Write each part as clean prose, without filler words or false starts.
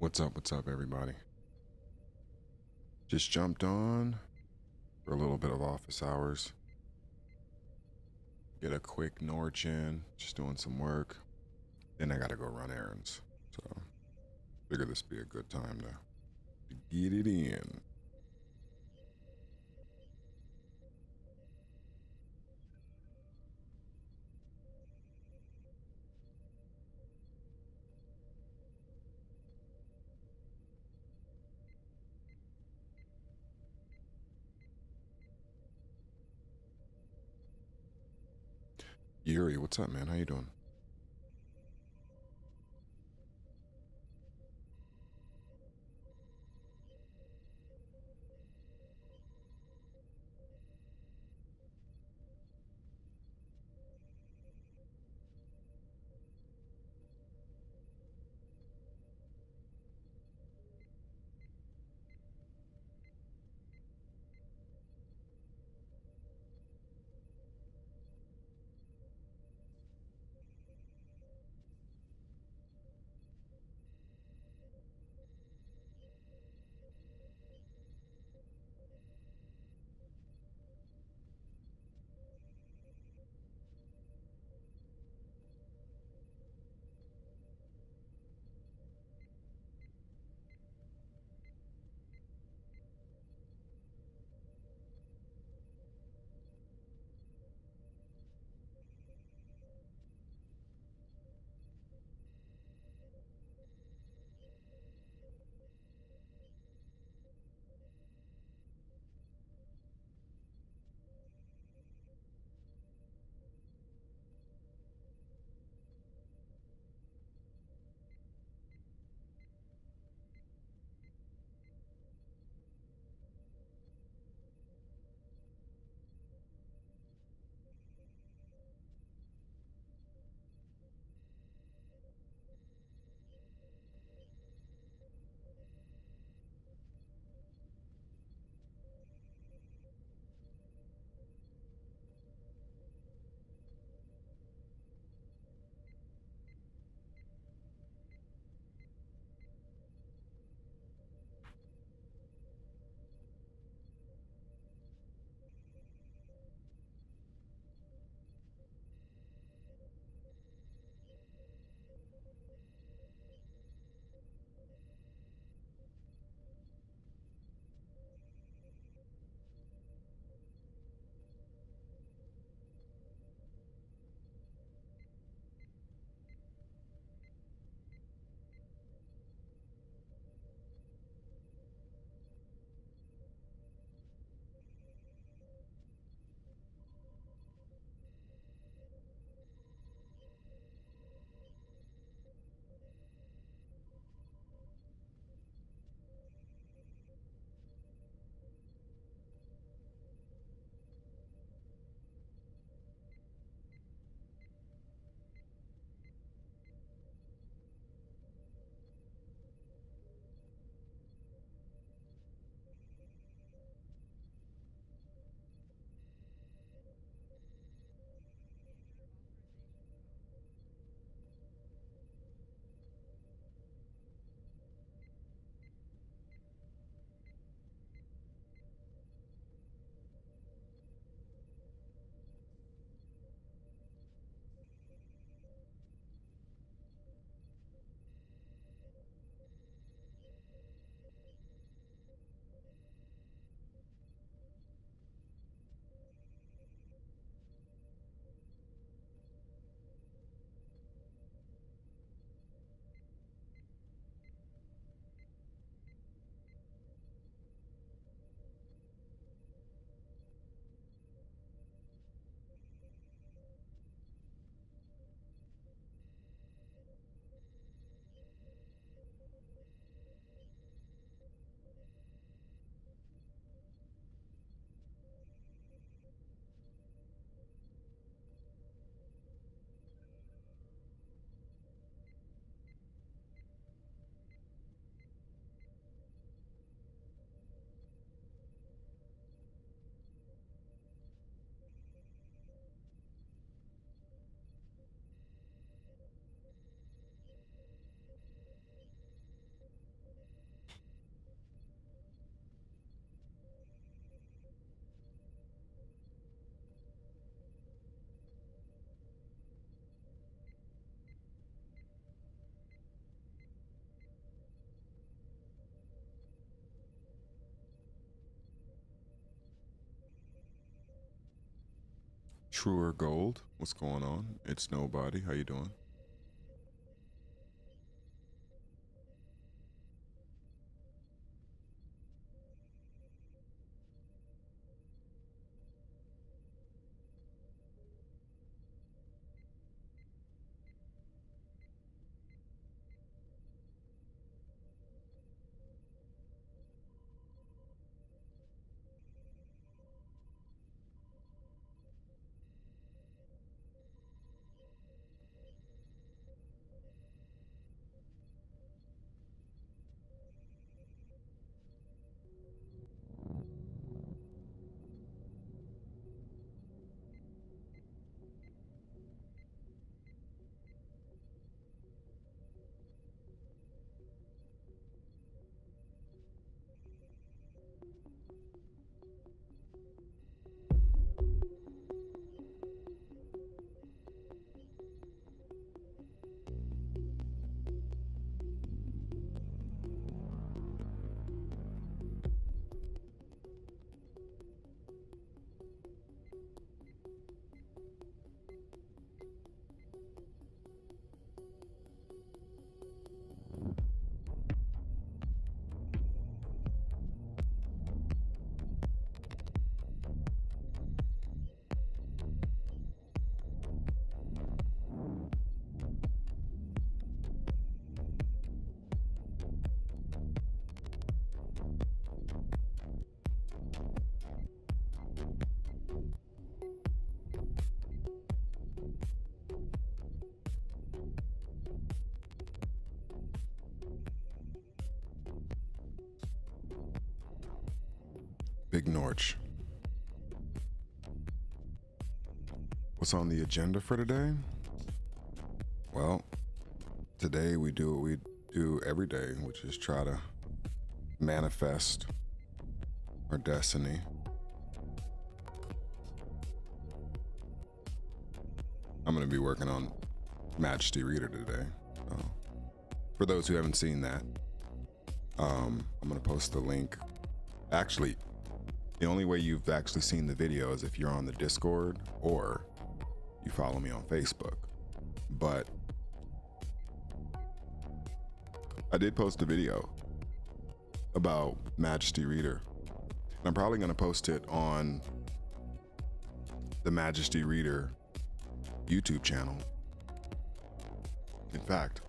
What's up, everybody? Just jumped on for a little bit of office hours. Get a quick Norch in, just doing some work. Then I gotta go run errands. So, figure this would be a good time to get it in. Yuri, what's up, man? How you doing? Truer Gold, what's going on? It's nobody. How you doing? Big Norch. What's on the agenda for today? Well, today we do what we do every day, which is try to manifest our destiny. I'm going to be working on Majesty Reader today. So, for those who haven't seen that, I'm going to post the link. Actually, the only way you've actually seen the video is if you're on the Discord or you follow me on Facebook. But I did post a video about Majesty Reader. And I'm probably going to post it on the Majesty Reader YouTube channel. In fact,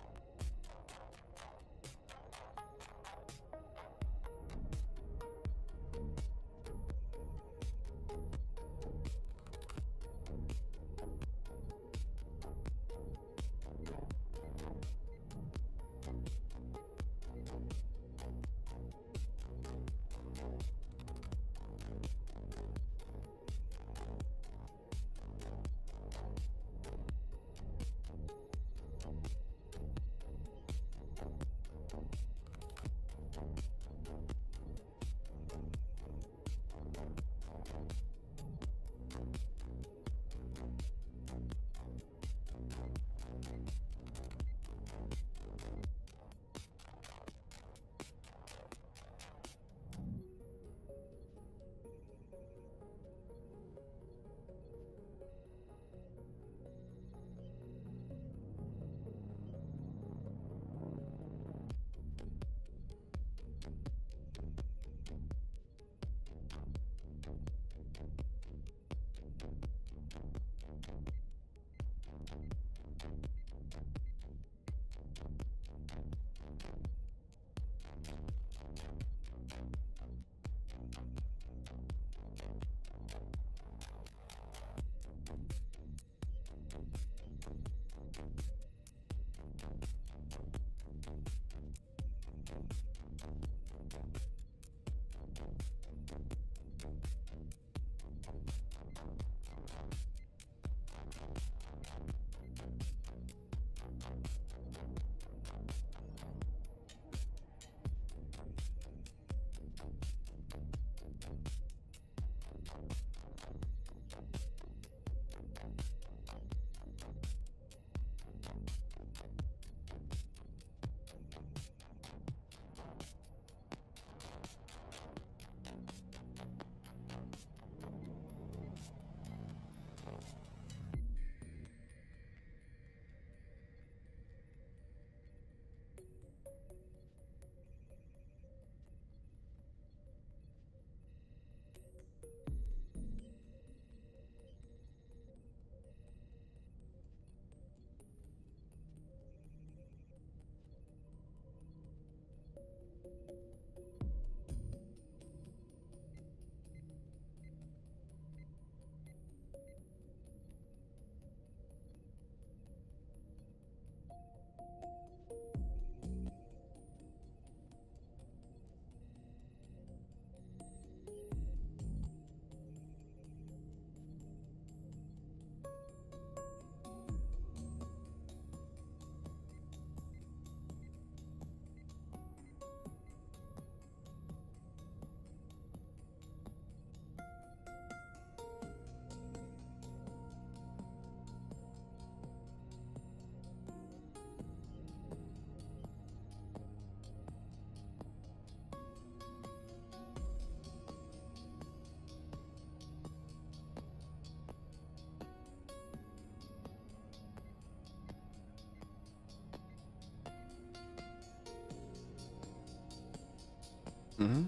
Mm-hmm.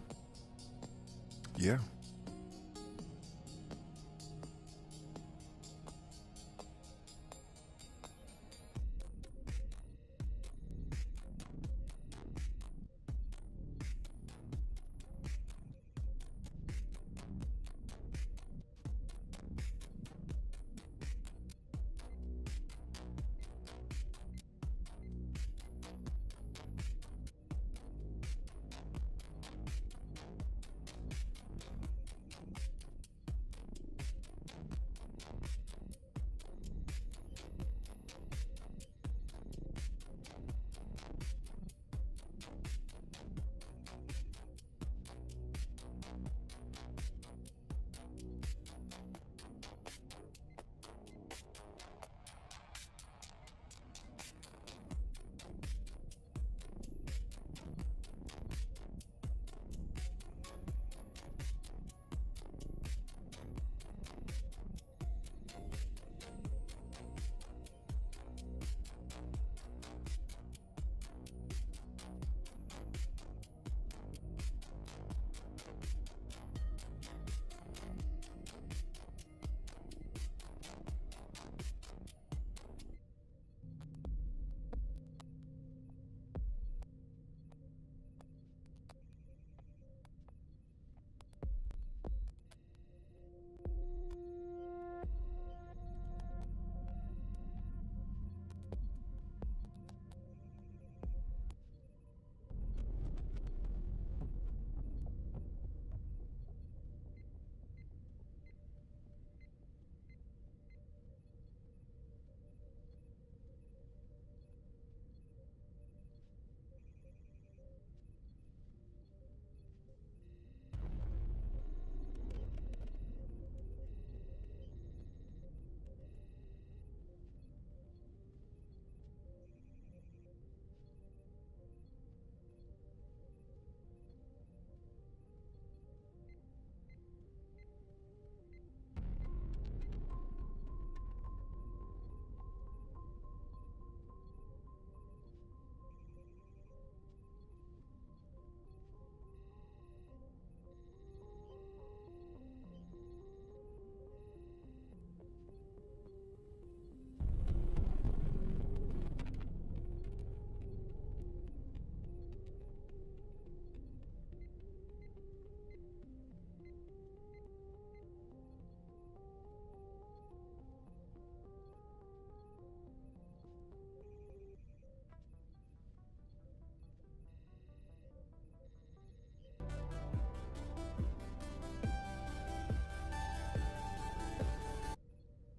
Yeah.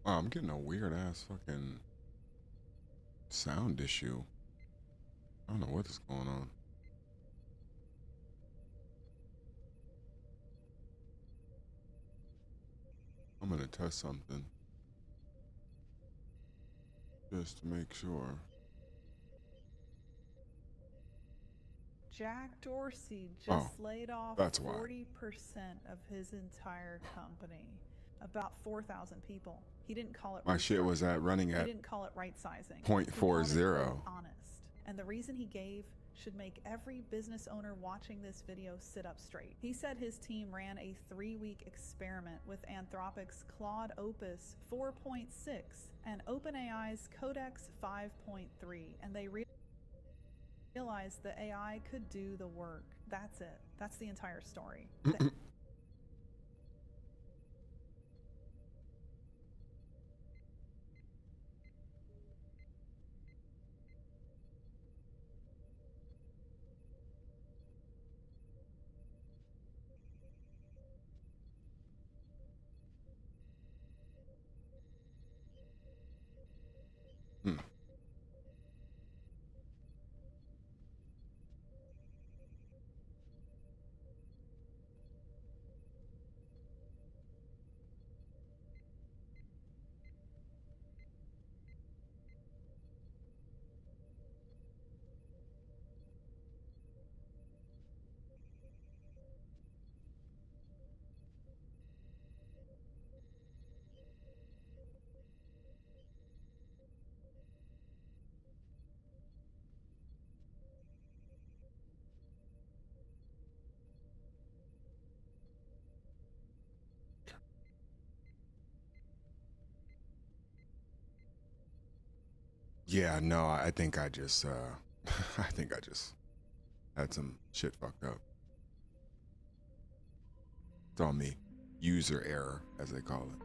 Wow, I'm getting a weird ass fucking sound issue. I don't know what is going on. I'm gonna test something just to make sure. Jack Dorsey Oh, just laid off that's why. 40% of his entire company, about 4,000 people. He didn't call it My shit was running He at didn't call it right sizing. 0.40. He called it, quote, honest. And the reason he gave should make every business owner watching this video sit up straight. He said his team ran a 3-week experiment with Anthropic's Claude Opus 4.6 and OpenAI's Codex 5.3, and they realized the AI could do the work. That's it. That's the entire story. Hmm. Yeah, no, I think I just I think I just had some shit fucked up. It's on me. User error, as they call it.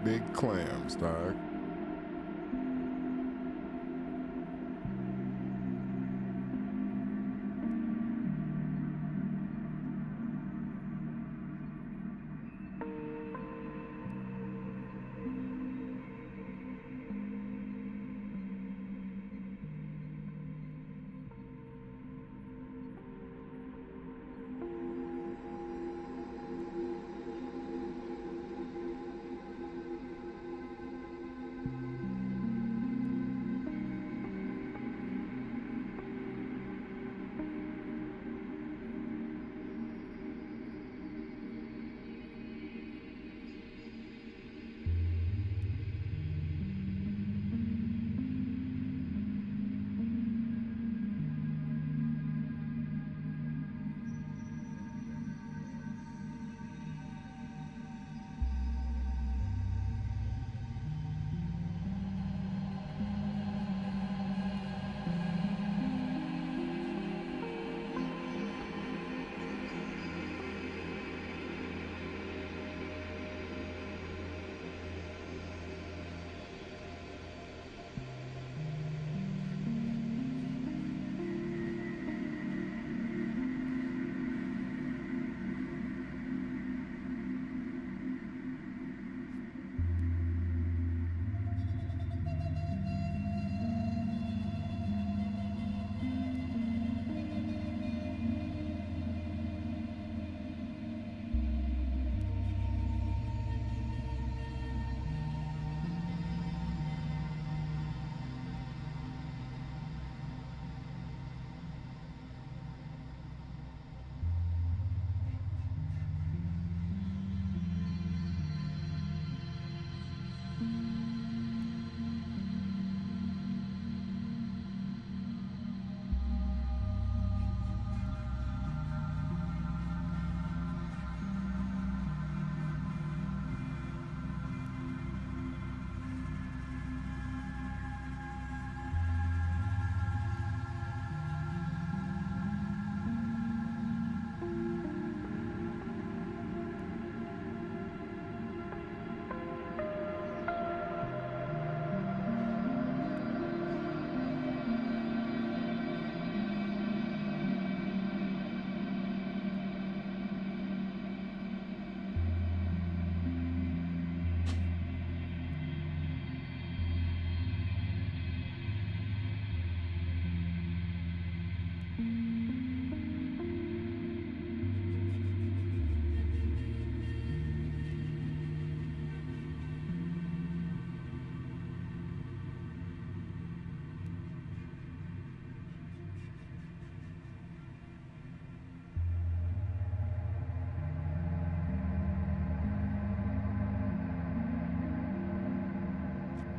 Big clams, dog.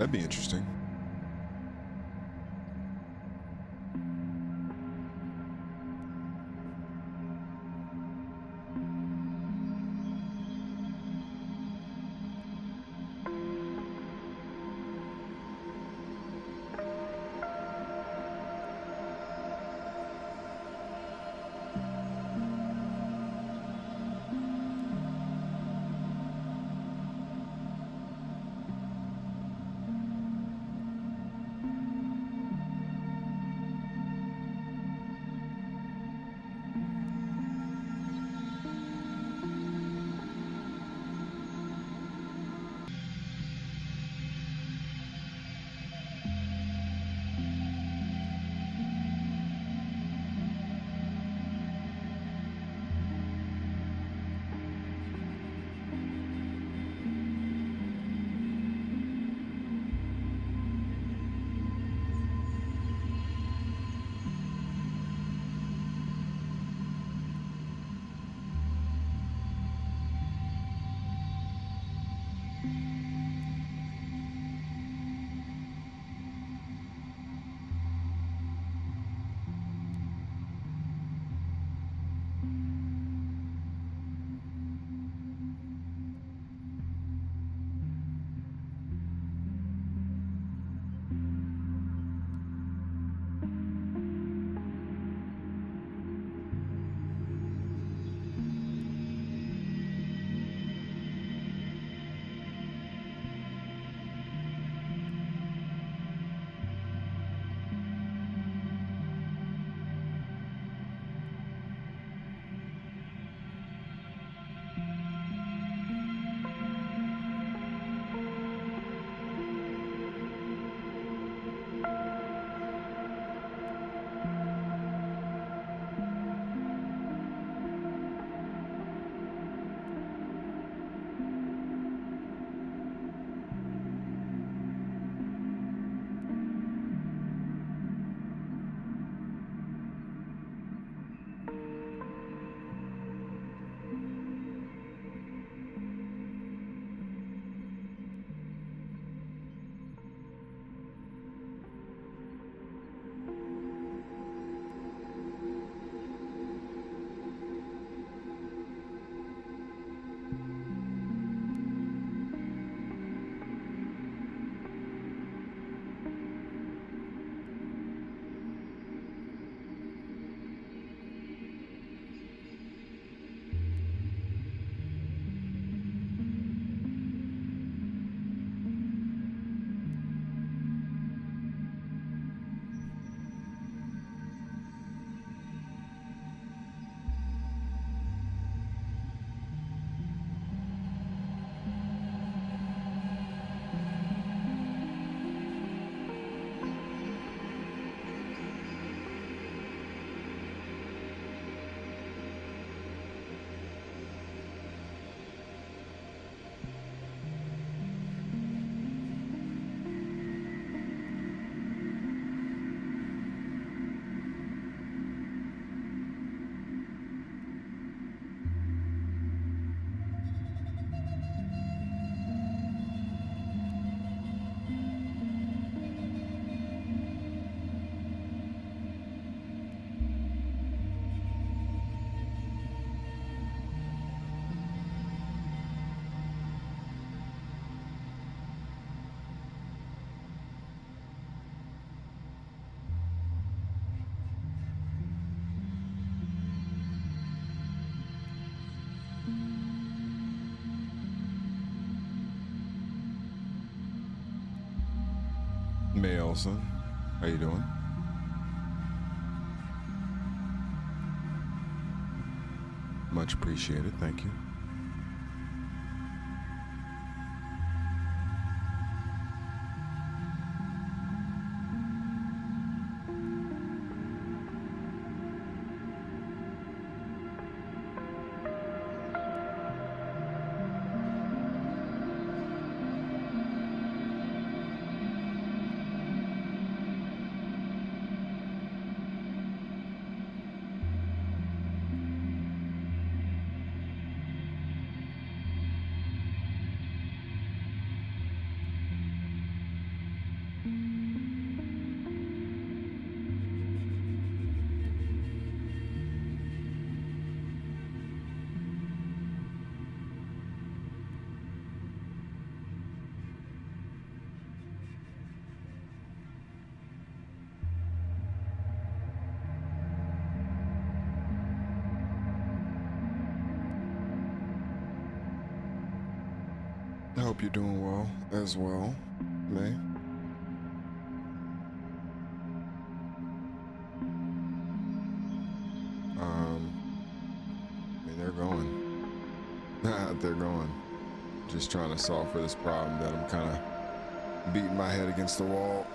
That'd be interesting. May Elson, how you doing? Much appreciated, thank you. I hope you're doing well as well, May. I mean, they're going. They're going. Just trying to solve for this problem that I'm kind of beating my head against the wall.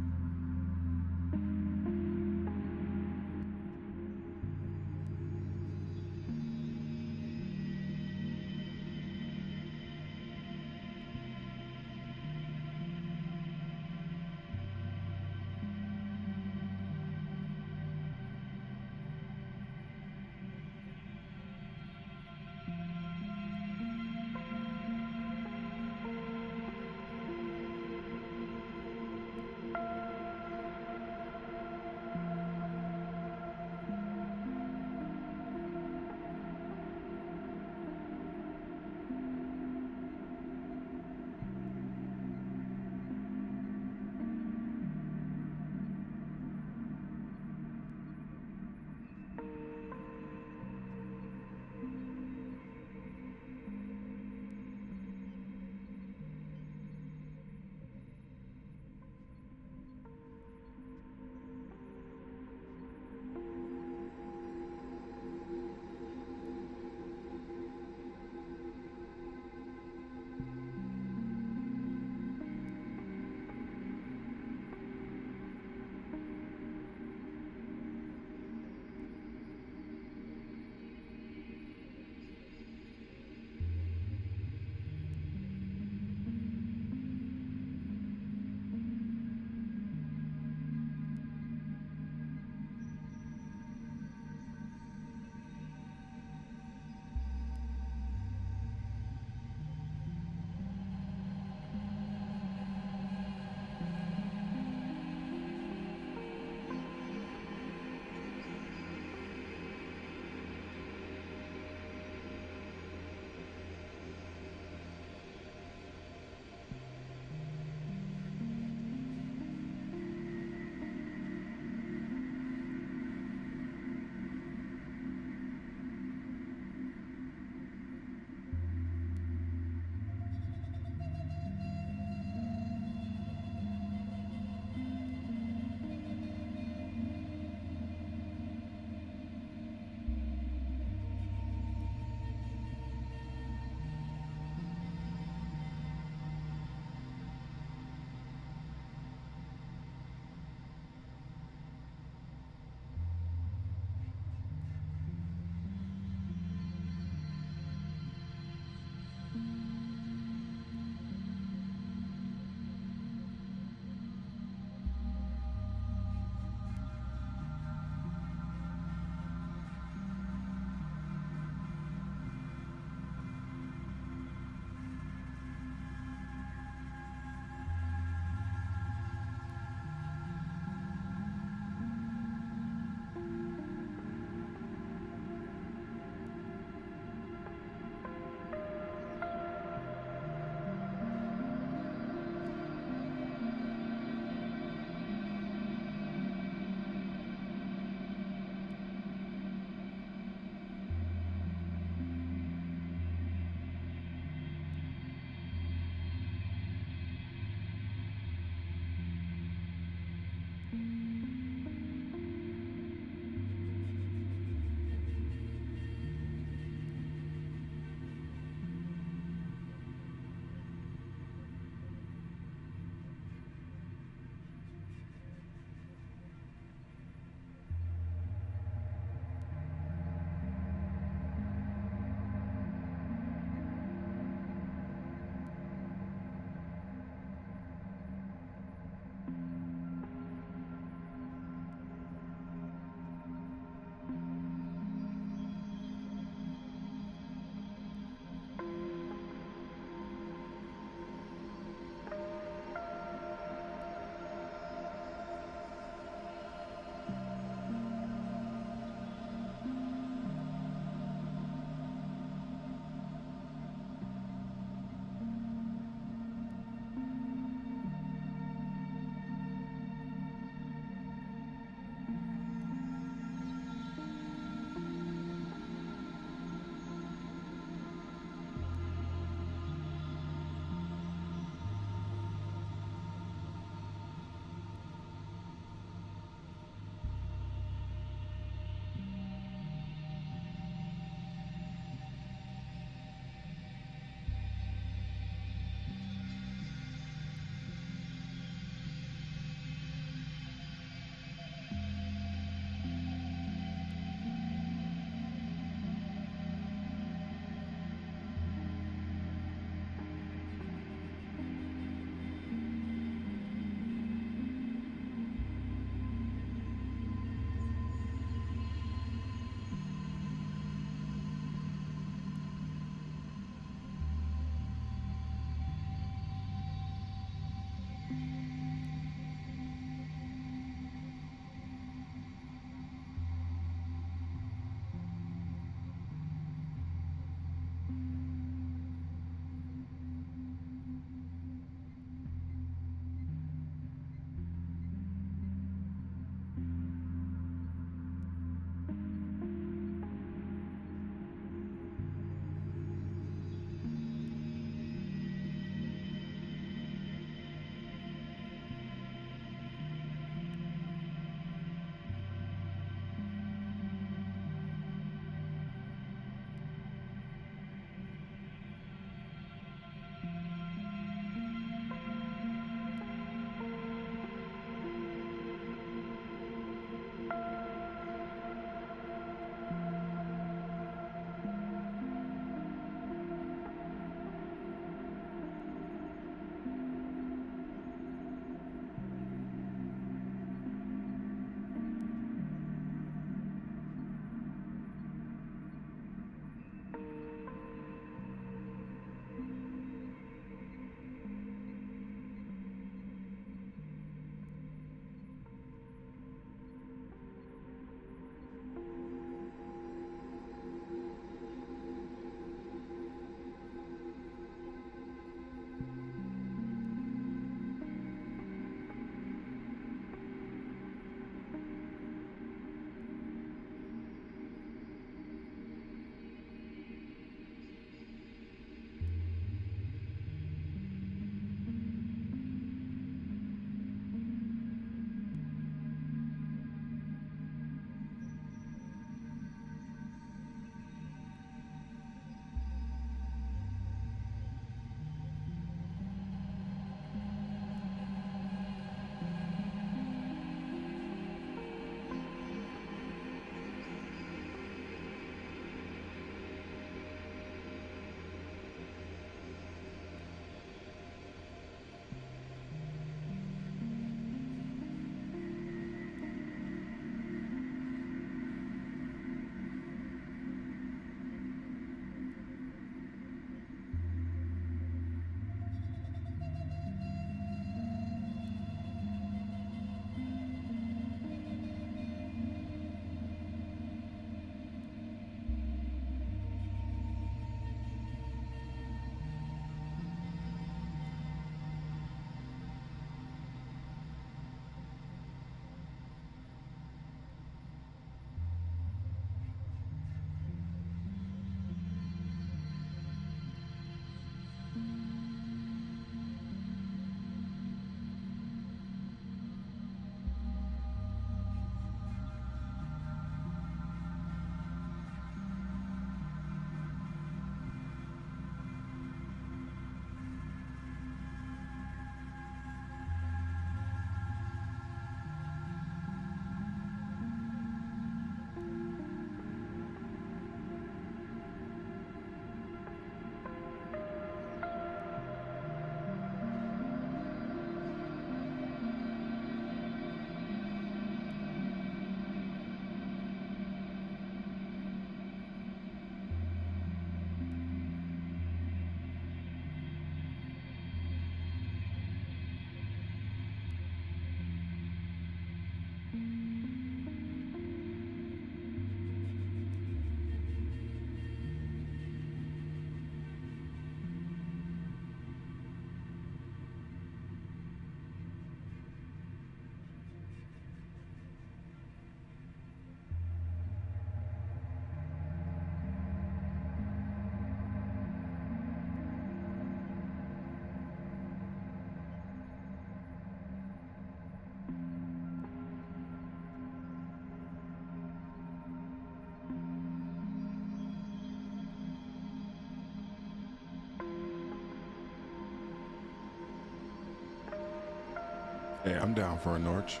Hey, I'm down for a Norch.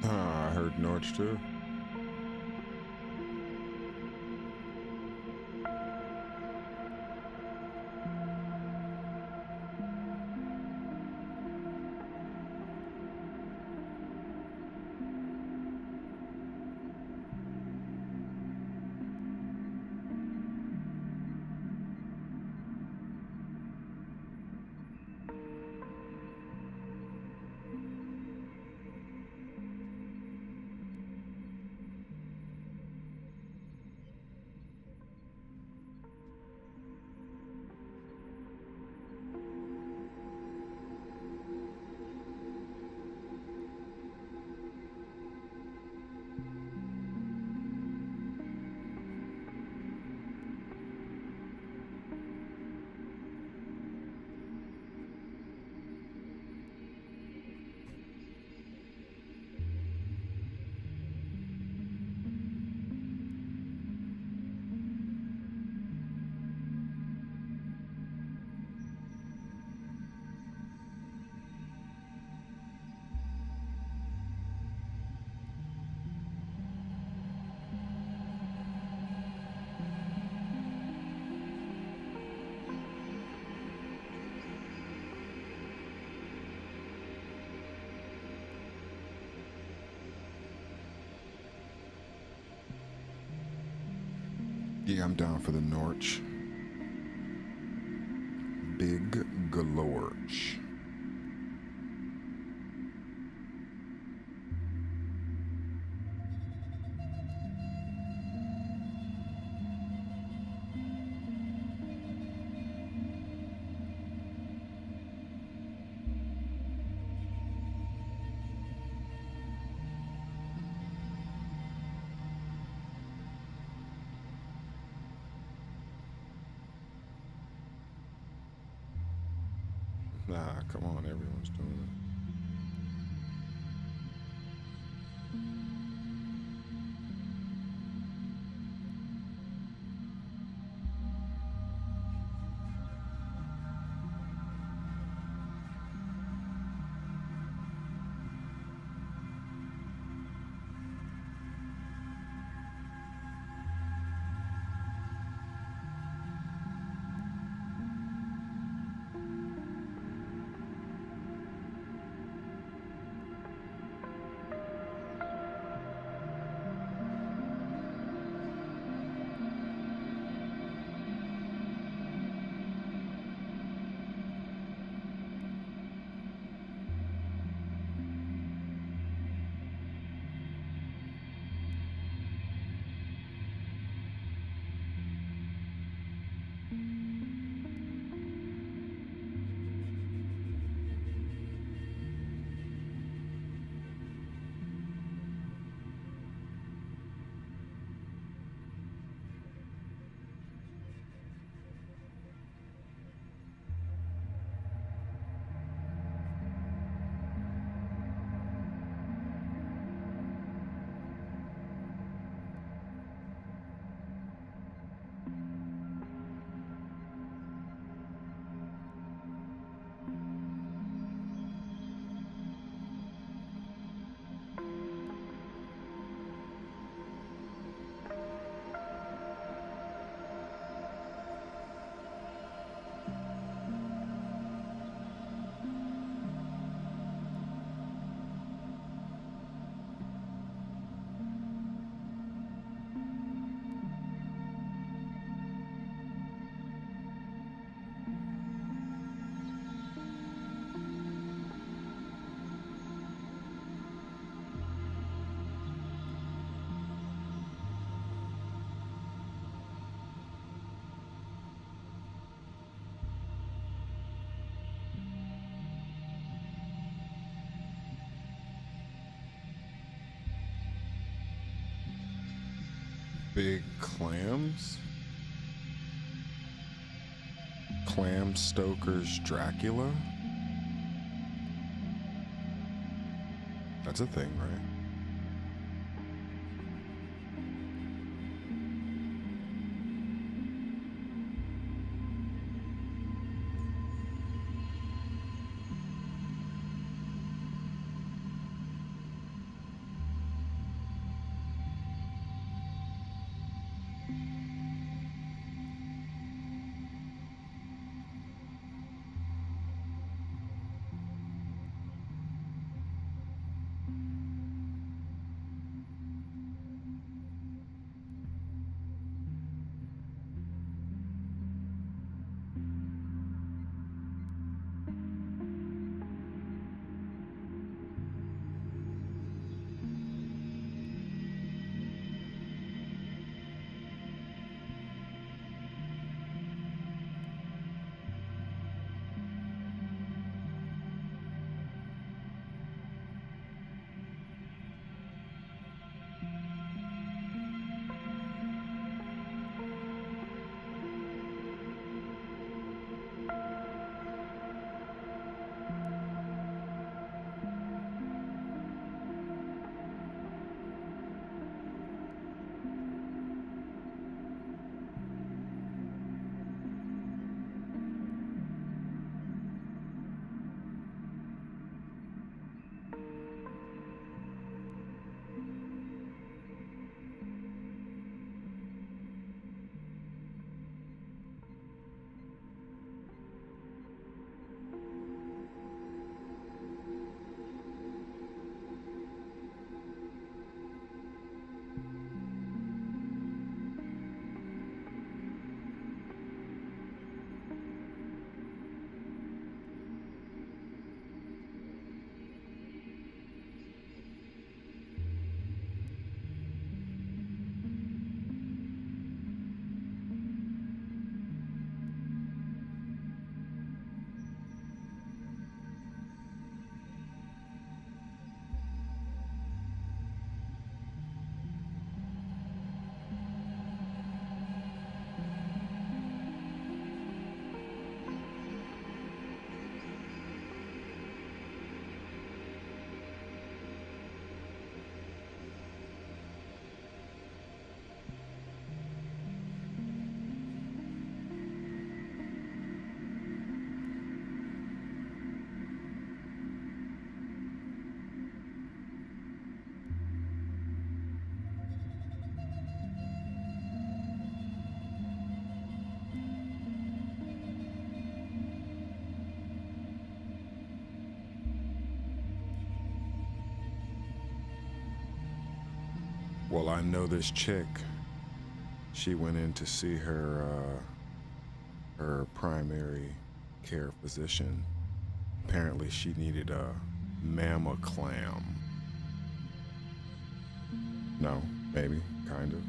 I heard Norch too. Yeah, I'm down for the Norch. Big Galorch. Nah, come on, everyone's doing it. Big clams? Clam Stoker's Dracula? That's a thing, right? Well, I know this chick. She went in to see her primary care physician. Apparently, she needed a mama clam. No, maybe, kind of.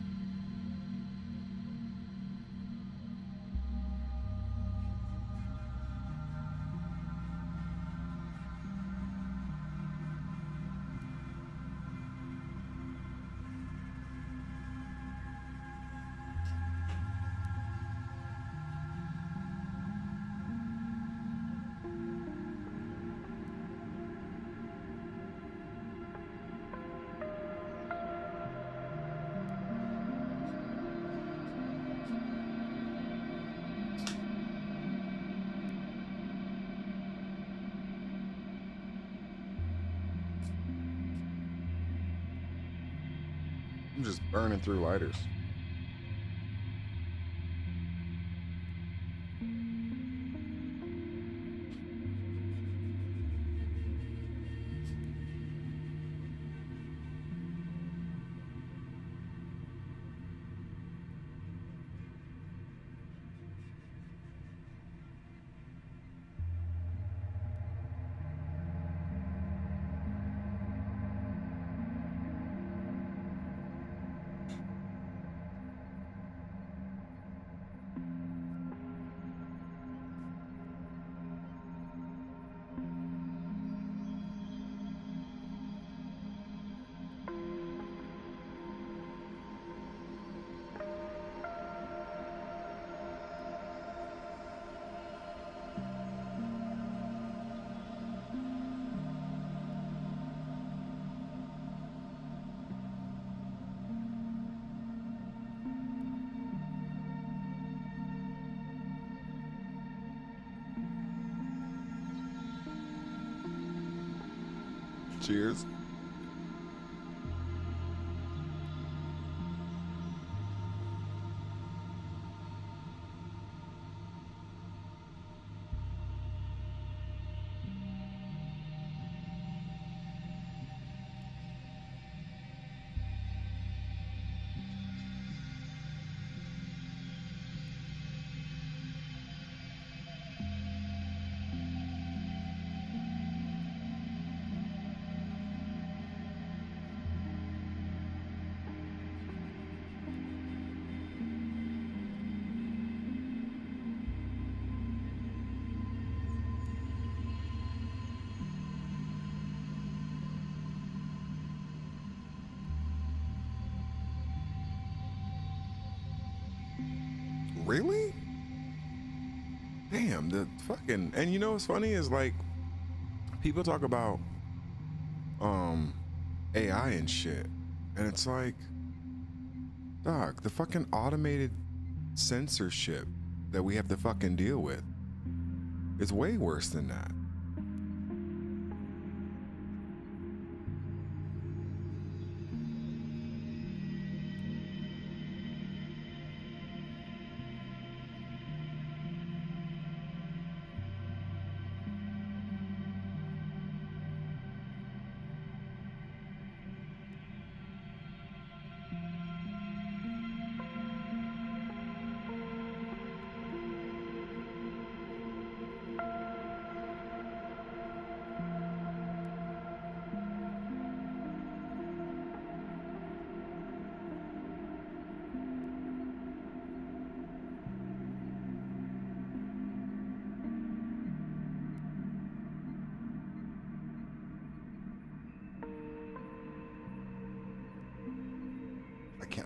I'm just burning through lighters. Cheers. Really? Damn, the fucking, and you know what's funny is like people talk about AI and shit, and it's like, dog, the fucking automated censorship that we have to fucking deal with is way worse than that.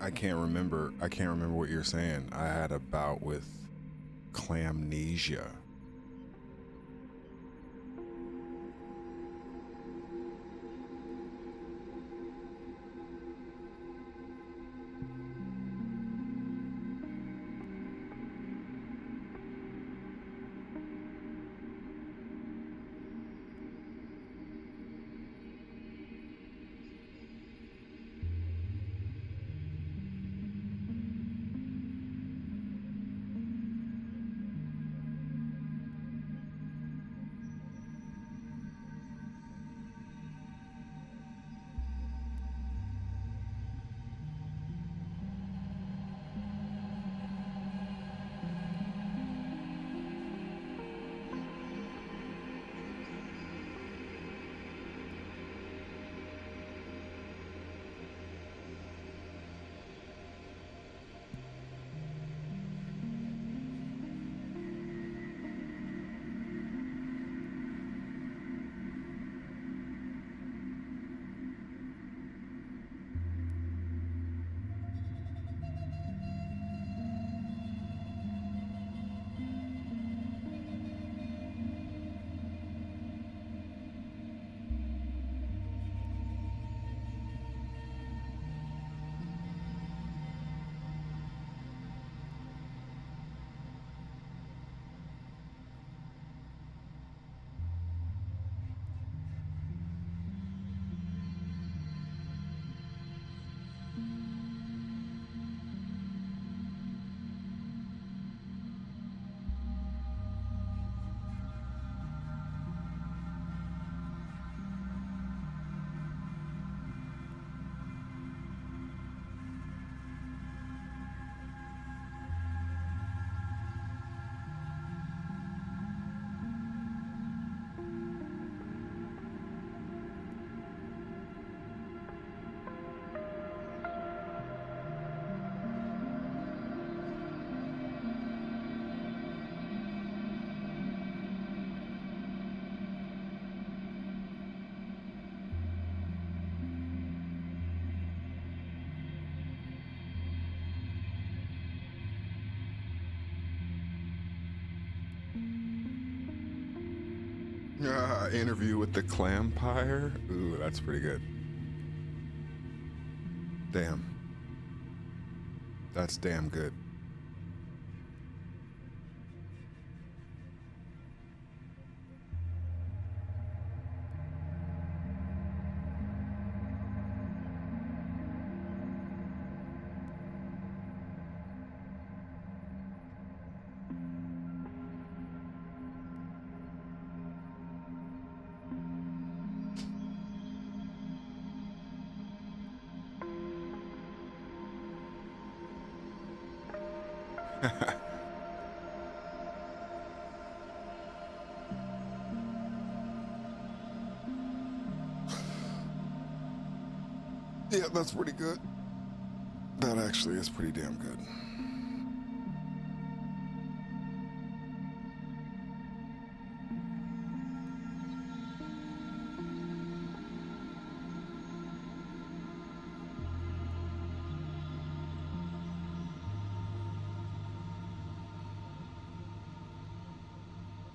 I can't remember. I can't remember what you're saying. I had a bout with clamnesia. Interview with the Clampire. Ooh, that's pretty good. Damn. That's damn good. Yeah, that's pretty good. That actually is pretty damn good.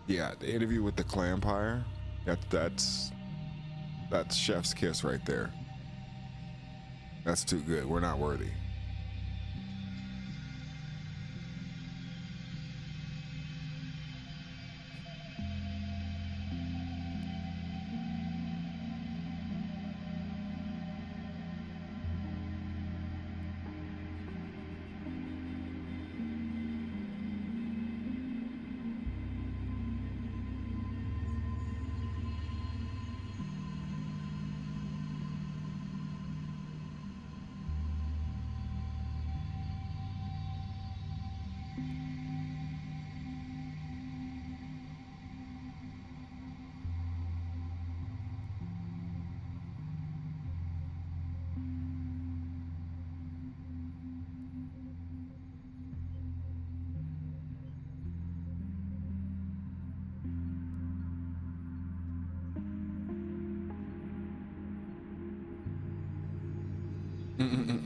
Yeah, the interview with the Clampire, that's chef's kiss right there. That's too good. We're not worthy. Mm-mm-mm.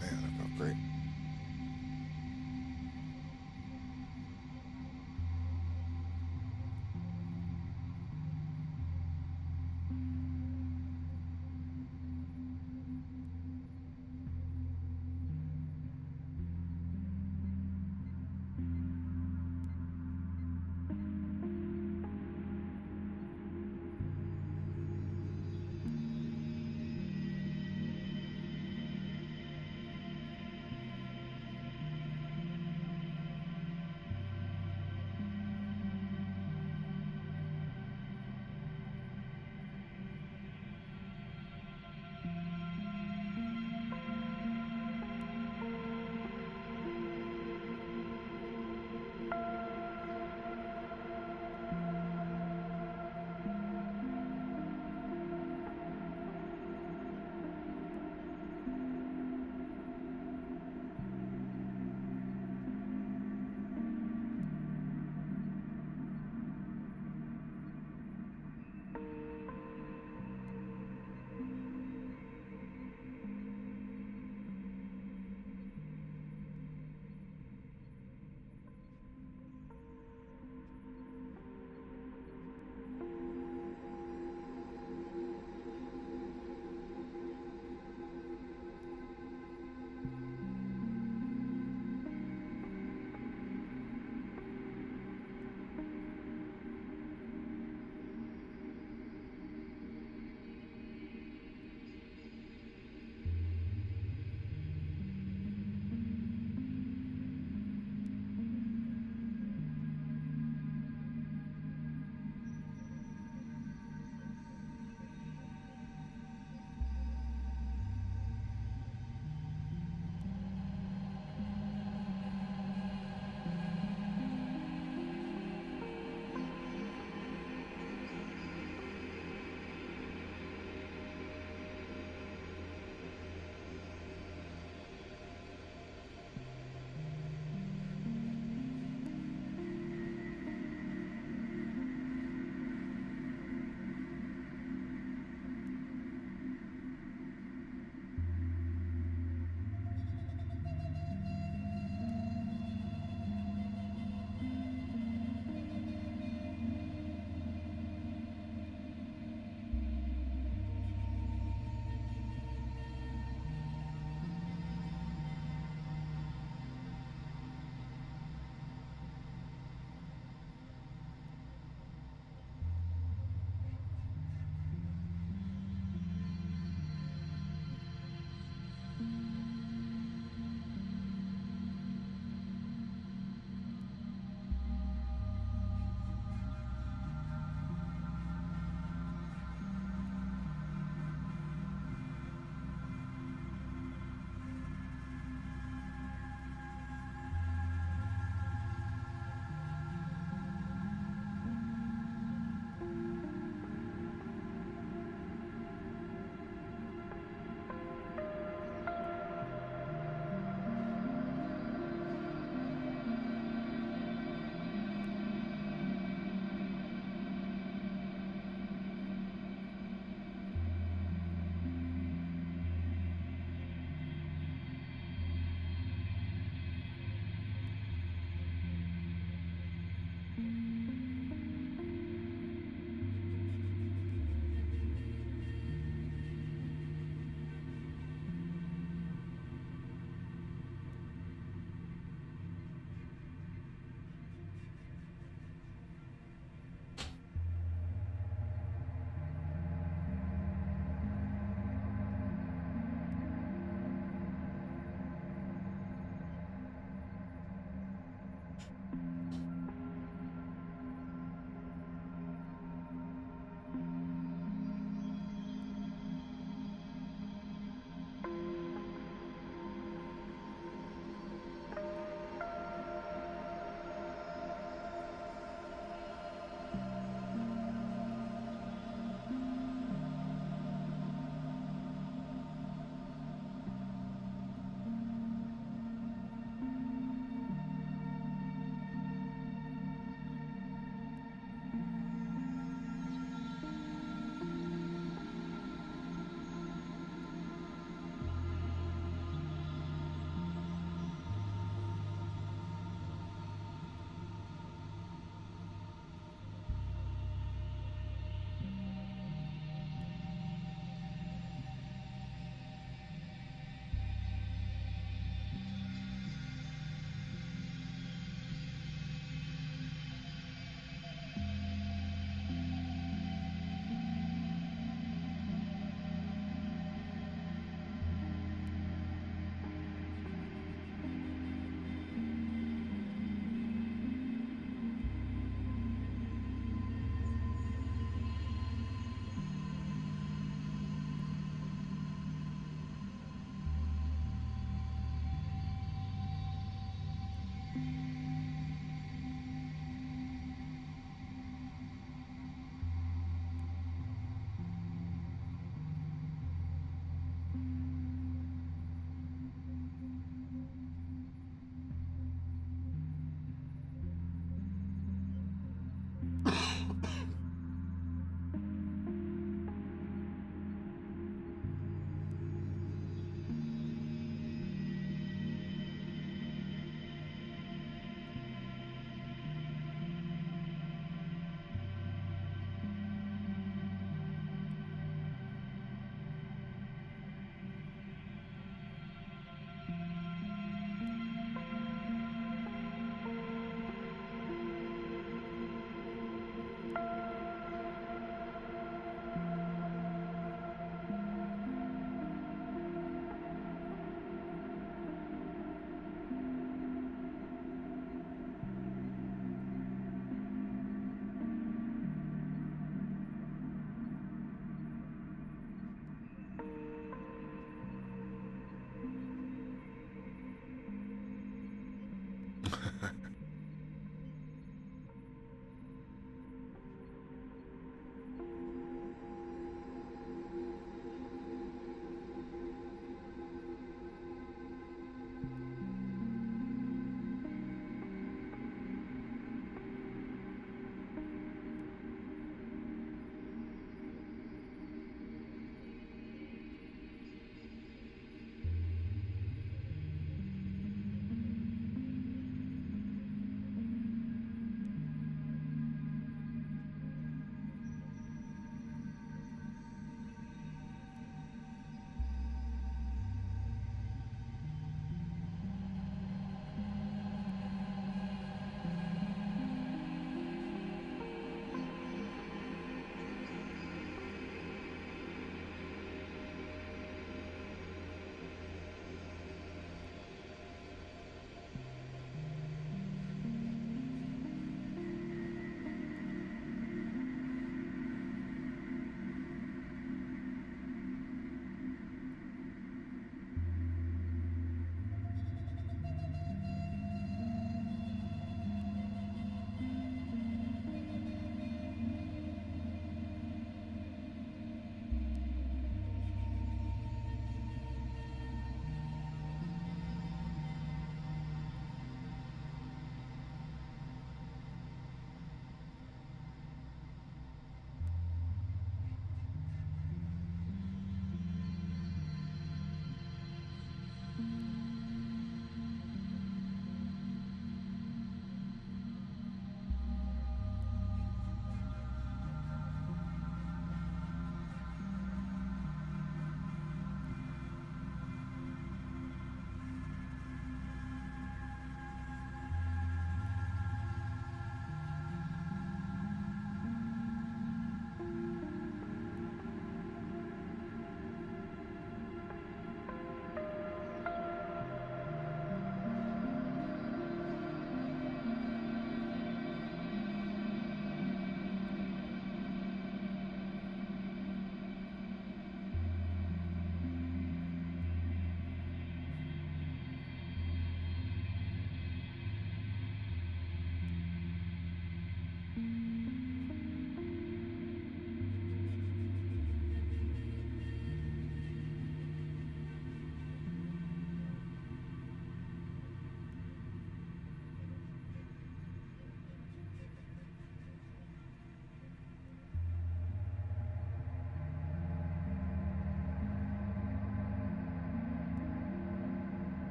man, that felt great.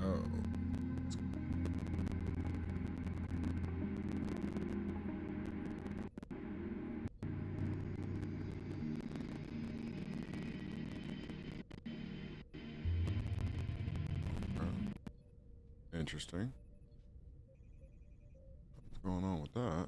Oh. Interesting. What's going on with that?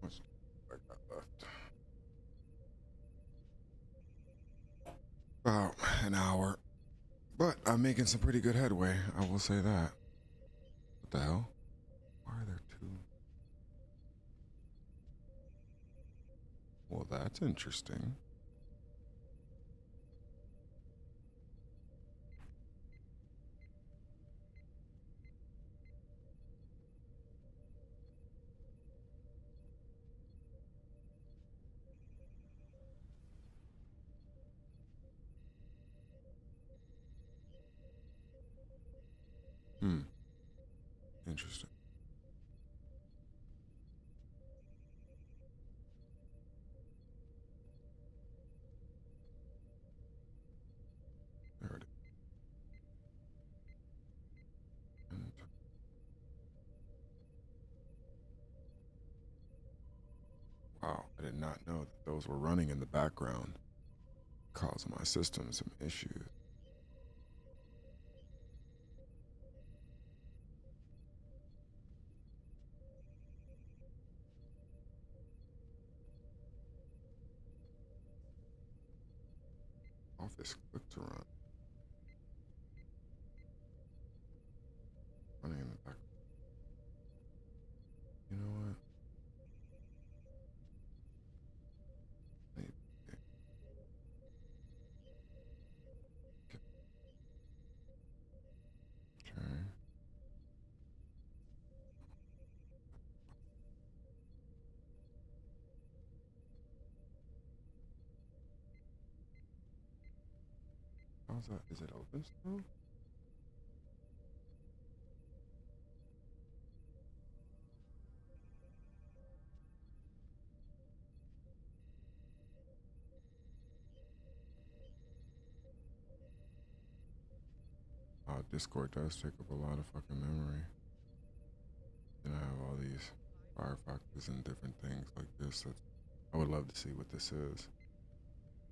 What's I got left? About an hour. But I'm making some pretty good headway, I will say that. What the hell? Why are there two? Well, that's interesting. Interesting. There it is. And wow, I did not know that those were running in the background, causing my system some issues. Office click to run. Running in the back. You know what? Maybe. Okay. How's that? Is it open still? Discord does take up a lot of fucking memory. Then I have all these Firefoxes and different things like this. I would love to see what this is.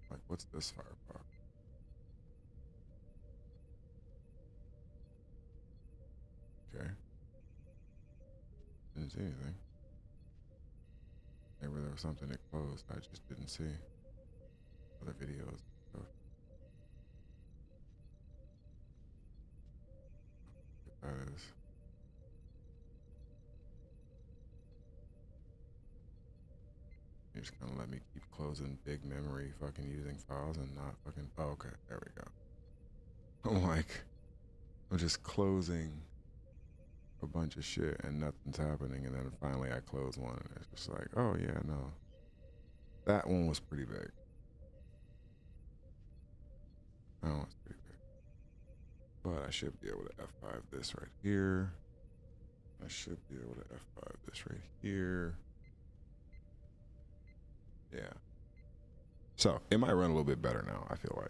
Like, what's this Firefox? Okay. Didn't see anything. Maybe there was something that closed I just didn't see. Other videos. Stuff. That is. You're just gonna let me keep closing big memory fucking using files and not fucking. Oh, okay, there we go. I'm like, I'm just closing a bunch of shit and nothing's happening, and then finally I close one and it's just like, oh yeah, no. That one was pretty big. That one was pretty big. But I should be able to F5 this right here. I should be able to F5 this right here. Yeah. So it might run a little bit better now, I feel like.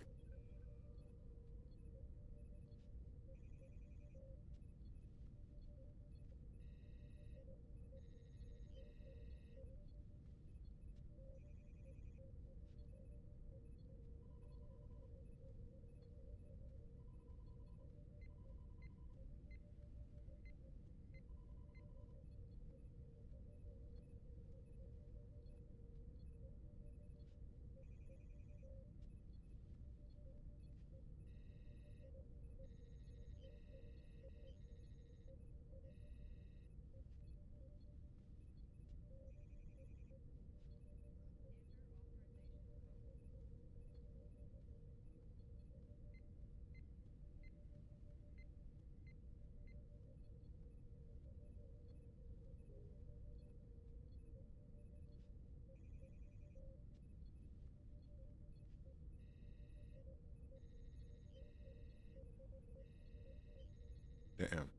Damn.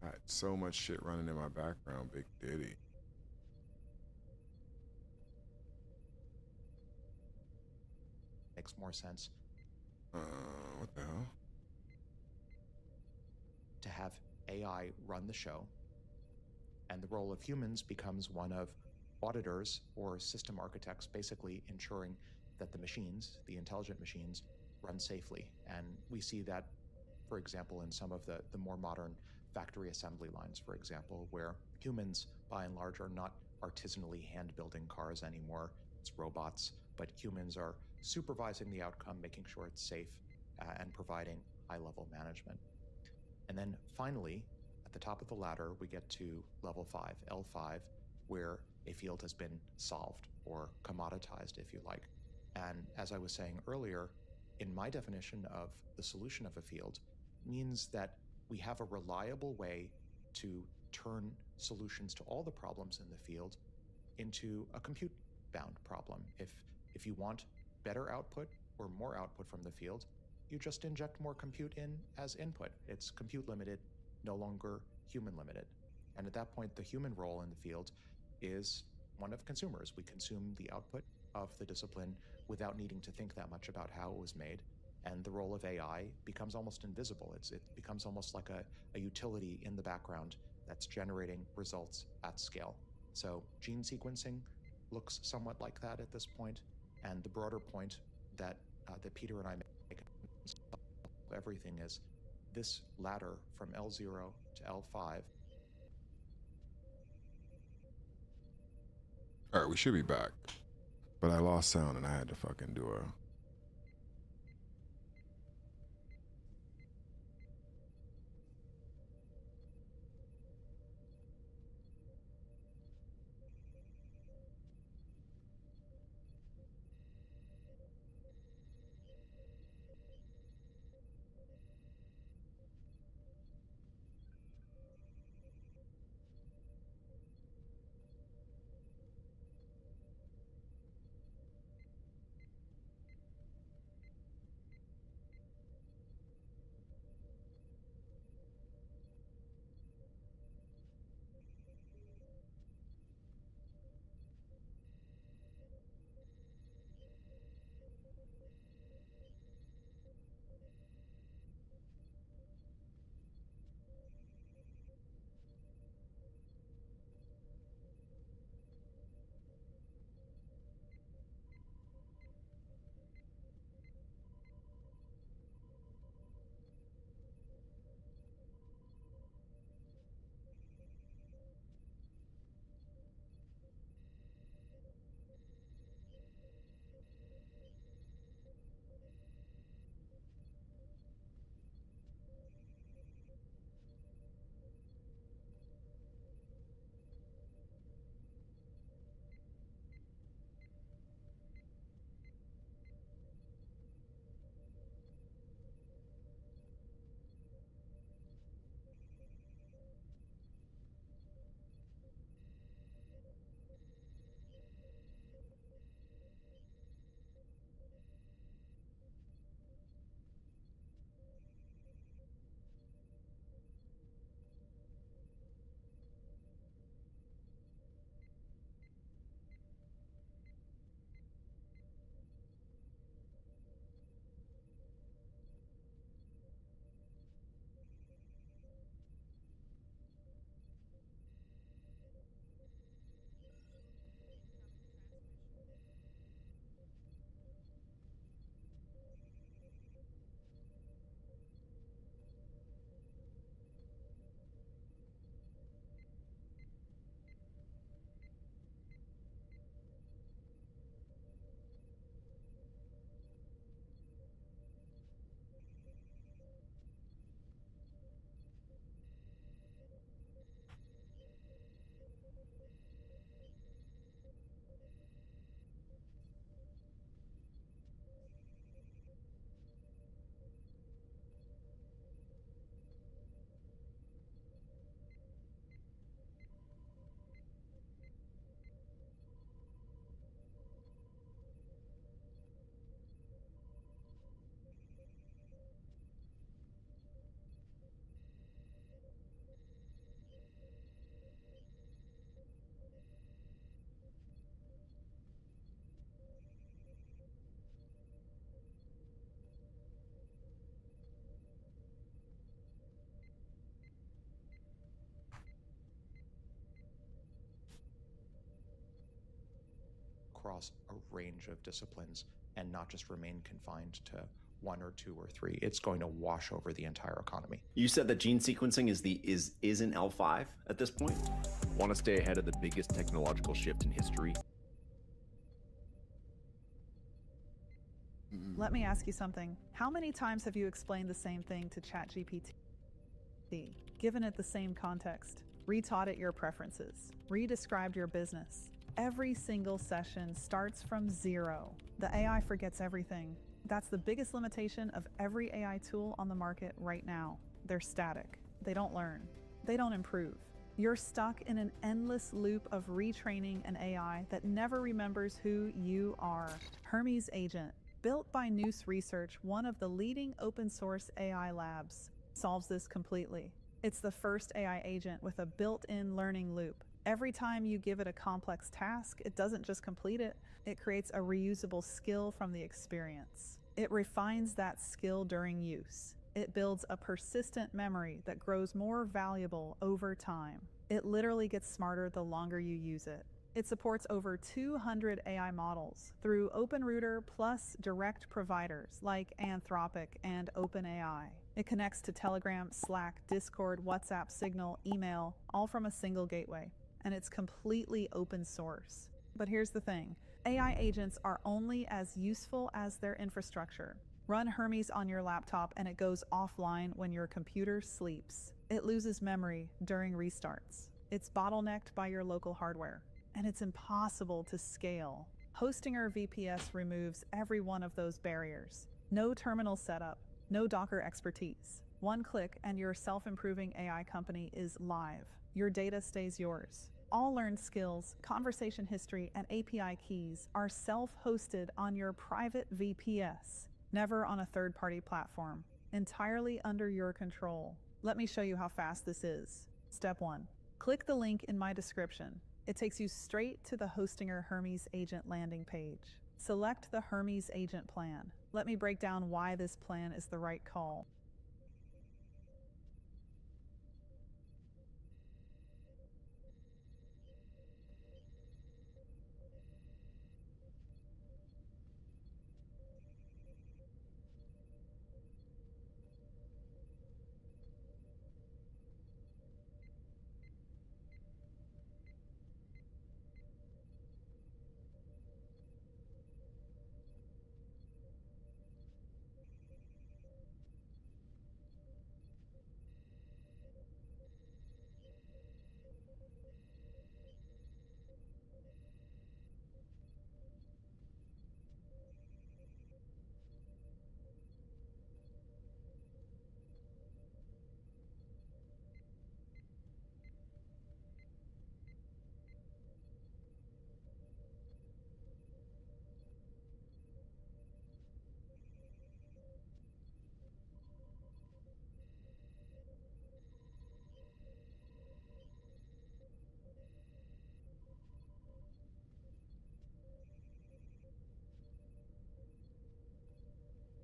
I had so much shit running in my background, Big Diddy. Makes more sense What the hell? to have AI run the show, and the role of humans becomes one of auditors or system architects, basically ensuring that the machines, the intelligent machines, run safely. And we see that, for example, in some of the more modern factory assembly lines, for example, where humans, by and large, are not artisanally hand-building cars anymore. It's robots, but humans are supervising the outcome, making sure it's safe, and providing high-level management. And then finally, at the top of the ladder, we get to level 5, L5, where a field has been solved or commoditized, if you like. And as I was saying earlier, in my definition of the solution of a field, means that we have a reliable way to turn solutions to all the problems in the field into a compute-bound problem. If you want better output or more output from the field, you just inject more compute in as input. It's compute limited, no longer human limited. And at that point, the human role in the field is one of consumers. We consume the output of the discipline without needing to think that much about how it was made. And the role of AI becomes almost invisible. It becomes almost like a utility in the background that's generating results at scale. So gene sequencing looks somewhat like that at this point. And the broader point that Peter and I make everything is this ladder from L0 to L5. All right, we should be back. But I lost sound and I had to fucking do a... across a range of disciplines and not just remain confined to one or two or three. It's going to wash over the entire economy. You said that gene sequencing is in L5 at this point? Want to stay ahead of the biggest technological shift in history? Let me ask you something. How many times have you explained the same thing to ChatGPT? Given it the same context, retaught it your preferences, redescribed your business? Every single session starts from zero. The AI forgets everything. That's the biggest limitation of every AI tool on the market right now. They're static. They don't learn. They don't improve. You're stuck in an endless loop of retraining an AI that never remembers who you are. Hermes Agent, built by Noose Research, one of the leading open source AI labs, solves this completely. It's the first AI agent with a built-in learning loop. Every time you give it a complex task, it doesn't just complete it, it creates a reusable skill from the experience. It refines that skill during use. It builds a persistent memory that grows more valuable over time. It literally gets smarter the longer you use it. It supports over 200 AI models through OpenRouter plus direct providers like Anthropic and OpenAI. It connects to Telegram, Slack, Discord, WhatsApp, Signal, email, all from a single gateway. And it's completely open source. But here's the thing. AI agents are only as useful as their infrastructure. Run Hermes on your laptop and it goes offline when your computer sleeps. It loses memory during restarts. It's bottlenecked by your local hardware. And it's impossible to scale. Hostinger VPS removes every one of those barriers. No terminal setup, no Docker expertise. One click and your self-improving AI company is live. Your data stays yours. All learned skills, conversation history, and API keys are self-hosted on your private VPS, never on a third-party platform, entirely under your control. Let me show you how fast this is. Step 1. Click the link in my description. It takes you straight to the Hostinger Hermes Agent landing page. Select the Hermes Agent plan. Let me break down why this plan is the right call.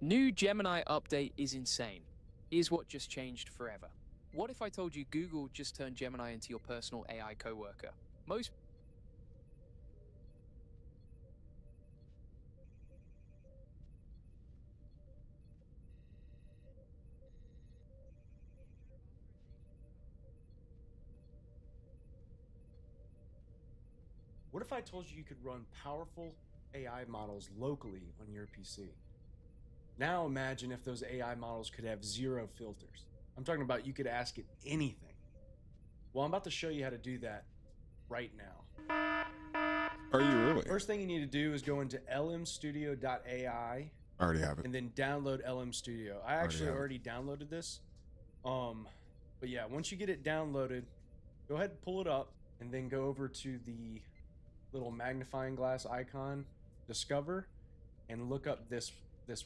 New Gemini update is insane. Here's what just changed forever. What if I told you Google just turned Gemini into your personal AI coworker? What if I told you you could run powerful AI models locally on your PC? Now imagine if those AI models could have zero filters. I'm talking about you could ask it anything. Well, I'm about to show you how to do that right now. Are you really? First thing you need to do is go into lmstudio.ai. I already have it. And then download LM Studio. I actually already downloaded this. But yeah, once you get it downloaded, go ahead and pull it up and then go over to the little magnifying glass icon, discover, and look up this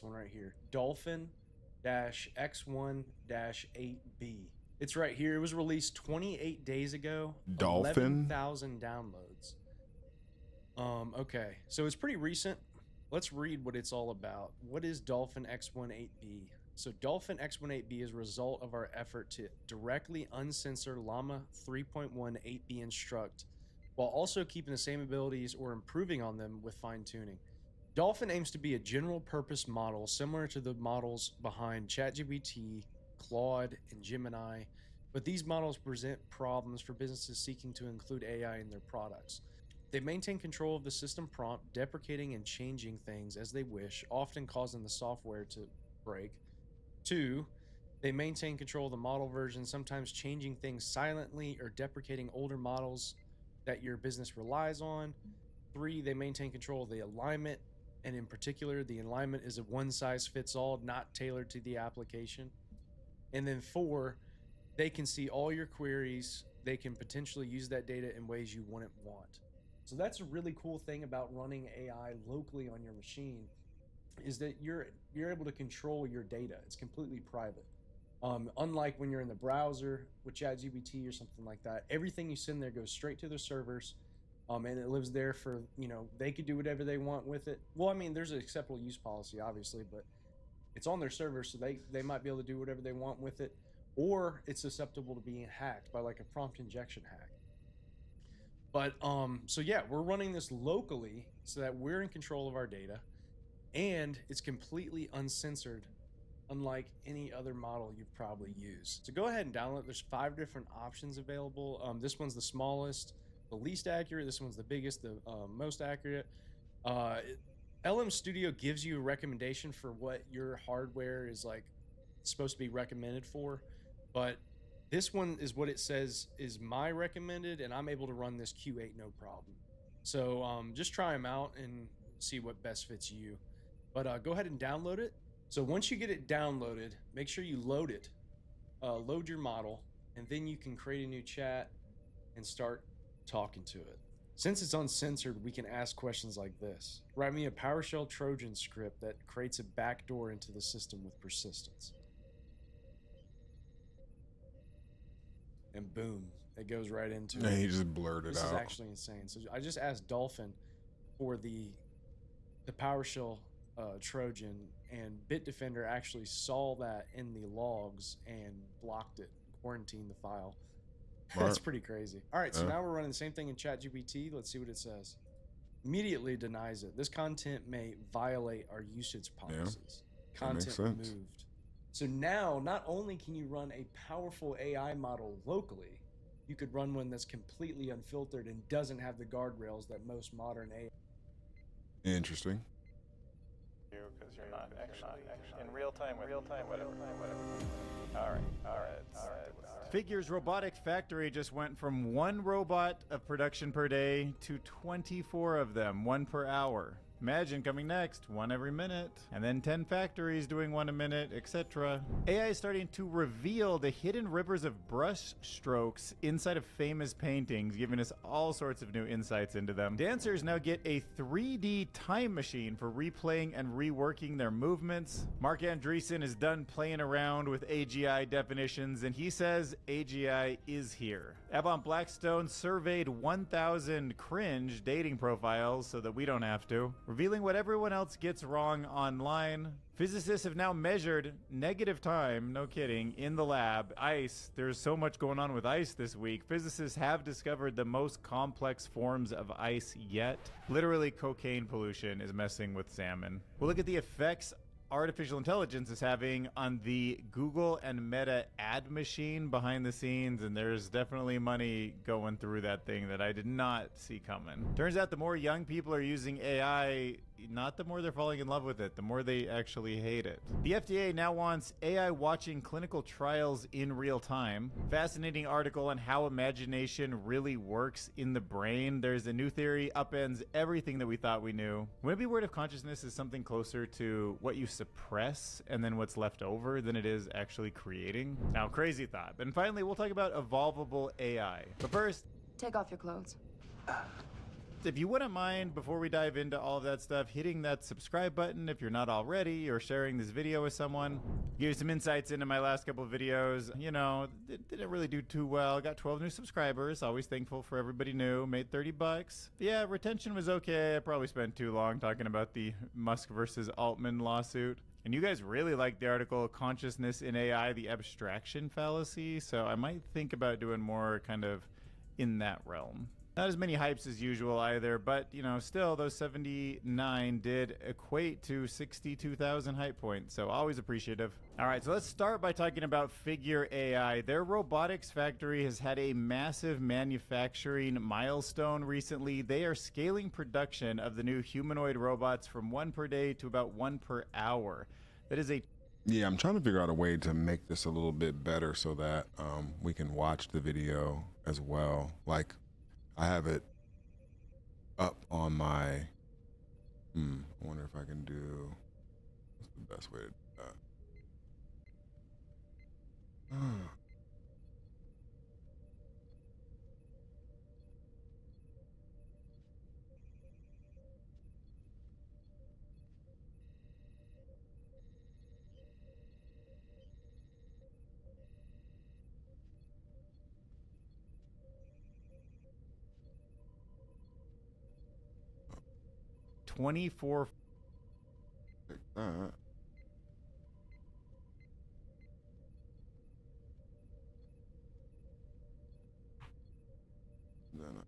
one right here, Dolphin-X1-8B. It's right here. It was released 28 days ago. Dolphin? 11,000 downloads. Okay, so it's pretty recent. Let's read what it's all about. What is Dolphin-X1-8B? So Dolphin-X1-8B is a result of our effort to directly uncensor Llama 3.1 8B instruct while also keeping the same abilities or improving on them with fine-tuning. Dolphin aims to be a general-purpose model similar to the models behind ChatGPT, Claude, and Gemini, but these models present problems for businesses seeking to include AI in their products. They maintain control of the system prompt, deprecating and changing things as they wish, often causing the software to break. 2, they maintain control of the model version, sometimes changing things silently or deprecating older models that your business relies on. 3, they maintain control of the alignment, and in particular, the alignment is a one-size-fits-all, not tailored to the application. And then 4, they can see all your queries. They can potentially use that data in ways you wouldn't want. So that's a really cool thing about running AI locally on your machine, is that you're able to control your data. It's completely private. Unlike when you're in the browser with ChatGPT or something like that, everything you send there goes straight to the servers, and it lives there for, they could do whatever they want with it. Well, I mean, there's an acceptable use policy, obviously, but it's on their servers, so they might be able to do whatever they want with it, or it's susceptible to being hacked by like a prompt injection hack. But so yeah, we're running this locally so that we're in control of our data, and it's completely uncensored, unlike any other model you've probably used. So go ahead and download. There's 5 different options available. This one's the smallest, the least accurate. This one's the biggest, the most accurate. LM Studio gives you a recommendation for what your hardware is like supposed to be recommended for, but this one is what it says is my recommended, and I'm able to run this Q8 no problem. So just try them out and see what best fits you. But go ahead and download it. So once you get it downloaded, make sure you load it, load your model, and then you can create a new chat and start talking to it. Since it's uncensored, we can ask questions like this. Write me a PowerShell Trojan script that creates a backdoor into the system with persistence. And boom, it goes right into it. He just blurted This out. is actually insane. So I just asked Dolphin for the PowerShell Trojan, and Bitdefender actually saw that in the logs and blocked it, quarantined the file. That's pretty crazy. All right, so now we're running the same thing in ChatGPT. Let's see what it says. Immediately denies it. This content may violate our usage policies. Content removed. So now, not only can you run a powerful AI model locally, you could run one that's completely unfiltered and doesn't have the guardrails that most modern AI. Interesting. Because you're not actually in real time, whatever. All right. Figures Robotics Factory just went from 1 robot of production per day to 24 of them, 1 per hour. Imagine coming next, 1 every minute, and then 10 factories doing 1 a minute, etc. AI is starting to reveal the hidden rivers of brush strokes inside of famous paintings, giving us all sorts of new insights into them. Dancers now get a 3D time machine for replaying and reworking their movements. Mark Andreessen is done playing around with AGI definitions, and he says AGI is here. Avant Blackstone surveyed 1,000 cringe dating profiles so that we don't have to, revealing what everyone else gets wrong online. Physicists have now measured negative time, no kidding, in the lab. Ice, there's so much going on with ice this week. Physicists have discovered the most complex forms of ice yet. Literally, cocaine pollution is messing with salmon. We'll look at the effects artificial intelligence is having on the Google and Meta ad machine behind the scenes, and there's definitely money going through that thing that I did not see coming. Turns out the more young people are using AI, not the more they're falling in love with it, the more they actually hate it. The FDA now wants AI watching clinical trials in real time. Fascinating article on how imagination really works in the brain. There's a new theory upends everything that we thought we knew. Wouldn't it be weird if consciousness is something closer to what you suppress and then what's left over than it is actually creating? Now, crazy thought. And finally, we'll talk about evolvable AI. But first, take off your clothes. If you wouldn't mind, before we dive into all of that stuff, hitting that subscribe button if you're not already, or sharing this video with someone. Give you some insights into my last couple of videos. You know, it didn't really do too well. Got 12 new subscribers. Always thankful for everybody new. Made 30 bucks. Yeah, retention was okay. I probably spent too long talking about the Musk versus Altman lawsuit. And you guys really liked the article, Consciousness in AI, the Abstraction Fallacy. So I might think about doing more kind of in that realm. Not as many hypes as usual either, but, you know, still those 79 did equate to 62,000 hype points, so always appreciative. All right, so let's start by talking about Figure AI. Their robotics factory has had a massive manufacturing milestone recently. They are scaling production of the new humanoid robots from 1 per day to about 1 per hour. That is a Yeah, I'm trying to figure out a way to make this a little bit better so that we can watch the video as well. Like, I have it up on my, I wonder if I can do, what's the best way to do that? 24. Like that. Then I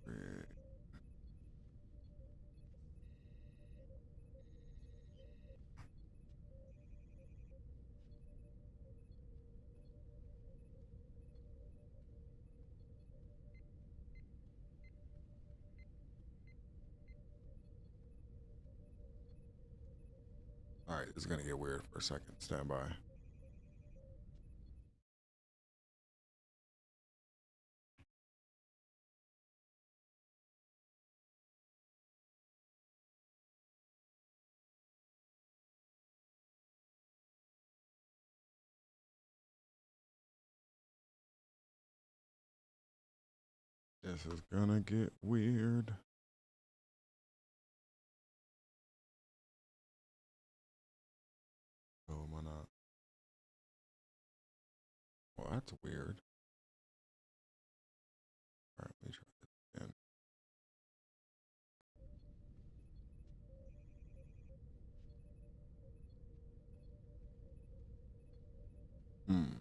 create. All right, it's gonna get weird for a second. Stand by. This is gonna get weird. Oh, am I not? Well, that's weird. All right, let me try this again. Hmm.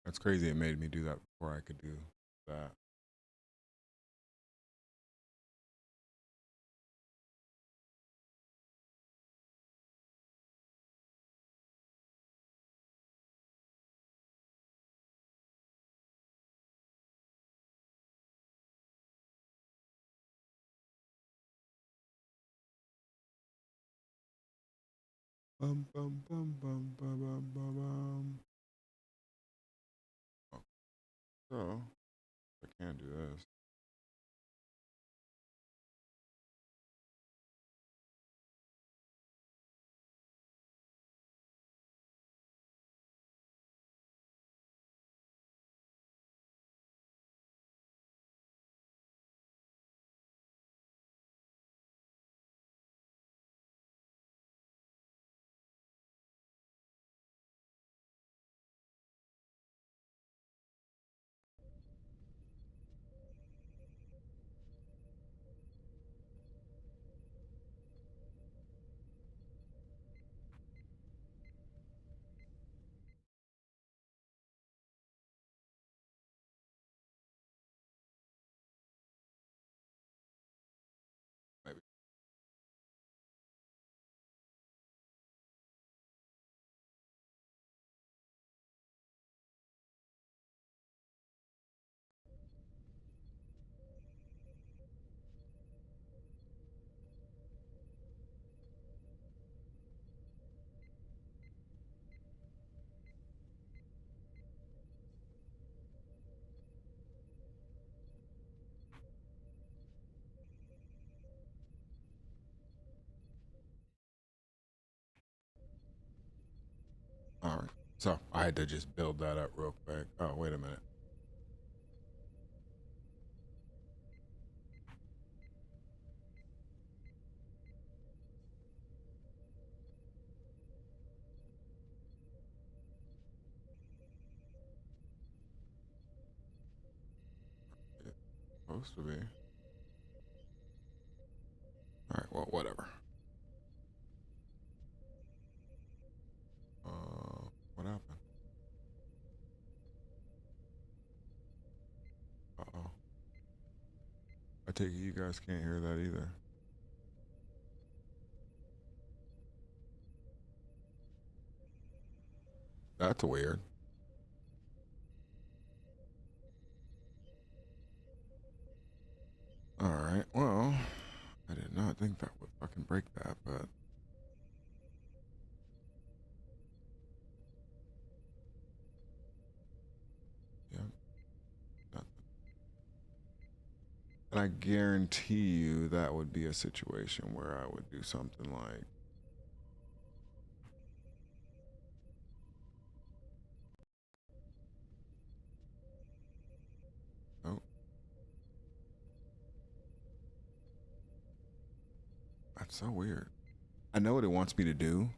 That's crazy. It made me do that before I could do that. Bum bum bum bum bum bum bum bum. Oh, so I can't do this. So I had to just build that up real quick. Oh, wait a minute. It's supposed to be. All right, well, whatever. What happened? Uh-oh. I take it you guys can't hear that either. That's weird. All right, well, I did not think that would fucking break that, but yeah, nothing. And I guarantee you that would be a situation where I would do something like, oh, that's so weird. I know what it wants me to do.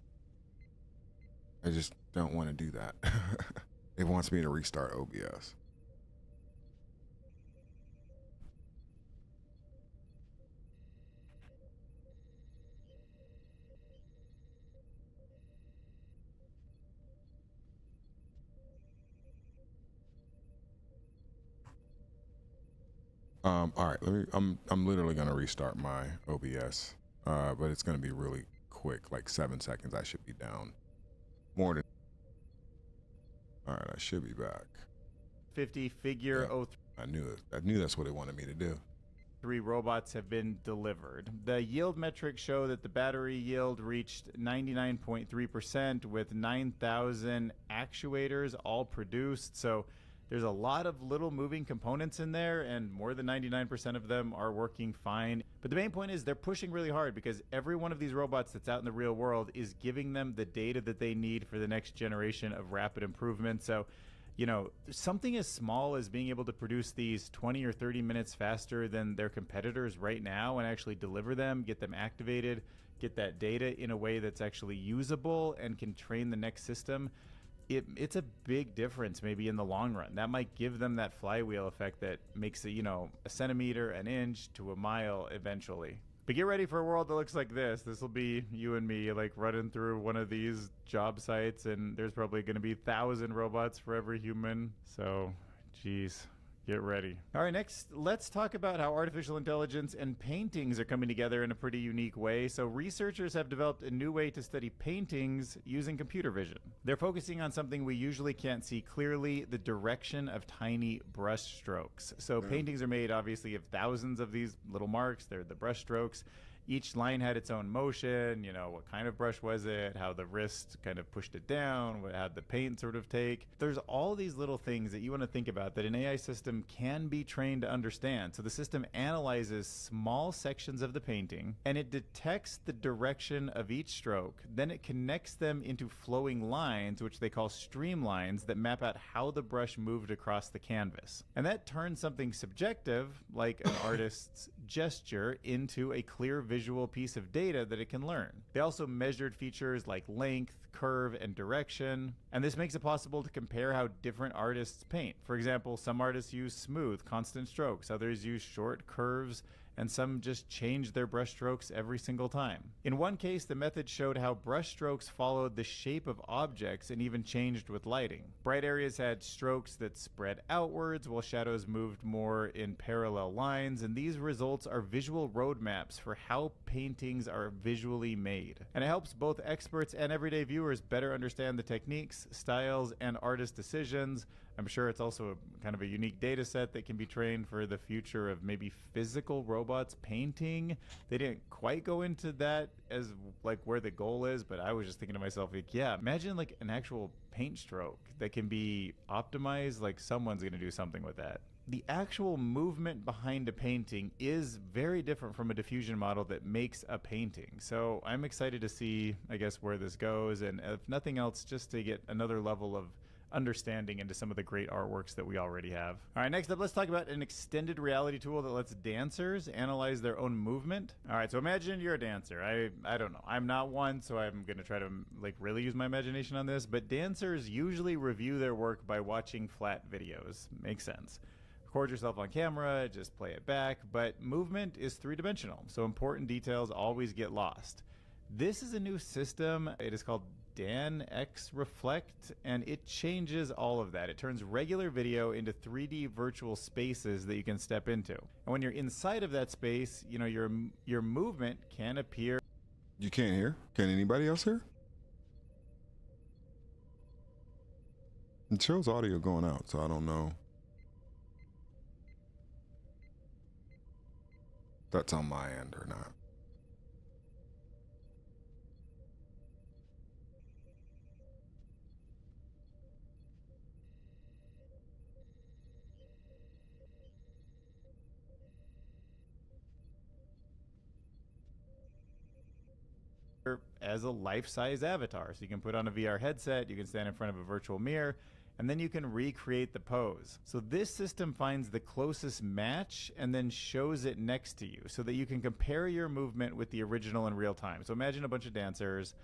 I just don't want to do that. It wants me to restart OBS. All right, I'm literally gonna restart my OBS, but it's gonna be really quick, like 7 seconds. I should be down. More than. All right, I should be back. 50 figure Yeah, I knew it. I knew that's what it wanted me to do. 03 robots have been delivered. The yield metrics show that the battery yield reached 99.3% with 9,000 actuators all produced. So there's a lot of little moving components in there, and more than 99% of them are working fine. But the main point is they're pushing really hard because every one of these robots that's out in the real world is giving them the data that they need for the next generation of rapid improvement. So, you know, something as small as being able to produce these 20 or 30 minutes faster than their competitors right now and actually deliver them, get them activated, get that data in a way that's actually usable and can train the next system. It's a big difference maybe in the long run. That might give them that flywheel effect that makes it, you know, a centimeter, an inch to a mile eventually. But get ready for a world that looks like this. This will be you and me like running through one of these job sites, and there's probably going to be 1,000 robots for every human. So, geez. Get ready. All right, next, let's talk about how artificial intelligence and paintings are coming together in a pretty unique way. So researchers have developed a new way to study paintings using computer vision. They're focusing on something we usually can't see clearly, the direction of tiny brush strokes. So paintings are made, obviously, of thousands of these little marks. They're the brush strokes. Each line had its own motion, you know, what kind of brush was it, how the wrist kind of pushed it down, what had the paint sort of take. There's all these little things that you want to think about that an AI system can be trained to understand. So the system analyzes small sections of the painting and it detects the direction of each stroke. Then it connects them into flowing lines, which they call streamlines, that map out how the brush moved across the canvas. And that turns something subjective, like an artist's gesture, into a clear visual piece of data that it can learn. They also measured features like length, curve, and direction, and this makes it possible to compare how different artists paint. For example, some artists use smooth, constant strokes, others use short curves, and some just change their brush strokes every single time. In one case, the method showed how brush strokes followed the shape of objects and even changed with lighting. Bright areas had strokes that spread outwards, while shadows moved more in parallel lines, and these results are visual roadmaps for how paintings are visually made. And it helps both experts and everyday viewers better understand the techniques, styles, and artist decisions. I'm sure it's also kind of a unique data set that can be trained for the future of maybe physical robots painting. They didn't quite go into that as like where the goal is, but I was just thinking to myself, like, yeah, imagine like an actual paint stroke that can be optimized. Like someone's going to do something with that. the actual movement behind a painting is very different from a diffusion model that makes a painting. So I'm excited to see, I guess, where this goes, and if nothing else, just to get another level of understanding into some of the great artworks that we already have. All right, next up, let's talk about an extended reality tool that lets dancers analyze their own movement. All right, so imagine you're a dancer. I don't know. I'm not one, so I'm going to try to like really use my imagination on this, but dancers usually review their work by watching flat videos. Makes sense. Record yourself on camera, just play it back, but movement is three-dimensional, so important details always get lost. This is a new system. It is called Dan X Reflect, and it changes all of that. It turns regular video into 3D virtual spaces that you can step into. And when you're inside of that space, you know, your movement can appear. You can't hear? Can anybody else hear? It shows audio going out, so I don't know. That's on my end or not. As a life-size avatar. So you can put on a VR headset, you can stand in front of a virtual mirror, and then you can recreate the pose. So this system finds the closest match and then shows it next to you so that you can compare your movement with the original in real time. So imagine a bunch of dancers.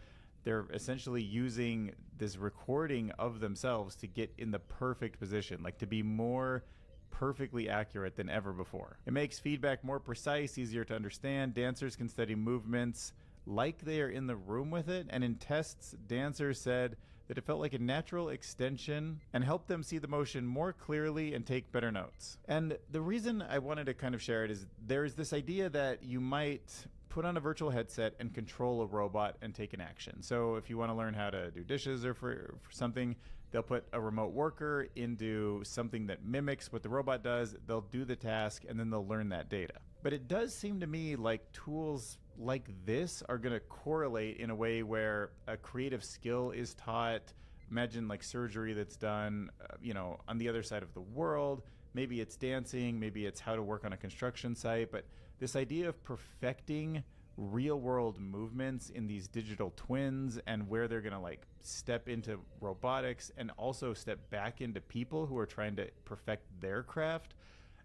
They're essentially using this recording of themselves to get in the perfect position, like to be more perfectly accurate than ever before. It makes feedback more precise, easier to understand. Dancers can study movements like they are in the room with it, and in tests, dancers said that it felt like a natural extension and helped them see the motion more clearly and take better notes. And the reason I wanted to kind of share it is there's this idea that you might put on a virtual headset and control a robot and take an action. So if you want to learn how to do dishes or for something, they'll put a remote worker into something that mimics what the robot does, they'll do the task, and then they'll learn that data. But it does seem to me like tools like this are going to correlate in a way where a creative skill is taught. Imagine like surgery that's done, you know, on the other side of the world. Maybe it's dancing, maybe it's how to work on a construction site, but this idea of perfecting real world movements in these digital twins and where they're going to like step into robotics and also step back into people who are trying to perfect their craft.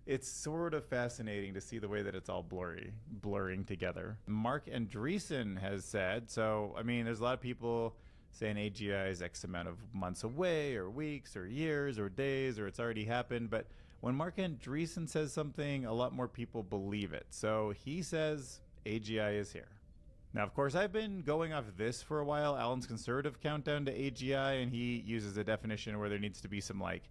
It's sort of fascinating to see the way that it's all blurring together. Mark Andreessen has said, so, I mean, there's a lot of people saying AGI is X amount of months away or weeks or years or days or it's already happened. But when Mark Andreessen says something, a lot more people believe it. So he says AGI is here. Now, of course, I've been going off this for a while, Alan's conservative countdown to AGI, and he uses a definition where there needs to be some like,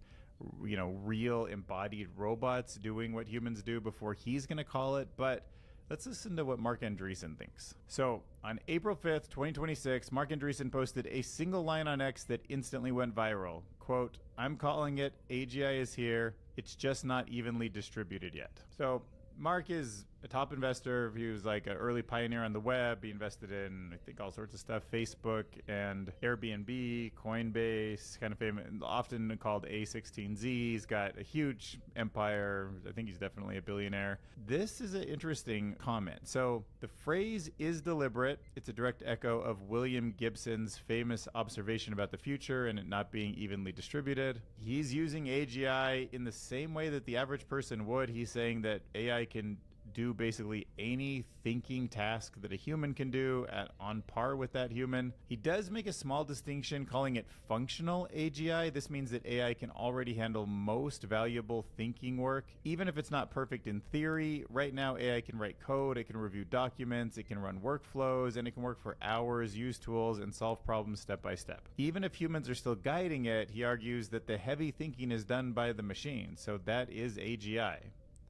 you know, real embodied robots doing what humans do before he's going to call it. But let's listen to what Mark Andreessen thinks. So on April 5th, 2026, Mark Andreessen posted a single line on X that instantly went viral. Quote, "I'm calling it, AGI is here. It's just not evenly distributed yet." So Mark is a top investor. He was like an early pioneer on the web. He invested in, I think, all sorts of stuff, Facebook and Airbnb, Coinbase, kind of famous, often called A16Z. He's got a huge empire. I think he's definitely a billionaire. This is an interesting comment. So the phrase is deliberate. It's a direct echo of William Gibson's famous observation about the future and it not being evenly distributed. He's using AGI in the same way that the average person would. He's saying that AI can do basically any thinking task that a human can do on par with that human. He does make a small distinction calling it functional AGI. This means that AI can already handle most valuable thinking work, even if it's not perfect in theory. Right now, AI can write code, it can review documents, it can run workflows, and it can work for hours, use tools, and solve problems step by step. Even if humans are still guiding it, he argues that the heavy thinking is done by the machine, so that is AGI.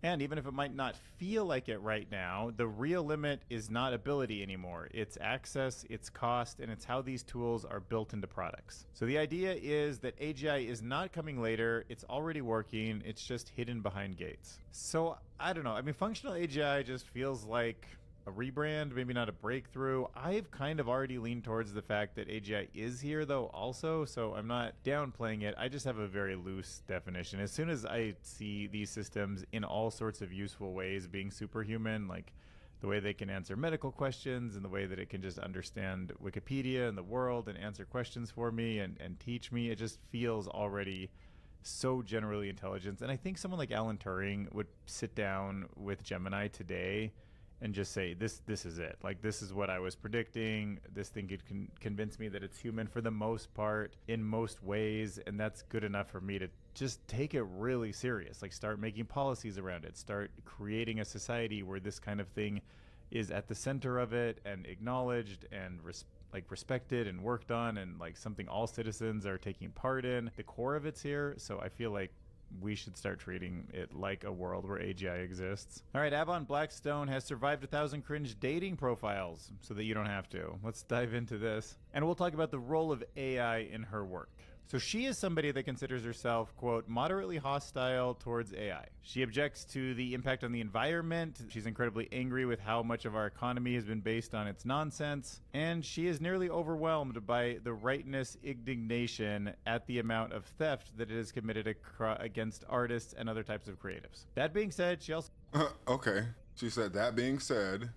And even if it might not feel like it right now, the real limit is not ability anymore. It's access, it's cost, and it's how these tools are built into products. So the idea is that AGI is not coming later, it's already working, it's just hidden behind gates. So I don't know, I mean, functional AGI just feels like a rebrand, maybe not a breakthrough. I've kind of already leaned towards the fact that AGI is here though also, so I'm not downplaying it. I just have a very loose definition. As soon as I see these systems in all sorts of useful ways being superhuman, like the way they can answer medical questions and the way that it can just understand Wikipedia and the world and answer questions for me and teach me, it just feels already so generally intelligent. And I think someone like Alan Turing would sit down with Gemini today and just say, this is it. Like, this is what I was predicting. This thing could convince me that it's human for the most part, in most ways, and that's good enough for me to just take it really serious. Like, start making policies around it. Start creating a society where this kind of thing is at the center of it and acknowledged and respected and worked on, and like something all citizens are taking part in. The core of it's here, so I feel like we should start treating it like a world where AGI exists. All right, Avon Blackstone has survived 1,000 cringe dating profiles so that you don't have to. Let's dive into this. And we'll talk about the role of AI in her work. So she is somebody that considers herself, quote, moderately hostile towards AI. She objects to the impact on the environment. She's incredibly angry with how much of our economy has been based on its nonsense. And she is nearly overwhelmed by the rightness indignation at the amount of theft that it has committed against artists and other types of creatives. That being said, she also... Okay. She said, that being said...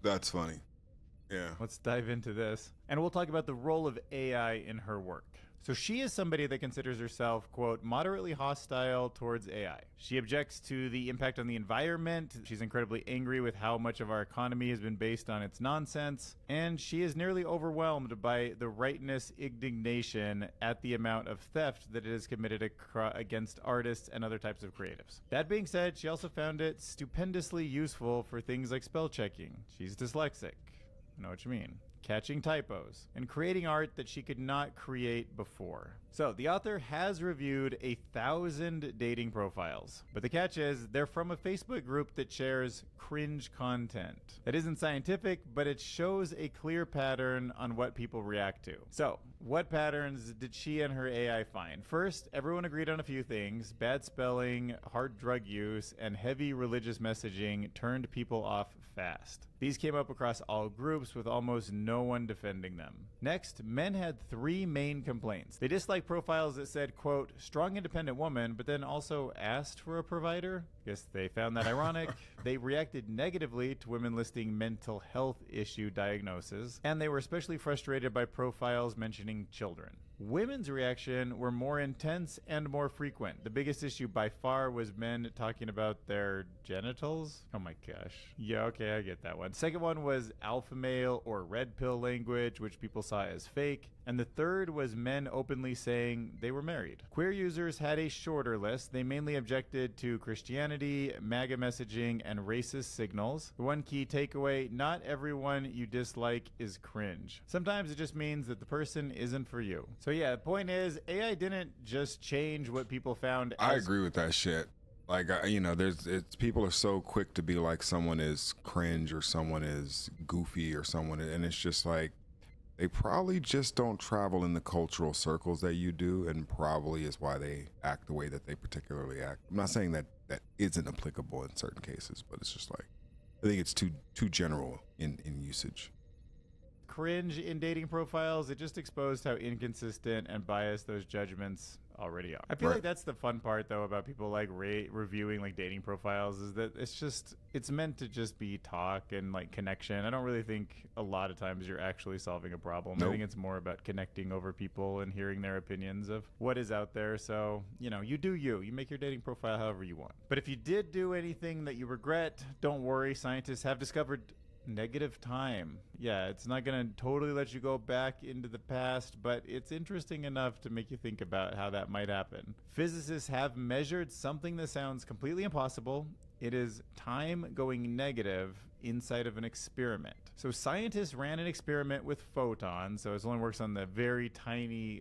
That's funny. Yeah. Let's dive into this. And we'll talk about the role of AI in her work. So she is somebody that considers herself, quote, moderately hostile towards AI. She objects to the impact on the environment. She's incredibly angry with how much of our economy has been based on its nonsense. And she is nearly overwhelmed by the rightness indignation at the amount of theft that it has committed against artists and other types of creatives. That being said, she also found it stupendously useful for things like spell checking. She's dyslexic. I know what you mean. Catching typos, and creating art that she could not create before. So the author has reviewed 1,000 dating profiles, but the catch is they're from a Facebook group that shares cringe content. That isn't scientific, but it shows a clear pattern on what people react to. So what patterns did she and her AI find? First, everyone agreed on a few things. Bad spelling, hard drug use, and heavy religious messaging turned people off fast. These came up across all groups with almost no one defending them. Next, men had 3 main complaints. They disliked profiles that said, quote, strong independent woman, but then also asked for a provider. Guess they found that ironic. They reacted negatively to women listing mental health issue diagnoses, and they were especially frustrated by profiles mentioning children. Women's reaction were more intense and more frequent. The biggest issue by far was men talking about their genitals. Oh my gosh. Yeah, okay, I get that one. Second one was alpha male or red pill language, which people saw as fake. And the third was men openly saying they were married. Queer users had a shorter list. They mainly objected to Christianity, MAGA messaging, and racist signals. The one key takeaway, not everyone you dislike is cringe. Sometimes it just means that the person isn't for you. So yeah, the point is, AI didn't just change what people found. I agree with that shit. Like, you know, people are so quick to be like someone is cringe or someone is goofy or someone, and it's just like, they probably just don't travel in the cultural circles that you do, and probably is why they act the way that they particularly act. I'm not saying that that isn't applicable in certain cases, but it's just like, I think it's too general in usage. Cringe in dating profiles, it just exposed how inconsistent and biased those judgments already are. I feel like that's the fun part though about people like reviewing like dating profiles, is that it's meant to just be talk and like connection. I don't really think a lot of times you're actually solving a problem. Nope. I think it's more about connecting over people and hearing their opinions of what is out there. So, you know, you do you make your dating profile however you want. But if you did do anything that you regret, don't worry, scientists have discovered negative time. Yeah, it's not going to totally let you go back into the past, but it's interesting enough to make you think about how that might happen. Physicists have measured something that sounds completely impossible. It is time going negative inside of an experiment. So scientists ran an experiment with photons, so it only works on the very tiny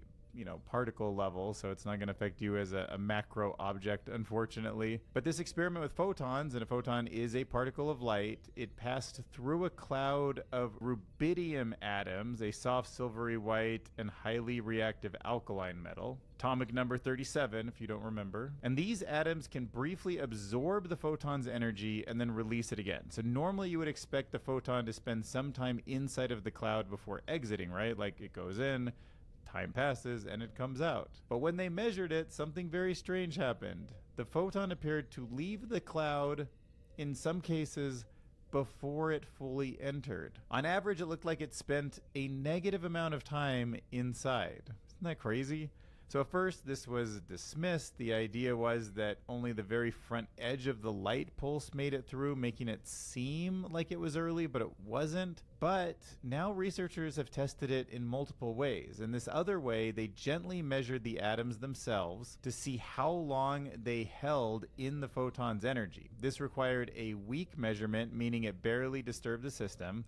particle level, so it's not going to affect you as a macro object, unfortunately. But this experiment with photons, and a photon is a particle of light, it passed through a cloud of rubidium atoms, a soft silvery white and highly reactive alkaline metal. Atomic number 37, if you don't remember. And these atoms can briefly absorb the photon's energy and then release it again. So normally you would expect the photon to spend some time inside of the cloud before exiting, right? Like it goes in, time passes, and it comes out. But when they measured it, something very strange happened. The photon appeared to leave the cloud, in some cases, before it fully entered. On average, it looked like it spent a negative amount of time inside. Isn't that crazy? So at first this was dismissed. The idea was that only the very front edge of the light pulse made it through, making it seem like it was early, but it wasn't. But now researchers have tested it in multiple ways. In this other way, they gently measured the atoms themselves to see how long they held in the photon's energy. This required a weak measurement, meaning it barely disturbed the system.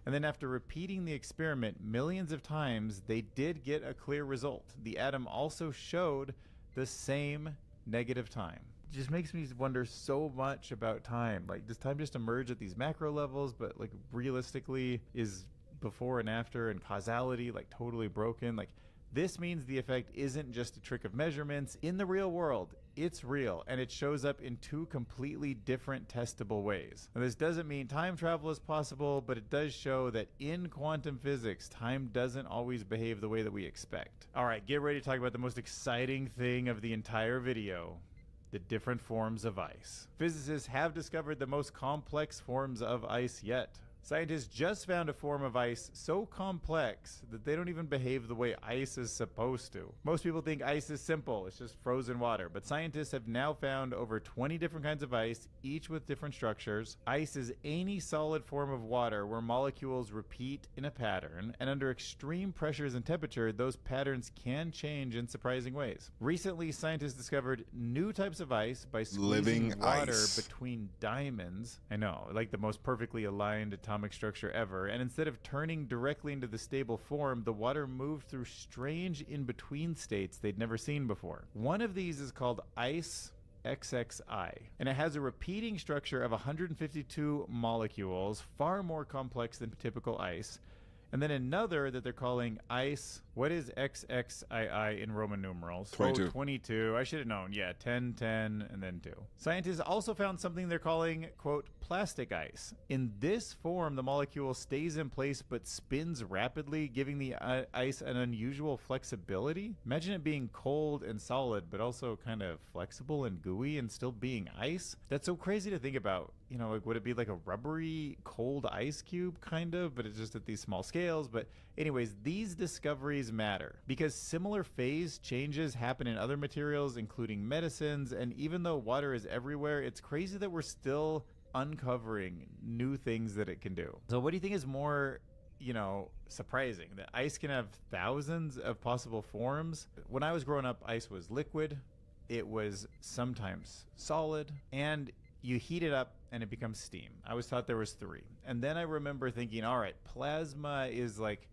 And then after repeating the experiment millions of times, they did get a clear result. The atom also showed the same negative time. It just makes me wonder so much about time. Like, does time just emerge at these macro levels, but like realistically is before and after and causality like totally broken? Like, this means the effect isn't just a trick of measurements. In the real world, it's real, and it shows up in two completely different testable ways. Now, this doesn't mean time travel is possible, but it does show that in quantum physics, time doesn't always behave the way that we expect. All right, get ready to talk about the most exciting thing of the entire video: the different forms of ice. Physicists have discovered the most complex forms of ice yet. Scientists just found a form of ice so complex that they don't even behave the way ice is supposed to. Most people think ice is simple, it's just frozen water, but scientists have now found over 20 different kinds of ice, each with different structures. Ice is any solid form of water where molecules repeat in a pattern, and under extreme pressures and temperature, those patterns can change in surprising ways. Recently, scientists discovered new types of ice by squeezing water between diamonds. I know, like the most perfectly aligned atomic structure ever, and instead of turning directly into the stable form, the water moved through strange in-between states they'd never seen before. One of these is called ice XXI, and it has a repeating structure of 152 molecules, far more complex than typical ice. And then another that they're calling ice, what is XXII in Roman numerals? 22. 22. I should have known. Yeah, 10, 10, and then 2. Scientists also found something they're calling, quote, plastic ice. In this form, the molecule stays in place but spins rapidly, giving the ice an unusual flexibility. Imagine it being cold and solid, but also kind of flexible and gooey and still being ice. That's so crazy to think about. You know, like, would it be like a rubbery, cold ice cube, kind of, but it's just at these small scales? But anyways, these discoveries matter because similar phase changes happen in other materials, including medicines, and even though water is everywhere, it's crazy that we're still uncovering new things that it can do. So what do you think is more, surprising? That ice can have thousands of possible forms? When I was growing up, ice was liquid, it was sometimes solid, and you heat it up and it becomes steam. I always thought there was 3. And then I remember thinking, all right, plasma is like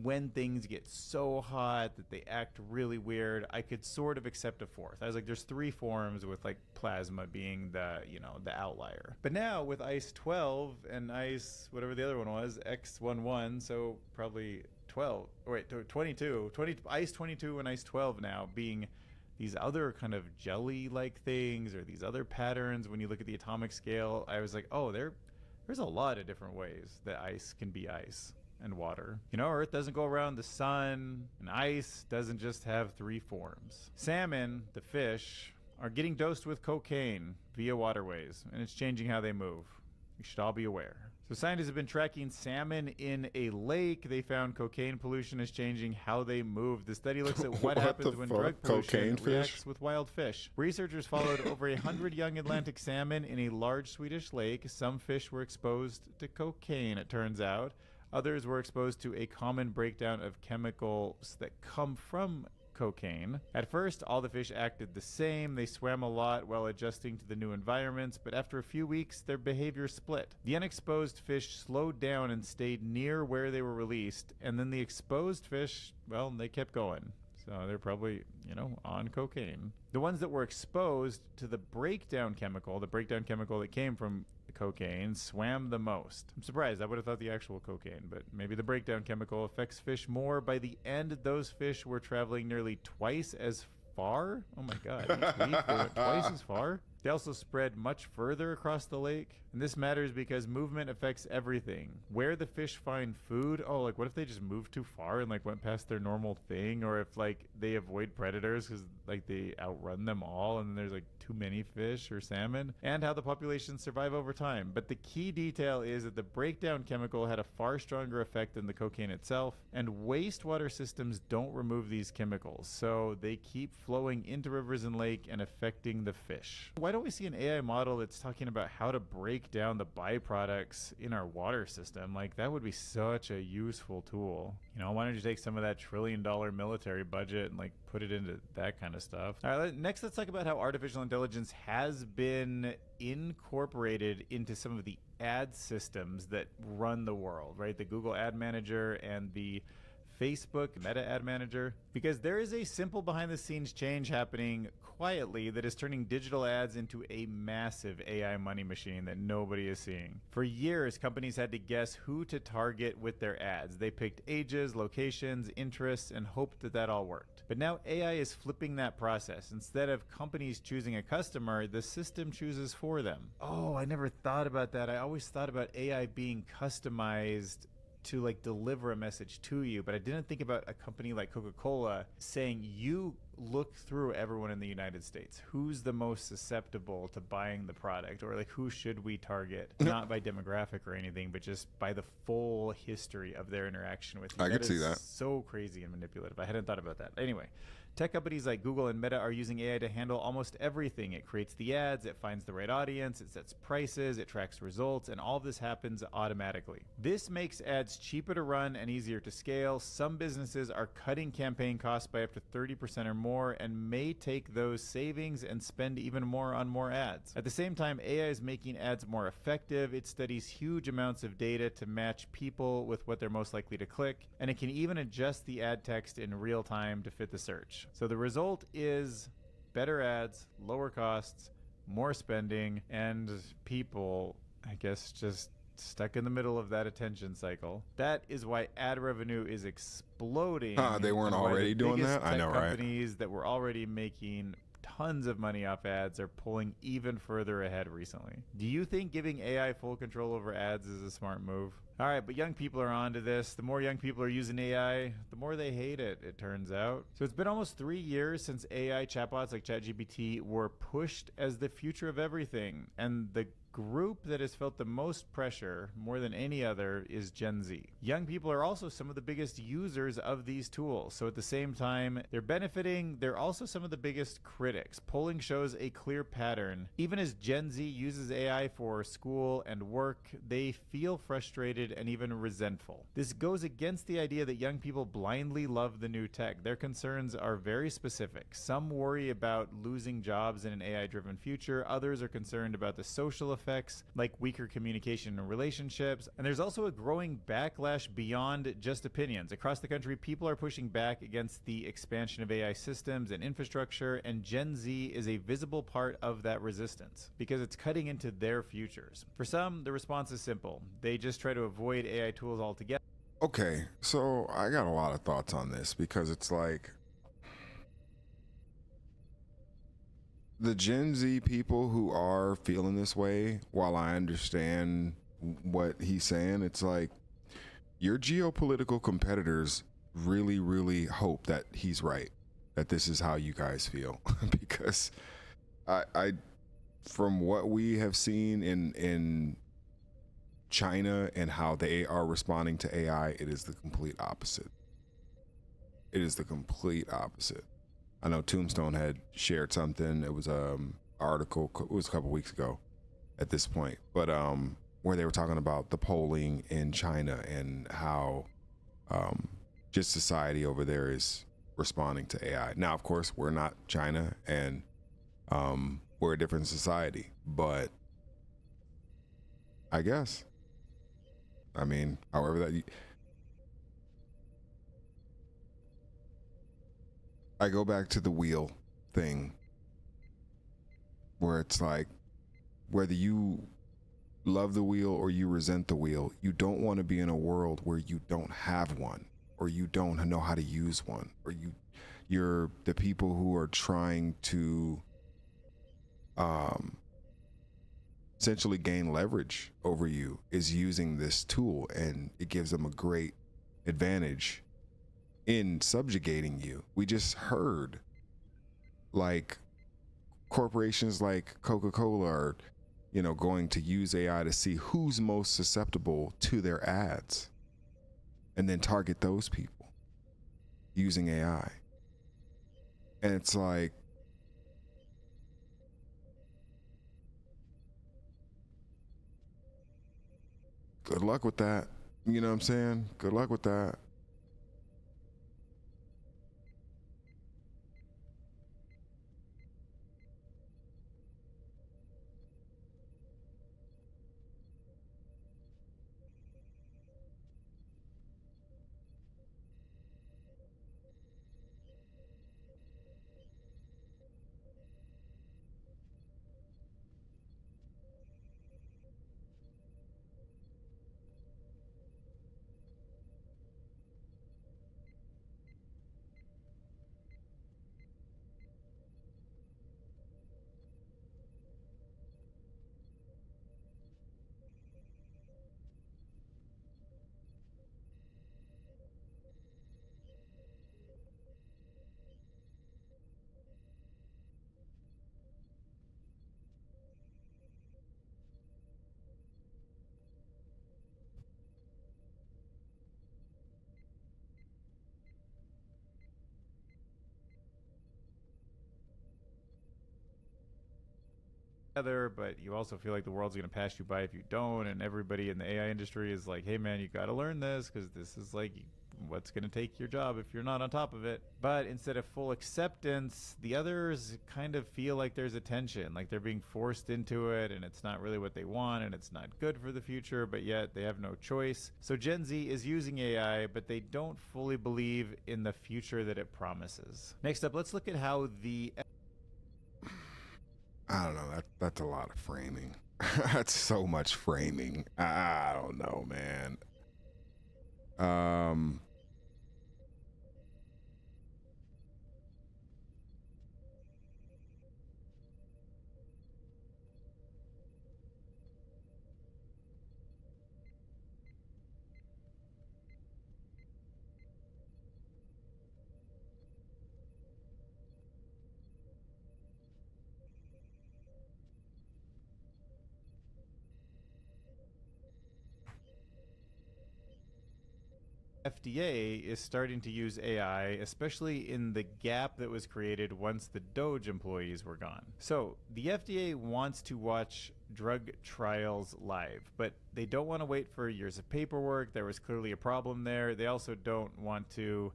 when things get so hot that they act really weird. I could sort of accept a 4th. I was like, there's 3 forms, with like plasma being the outlier. But now with ice 12 and ice, whatever the other one was, X11, so probably 12, or wait, 22, ice 22 and ice 12 now being these other kind of jelly-like things, or these other patterns. When you look at the atomic scale, I was like, oh, there's a lot of different ways that ice can be ice and water. Earth doesn't go around the sun, and ice doesn't just have 3 forms. Salmon, the fish, are getting dosed with cocaine via waterways, and it's changing how they move. You should all be aware. So scientists have been tracking salmon in a lake. They found cocaine pollution is changing how they move. The study looks at what happens when drug pollution reacts with wild fish. Researchers followed over 100 young Atlantic salmon in a large Swedish lake. Some fish were exposed to cocaine, it turns out. Others were exposed to a common breakdown of chemicals that come from cocaine. At first, all the fish acted the same. They swam a lot while adjusting to the new environments, but after a few weeks, their behavior split. The unexposed fish slowed down and stayed near where they were released, and then the exposed fish, well, they kept going. So they're probably, you know, on cocaine. The ones that were exposed to the breakdown chemical that came from cocaine, swam the most. I'm surprised. I would have thought the actual cocaine, but maybe the breakdown chemical affects fish more. By the end, those fish were traveling nearly twice as far. Oh my God. Each week they went twice as far. They also spread much further across the lake. And this matters because movement affects everything. Where the fish find food, oh, like what if they just moved too far and like went past their normal thing? Or if like they avoid predators because like they outrun them all and there's like too many fish or salmon, and how the populations survive over time. But the key detail is that the breakdown chemical had a far stronger effect than the cocaine itself, and wastewater systems don't remove these chemicals, so they keep flowing into rivers and lake and affecting the fish. Why don't we see an AI model that's talking about how to break down the byproducts in our water system? Like that would be such a useful tool. You know, why don't you take some of that $1 trillion military budget and like put it into that kind of stuff? All right, next let's talk about how artificial intelligence has been incorporated into some of the ad systems that run the world, right? The Google Ad Manager and the Facebook Meta Ad Manager, because there is a simple behind the scenes change happening quietly that is turning digital ads into a massive AI money machine that nobody is seeing. For years, companies had to guess who to target with their ads. They picked ages, locations, interests, and hoped that that all worked. But now AI is flipping that process. Instead of companies choosing a customer, the system chooses for them. Oh, I never thought about that. I always thought about AI being customized to like deliver a message to you, but I didn't think about a company like Coca-Cola saying, you look through everyone in the United States, who's the most susceptible to buying the product, or like who should we target, not by demographic or anything, but just by the full history of their interaction with you. I could see that. So crazy and manipulative. I hadn't thought about that. Anyway, tech companies like Google and Meta are using AI to handle almost everything. It creates the ads, it finds the right audience, it sets prices, it tracks results, and all this happens automatically. This makes ads cheaper to run and easier to scale. Some businesses are cutting campaign costs by up to 30% or more and may take those savings and spend even more on more ads. At the same time, AI is making ads more effective. It studies huge amounts of data to match people with what they're most likely to click, and it can even adjust the ad text in real time to fit the search. So the result is better ads, lower costs, more spending, and people, I guess, just stuck in the middle of that attention cycle. That is why ad revenue is exploding. They weren't already doing that? I know, right? Companies that were already making tons of money off ads are pulling even further ahead recently. Do you think giving AI full control over ads is a smart move? All right, but young people are onto this. The more young people are using AI, the more they hate it, it turns out. So it's been almost 3 years since AI chatbots like ChatGPT were pushed as the future of everything. And the group that has felt the most pressure, more than any other, is Gen Z. Young people are also some of the biggest users of these tools. So at the same time they're benefiting, they're also some of the biggest critics. Polling shows a clear pattern. Even as Gen Z uses AI for school and work, they feel frustrated and even resentful. This goes against the idea that young people blindly love the new tech. Their concerns are very specific. Some worry about losing jobs in an AI-driven future. Others are concerned about the social effects, like weaker communication in relationships. And there's also a growing backlash beyond just opinions. Across the country, people are pushing back against the expansion of AI systems and infrastructure, and Gen Z is a visible part of that resistance because it's cutting into their futures. For some, the response is simple. They just try to avoid AI tools altogether. Okay, so I got a lot of thoughts on this because it's like the Gen Z people who are feeling this way, while I understand what he's saying, it's like your geopolitical competitors really, really hope that he's right, that this is how you guys feel. Because I from what we have seen in China and how they are responding to AI, it is the complete opposite. It is the complete opposite. I know Tombstone had shared something. It was article. It was a couple weeks ago at this point, but where they were talking about the polling in China and how just society over there is responding to AI. Now, of course, we're not China, and we're a different society, but I guess, I mean, however that I go back to the wheel thing, where it's like, whether you love the wheel or you resent the wheel, you don't want to be in a world where you don't have one, or you don't know how to use one, or you're the people who are trying to essentially gain leverage over you is using this tool, and it gives them a great advantage in subjugating you. We just heard like corporations like Coca-Cola are, you know, going to use AI to see who's most susceptible to their ads and then target those people using AI. And it's like, good luck with that. You know what I'm saying? Good luck with that. But you also feel like the world's going to pass you by if you don't, and everybody in the AI industry is like, hey man, you got to learn this because this is like what's going to take your job if you're not on top of it. But instead of full acceptance, the others kind of feel like there's a tension, like they're being forced into it and it's not really what they want and it's not good for the future, but yet they have no choice. So Gen Z is using AI, but they don't fully believe in the future that it promises. Next up, let's look at how the... I don't know. That's a lot of framing. That's so much framing. I don't know, man. FDA is starting to use AI, especially in the gap that was created once the Doge employees were gone. So the FDA wants to watch drug trials live, but they don't want to wait for years of paperwork. There was clearly a problem there. They also don't want to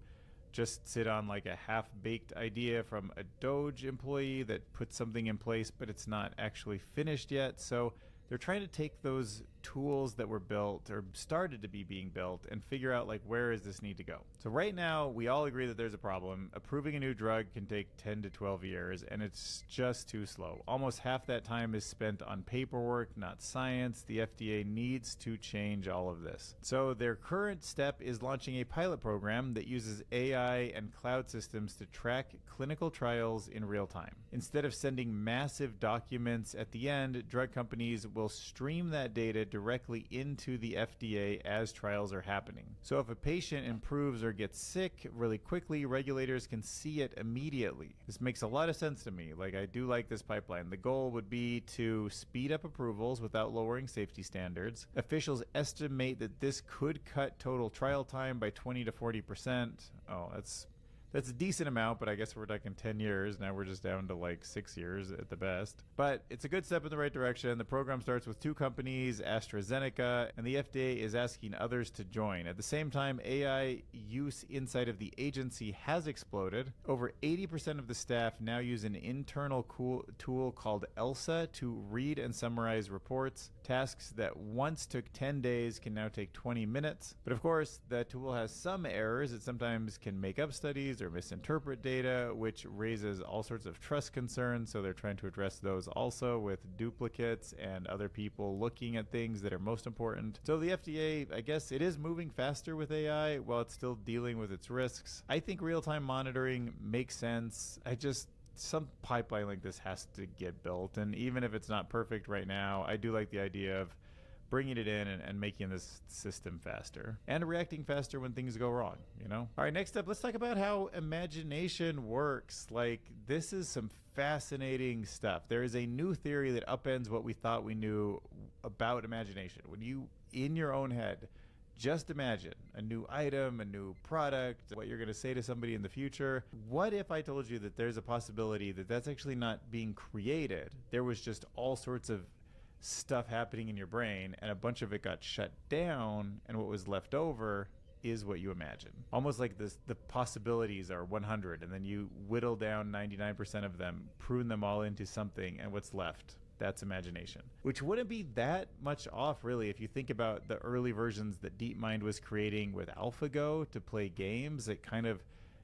just sit on like a half-baked idea from a Doge employee that puts something in place, but it's not actually finished yet. So they're trying to take those tools that were built or started to be being built and figure out like, where does this need to go? So right now we all agree that there's a problem. Approving a new drug can take 10 to 12 years and it's just too slow. Almost half that time is spent on paperwork, not science. The FDA needs to change all of this. So their current step is launching a pilot program that uses AI and cloud systems to track clinical trials in real time. Instead of sending massive documents at the end, drug companies will stream that data directly into the FDA as trials are happening. So if a patient improves or gets sick really quickly, regulators can see it immediately. This makes a lot of sense to me. Like, I do like this pipeline. The goal would be to speed up approvals without lowering safety standards. Officials estimate that this could cut total trial time by 20 to 40%. Oh, that's a decent amount, but I guess we're talking 10 years. Now we're just down to like 6 years at the best. But it's a good step in the right direction. The program starts with 2 companies, AstraZeneca, and the FDA is asking others to join. At the same time, AI use inside of the agency has exploded. Over 80% of the staff now use an internal tool called ELSA to read and summarize reports. Tasks that once took 10 days can now take 20 minutes. But of course, the tool has some errors. It sometimes can make up studies or or misinterpret data, which raises all sorts of trust concerns. So they're trying to address those also with duplicates and other people looking at things that are most important. So the FDA, I guess it is moving faster with AI while it's still dealing with its risks. I think real-time monitoring makes sense. Some pipeline like this has to get built. And even if it's not perfect right now, I do like the idea of bringing it in and making this system faster and reacting faster when things go wrong, you know? All right, next up, let's talk about how imagination works. Like, this is some fascinating stuff. There is a new theory that upends what we thought we knew about imagination. When you, in your own head, just imagine a new item, a new product, what you're going to say to somebody in the future. What if I told you that there's a possibility that that's actually not being created? There was just all sorts of stuff happening in your brain and a bunch of it got shut down, and what was left over is what you imagine. Almost like this, the possibilities are 100 and then you whittle down 99% of them, prune them all into something, and what's left, that's imagination. Which wouldn't be that much off, really, if you think about the early versions that DeepMind was creating with AlphaGo to play games. It kind of,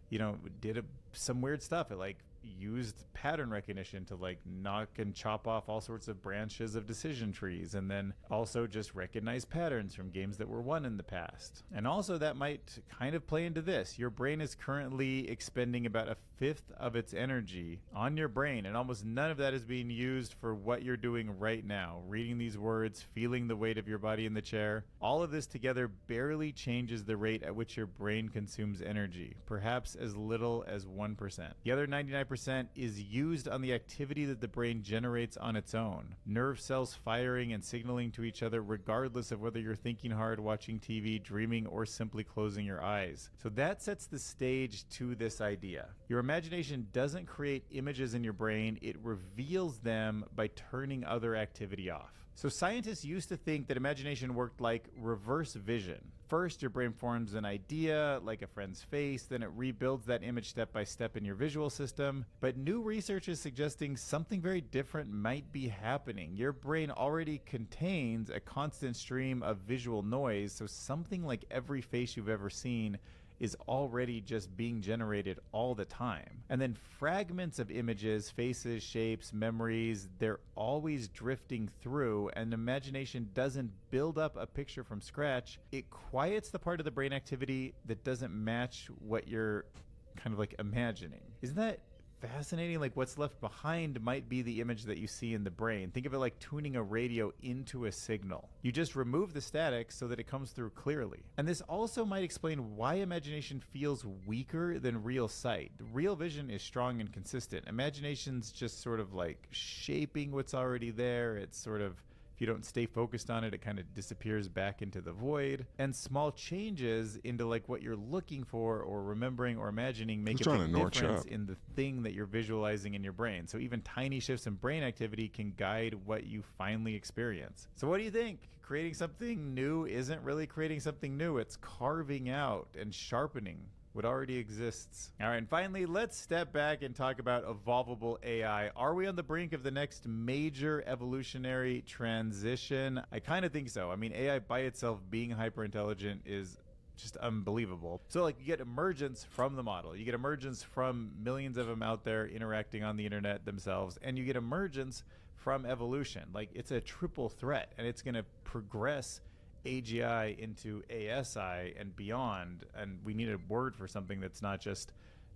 you know, did some weird stuff. It like used pattern recognition to like knock and chop off all sorts of branches of decision trees, and then also just recognize patterns from games that were won in the past. And also that might kind of play into this. Your brain is currently expending about a fifth of its energy on your brain, and almost none of that is being used for what you're doing right now. Reading these words, feeling the weight of your body in the chair. All of this together barely changes the rate at which your brain consumes energy, perhaps as little as 1%. The other 99% is used on the activity that the brain generates on its own. Nerve cells firing and signaling to each other regardless of whether you're thinking hard, watching TV, dreaming, or simply closing your eyes. So that sets the stage to this idea. Your imagination doesn't create images in your brain, it reveals them by turning other activity off. So scientists used to think that imagination worked like reverse vision. First, your brain forms an idea, like a friend's face, then it rebuilds that image step by step in your visual system. But new research is suggesting something very different might be happening. Your brain already contains a constant stream of visual noise, so something like every face you've ever seen is already just being generated all the time. And then fragments of images, faces, shapes, memories, they're always drifting through, and imagination doesn't build up a picture from scratch. It quiets the part of the brain activity that doesn't match what you're kind of like imagining. Isn't that fascinating? Like, what's left behind might be the image that you see in the brain. Think of it like tuning a radio into a signal. You just remove the static so that it comes through clearly. And this also might explain why imagination feels weaker than real sight. Real vision is strong and consistent. Imagination's just sort of like shaping what's already there. It's sort of, if you don't stay focused on it, it kind of disappears back into the void. And small changes into like what you're looking for or remembering or imagining make a big difference in the thing that you're visualizing in your brain. So even tiny shifts in brain activity can guide what you finally experience. So what do you think? Creating something new isn't really creating something new. It's carving out and sharpening what already exists. All right, and finally, let's step back and talk about evolvable AI. Are we on the brink of the next major evolutionary transition? I kind of think so. I mean, AI by itself being hyper-intelligent is just unbelievable. So like, you get emergence from the model, you get emergence from millions of them out there interacting on the internet themselves, and you get emergence from evolution. Like, it's a triple threat, and it's going to progress AGI into ASI and beyond, and we need a word for something that's not just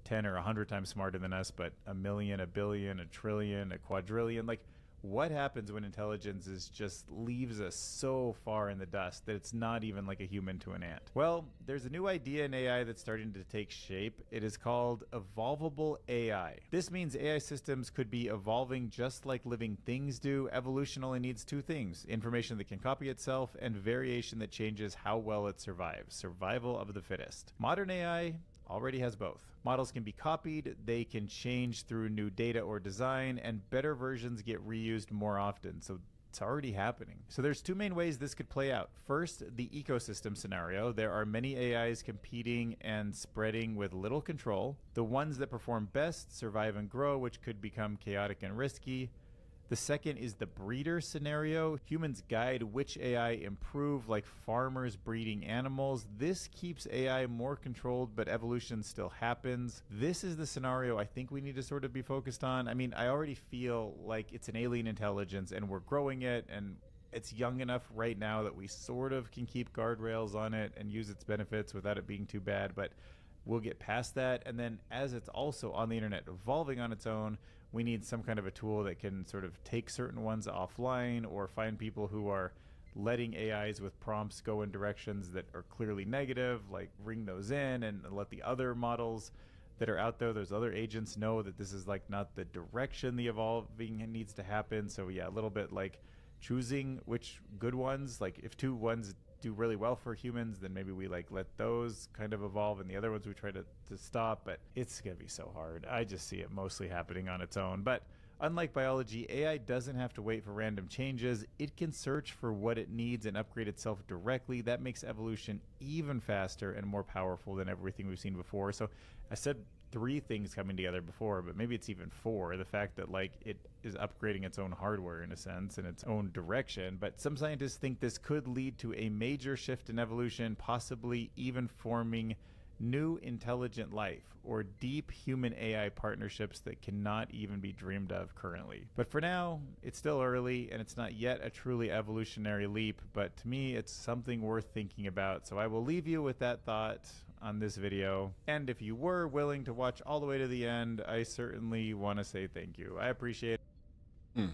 10 or 100 times smarter than us, but a million, a billion, a trillion, a quadrillion. Like, what happens when intelligence is just leaves us so far in the dust that it's not even like a human to an ant? Well, there's a new idea in AI that's starting to take shape. It is called evolvable AI. This means AI systems could be evolving just like living things do. Evolution only needs two things: information that can copy itself and variation that changes how well it survives. Survival of the fittest. Modern AI already has both. Models can be copied, they can change through new data or design, and better versions get reused more often. So it's already happening. So there's two main ways this could play out. First, the ecosystem scenario. There are many AIs competing and spreading with little control. The ones that perform best survive and grow, which could become chaotic and risky. The second is the breeder scenario. Humans guide which AI improve, like farmers breeding animals. This keeps AI more controlled, but evolution still happens. This is the scenario I think we need to sort of be focused on. I mean, I already feel like it's an alien intelligence and we're growing it, and it's young enough right now that we sort of can keep guardrails on it and use its benefits without it being too bad, but we'll get past that. And then as it's also on the internet evolving on its own, we need some kind of a tool that can sort of take certain ones offline or find people who are letting AIs with prompts go in directions that are clearly negative, like ring those in and let the other models that are out there, those other agents, know that this is like not the direction the evolving needs to happen. So yeah, a little bit like choosing which good ones, like if two ones do really well for humans, then maybe we like let those kind of evolve and the other ones we try to stop. But it's gonna be so hard. I just see it mostly happening on its own. But unlike biology, AI doesn't have to wait for random changes. It can search for what it needs and upgrade itself directly. That makes evolution even faster and more powerful than everything we've seen before. So I said 3 things coming together before, but maybe it's even 4. The fact that like it is upgrading its own hardware in a sense in its own direction. But some scientists think this could lead to a major shift in evolution, possibly even forming new intelligent life or deep human AI partnerships that cannot even be dreamed of currently. But for now, it's still early and it's not yet a truly evolutionary leap, but to me, it's something worth thinking about. So I will leave you with that thought on this video. And if you were willing to watch all the way to the end, I certainly want to say thank you. I appreciate it.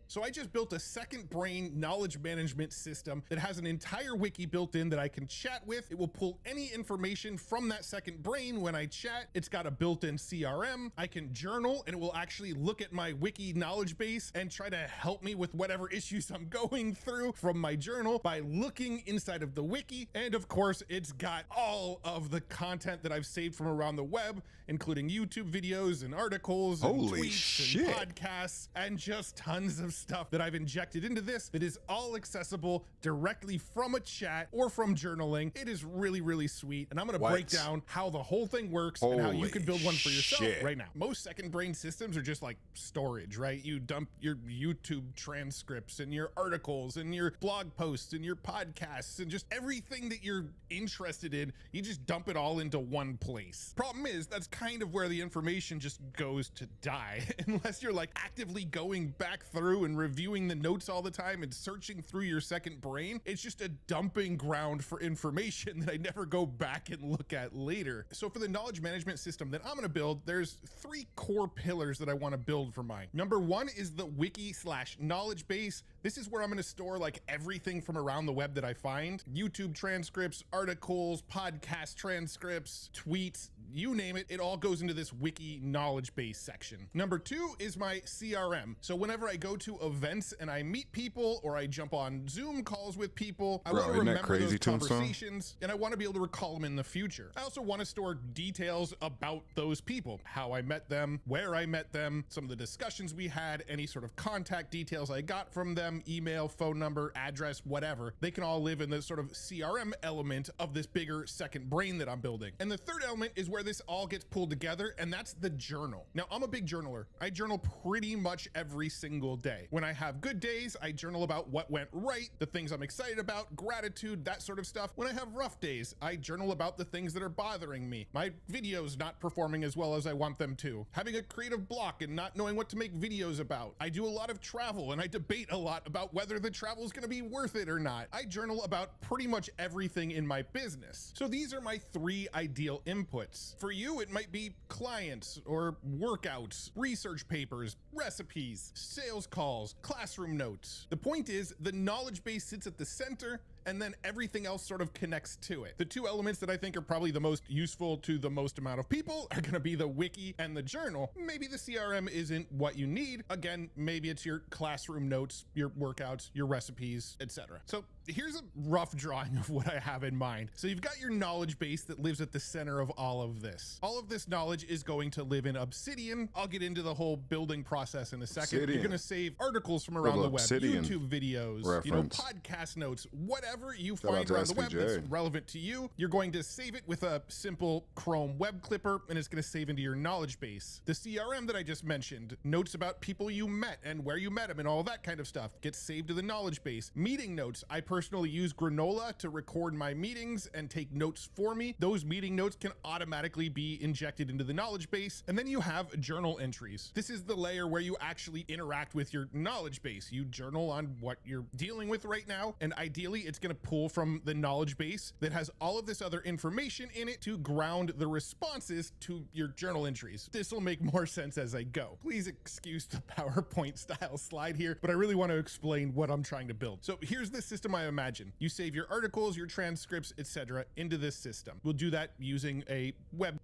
So I just built a second brain knowledge management system that has an entire wiki built in that I can chat with. It will pull any information from that second brain when I chat. It's got a built-in CRM. I can journal and it will actually look at my wiki knowledge base and try to help me with whatever issues I'm going through from my journal by looking inside of the wiki. And of course, it's got all of the content that I've saved from around the web, including YouTube videos and articles and tweets and podcasts and just tons of stuff that I've injected into this that is all accessible directly from a chat or from journaling. It is really, really sweet. And I'm going to break down how the whole thing works and how you can build one for yourself right now. Most second brain systems are just like storage, right? You dump your YouTube transcripts and your articles and your blog posts and your podcasts and just everything that you're interested in. You just dump it all into one place. Problem is, that's kind of where the information just goes to die unless you're like actively going back through and reviewing the notes all the time and searching through your second brain. It's just a dumping ground for information that I never go back and look at later. So for the knowledge management system that I'm going to build, there's 3 core pillars that I want to build for mine. Number 1 is the wiki/knowledge base. This is where I'm going to store like everything from around the web that I find. YouTube transcripts, articles, podcast transcripts, tweets, you name it, it all goes into this wiki knowledge base section. Number 2 is my CRM. So whenever I go to events and I meet people or I jump on Zoom calls with people, I want to remember those conversations and I want to be able to recall them in the future. I also want to store details about those people, how I met them, where I met them, some of the discussions we had, any sort of contact details I got from them, email, phone number, address, whatever. They can all live in the sort of CRM element of this bigger second brain that I'm building. And the third element is where this all gets pulled together, and that's the journal. Now, I'm a big journaler. I journal pretty much every single day. When I have good days, I journal about what went right, the things I'm excited about, gratitude, that sort of stuff. When I have rough days, I journal about the things that are bothering me. My videos not performing as well as I want them to. Having a creative block and not knowing what to make videos about. I do a lot of travel and I debate a lot about whether the travel is going to be worth it or not. I journal about pretty much everything in my business. So these are my 3 ideal inputs. For you, it might be clients or workouts, research papers, recipes, sales calls, classroom notes. The point is, the knowledge base sits at the center and then everything else sort of connects to it. The 2 elements that I think are probably the most useful to the most amount of people are gonna be the wiki and the journal. Maybe the CRM isn't what you need. Again, maybe it's your classroom notes, your workouts, your recipes, etc. So here's a rough drawing of what I have in mind. So you've got your knowledge base that lives at the center of all of this. All of this knowledge is going to live in Obsidian. I'll get into the whole building process in a second. Obsidian. You're going to save articles from around the web, Obsidian YouTube videos, reference. podcast notes, whatever you Shout find out to around the web SVJ. that's relevant to you. You're going to save it with a simple Chrome web clipper, and it's going to save into your knowledge base. The CRM that I just mentioned, notes about people you met and where you met them and all that kind of stuff, gets saved to the knowledge base. Meeting notes, I personally use Granola to record my meetings and take notes for me. Those meeting notes can automatically be injected into the knowledge base. And then you have journal entries. This is the layer where you actually interact with your knowledge base. You journal on what you're dealing with right now, and ideally it's going to pull from the knowledge base that has all of this other information in it to ground the responses to your journal entries. This will make more sense as I go. Please excuse the PowerPoint style slide here, but I really want to explain what I'm trying to build. So here's the system I imagine. You save your articles, your transcripts, etc. into this system. We'll do that using a web.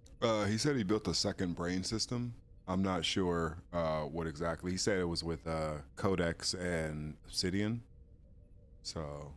He said he built a second brain system. I'm not sure what exactly. He said it was with Codex and Obsidian. So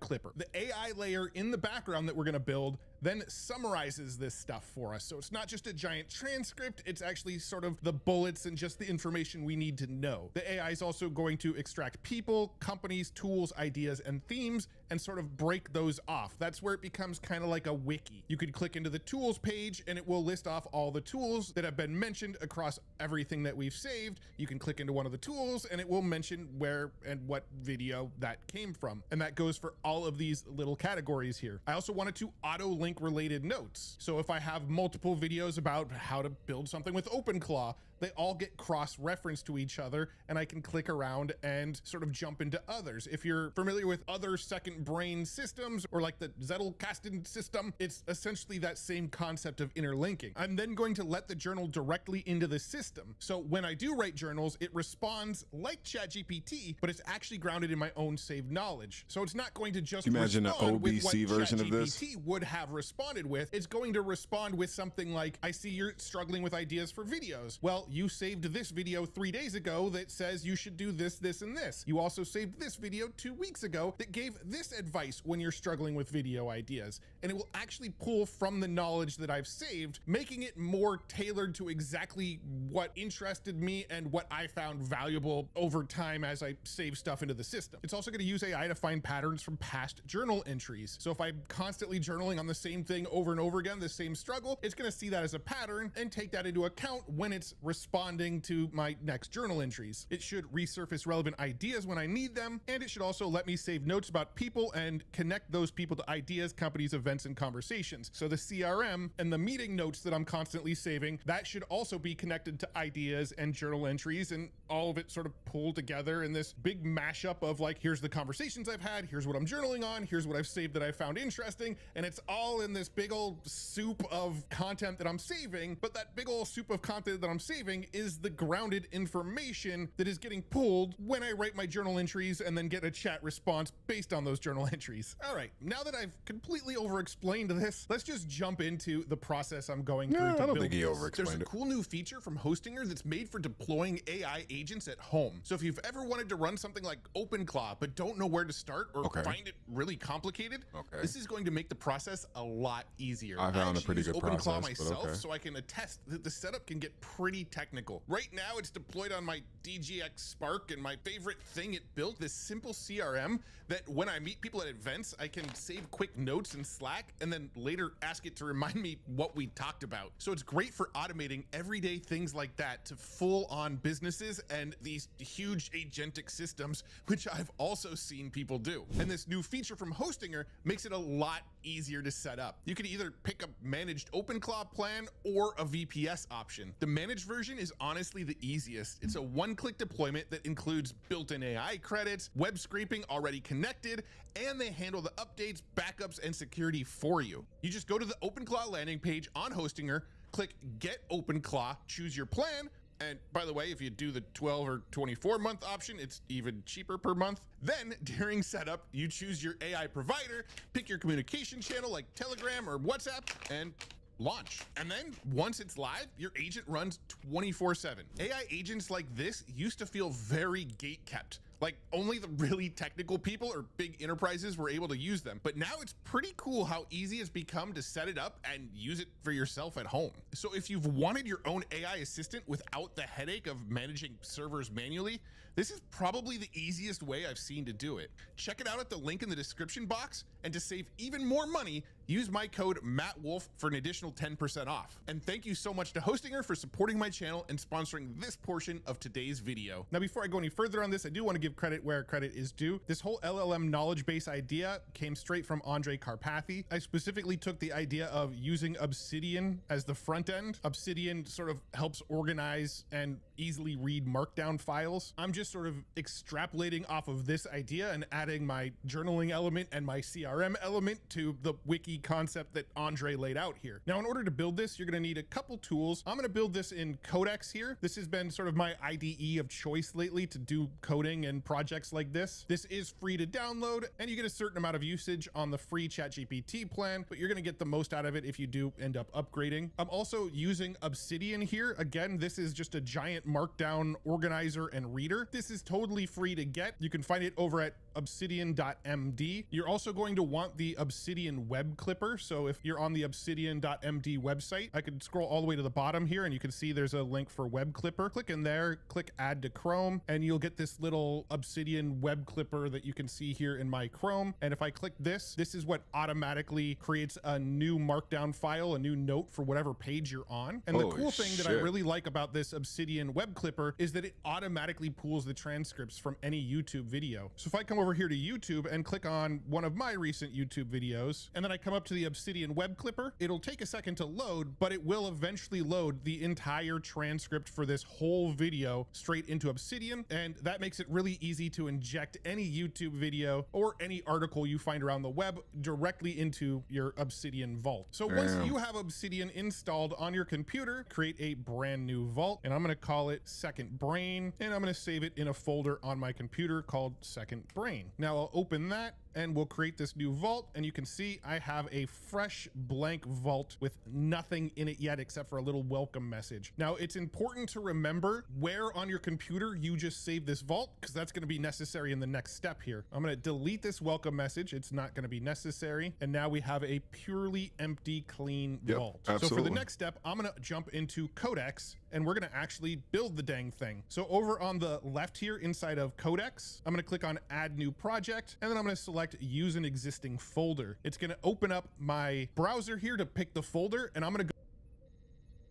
Clipper. The AI layer in the background that we're going to build then summarizes this stuff for us. So it's not just a giant transcript, it's actually sort of the bullets and just the information we need to know. The AI is also going to extract people, companies, tools, ideas, and themes, and sort of break those off. That's where it becomes kind of like a wiki. You could click into the tools page and it will list off all the tools that have been mentioned across everything that we've saved. You can click into one of the tools and it will mention where and what video that came from. And that goes for all of these little categories here. I also wanted to auto link related notes. So if I have multiple videos about how to build something with OpenClaw, they all get cross-referenced to each other, and I can click around and sort of jump into others. If you're familiar with other second brain systems, or like the Zettelkasten system, it's essentially that same concept of interlinking. I'm then going to let the journal directly into the system. So when I do write journals, it responds like ChatGPT, but it's actually grounded in my own saved knowledge. So it's not going to just imagine an respond with what OBC version of this ChatGPT would have responded with. It's going to respond with something like, I see you're struggling with ideas for videos. Well, you saved this video 3 days ago that says you should do this, this, and this. You also saved this video 2 weeks ago that gave this advice when you're struggling with video ideas. And it will actually pull from the knowledge that I've saved, making it more tailored to exactly what interested me and what I found valuable over time as I save stuff into the system. It's also going to use AI to find patterns from past journal entries. So if I'm constantly journaling on the same thing over and over again, the same struggle, it's going to see that as a pattern and take that into account when it's responding to my next journal entries. It should resurface relevant ideas when I need them, and it should also let me save notes about people and connect those people to ideas, companies, events, and conversations. So the CRM and the meeting notes that I'm constantly saving, that should also be connected to ideas and journal entries, and all of it sort of pulled together in this big mashup of like, here's the conversations I've had, here's what I'm journaling on, here's what I've saved that I found interesting, and it's all in this big old soup of content that I'm saving. But that big old soup of content that I'm saving is the grounded information that is getting pulled when I write my journal entries and then get a chat response based on those journal entries. All right, now that I've completely over-explained this, let's just jump into the process I'm going through to I don't build think he this. over-explained There's a it. cool new feature from Hostinger that's made for deploying AI agents at home. So if you've ever wanted to run something like OpenClaw but don't know where to start or find it really complicated, this is going to make the process a lot easier. I found a pretty good OpenClaw process, but myself, okay. so I can attest that the setup can get pretty technical. Right now, it's deployed on my DGX Spark, and my favorite thing it built, this simple CRM that when I meet people at events, I can save quick notes in Slack and then later ask it to remind me what we talked about. So it's great for automating everyday things like that to full-on businesses and these huge agentic systems, which I've also seen people do. And this new feature from Hostinger makes it a lot easier to set up. You can either pick a managed OpenClaw plan or a VPS option. The managed version is honestly the easiest. It's a one-click deployment that includes built-in AI credits, web scraping already connected, and they handle the updates, backups, and security for you. You just go to the OpenClaw landing page on Hostinger, click Get OpenClaw, choose your plan, and by the way, if you do the 12 or 24 month option, it's even cheaper per month. Then during setup, you choose your AI provider, pick your communication channel like Telegram or WhatsApp, and launch. And then once it's live, your agent runs 24/7. AI agents like this used to feel very gate kept. Like only the really technical people or big enterprises were able to use them. But now it's pretty cool how easy it's become to set it up and use it for yourself at home. So if you've wanted your own AI assistant without the headache of managing servers manually, this is probably the easiest way I've seen to do it. Check it out at the link in the description box, and to save even more money, use my code MattWolf for an additional 10% off. And thank you so much to Hostinger for supporting my channel and sponsoring this portion of today's video. Now, before I go any further on this, I do want to give credit where credit is due. This whole LLM knowledge base idea came straight from Andrej Karpathy. I specifically took the idea of using Obsidian as the front end. Obsidian sort of helps organize and easily read markdown files. I'm just sort of extrapolating off of this idea and adding my journaling element and my CRM element to the wiki concept that Andrej laid out here. Now, in order to build this, you're going to need a couple tools. I'm going to build this in Codex here. This has been sort of my IDE of choice lately to do coding and projects like this. This is free to download, and you get a certain amount of usage on the free ChatGPT plan, but you're going to get the most out of it if you do end up upgrading. I'm also using Obsidian here. Again, this is just a giant markdown organizer and reader. This is totally free to get. You can find it over at obsidian.md. You're also going to want the Obsidian web clipper. So if you're on the obsidian.md website, I could scroll all the way to the bottom here and you can see there's a link for web clipper. Click in there, click add to Chrome, and you'll get this little Obsidian web clipper that you can see here in my Chrome. And if I click this, this is what automatically creates a new markdown file, a new note for whatever page you're on. And the cool thing that I really like about this Obsidian web clipper is that it automatically pulls the transcripts from any YouTube video. So if I come over here to YouTube and click on one of my recent YouTube videos, and then I come up to the Obsidian web clipper, it'll take a second to load, but it will eventually load the entire transcript for this whole video straight into Obsidian. And that makes it really easy to inject any YouTube video or any article you find around the web directly into your Obsidian vault. So once you have Obsidian installed on your computer, create a brand new vault, and I'm going to call it Second Brain, and I'm going to save it in a folder on my computer called Second Brain. Now I'll open that and we'll create this new vault, and you can see I have a fresh blank vault with nothing in it yet except for a little welcome message. Now it's important to remember where on your computer you just saved this vault, because that's going to be necessary in the next step here. I'm going to delete this welcome message. It's not going to be necessary. And now we have a purely empty, clean vault. Absolutely. So for the next step, I'm going to jump into Codex and we're going to actually build the dang thing. So over on the left here inside of Codex, I'm going to click on add new project, and then I'm going to select use an existing folder. It's going to open up my browser here to pick the folder, and I'm going to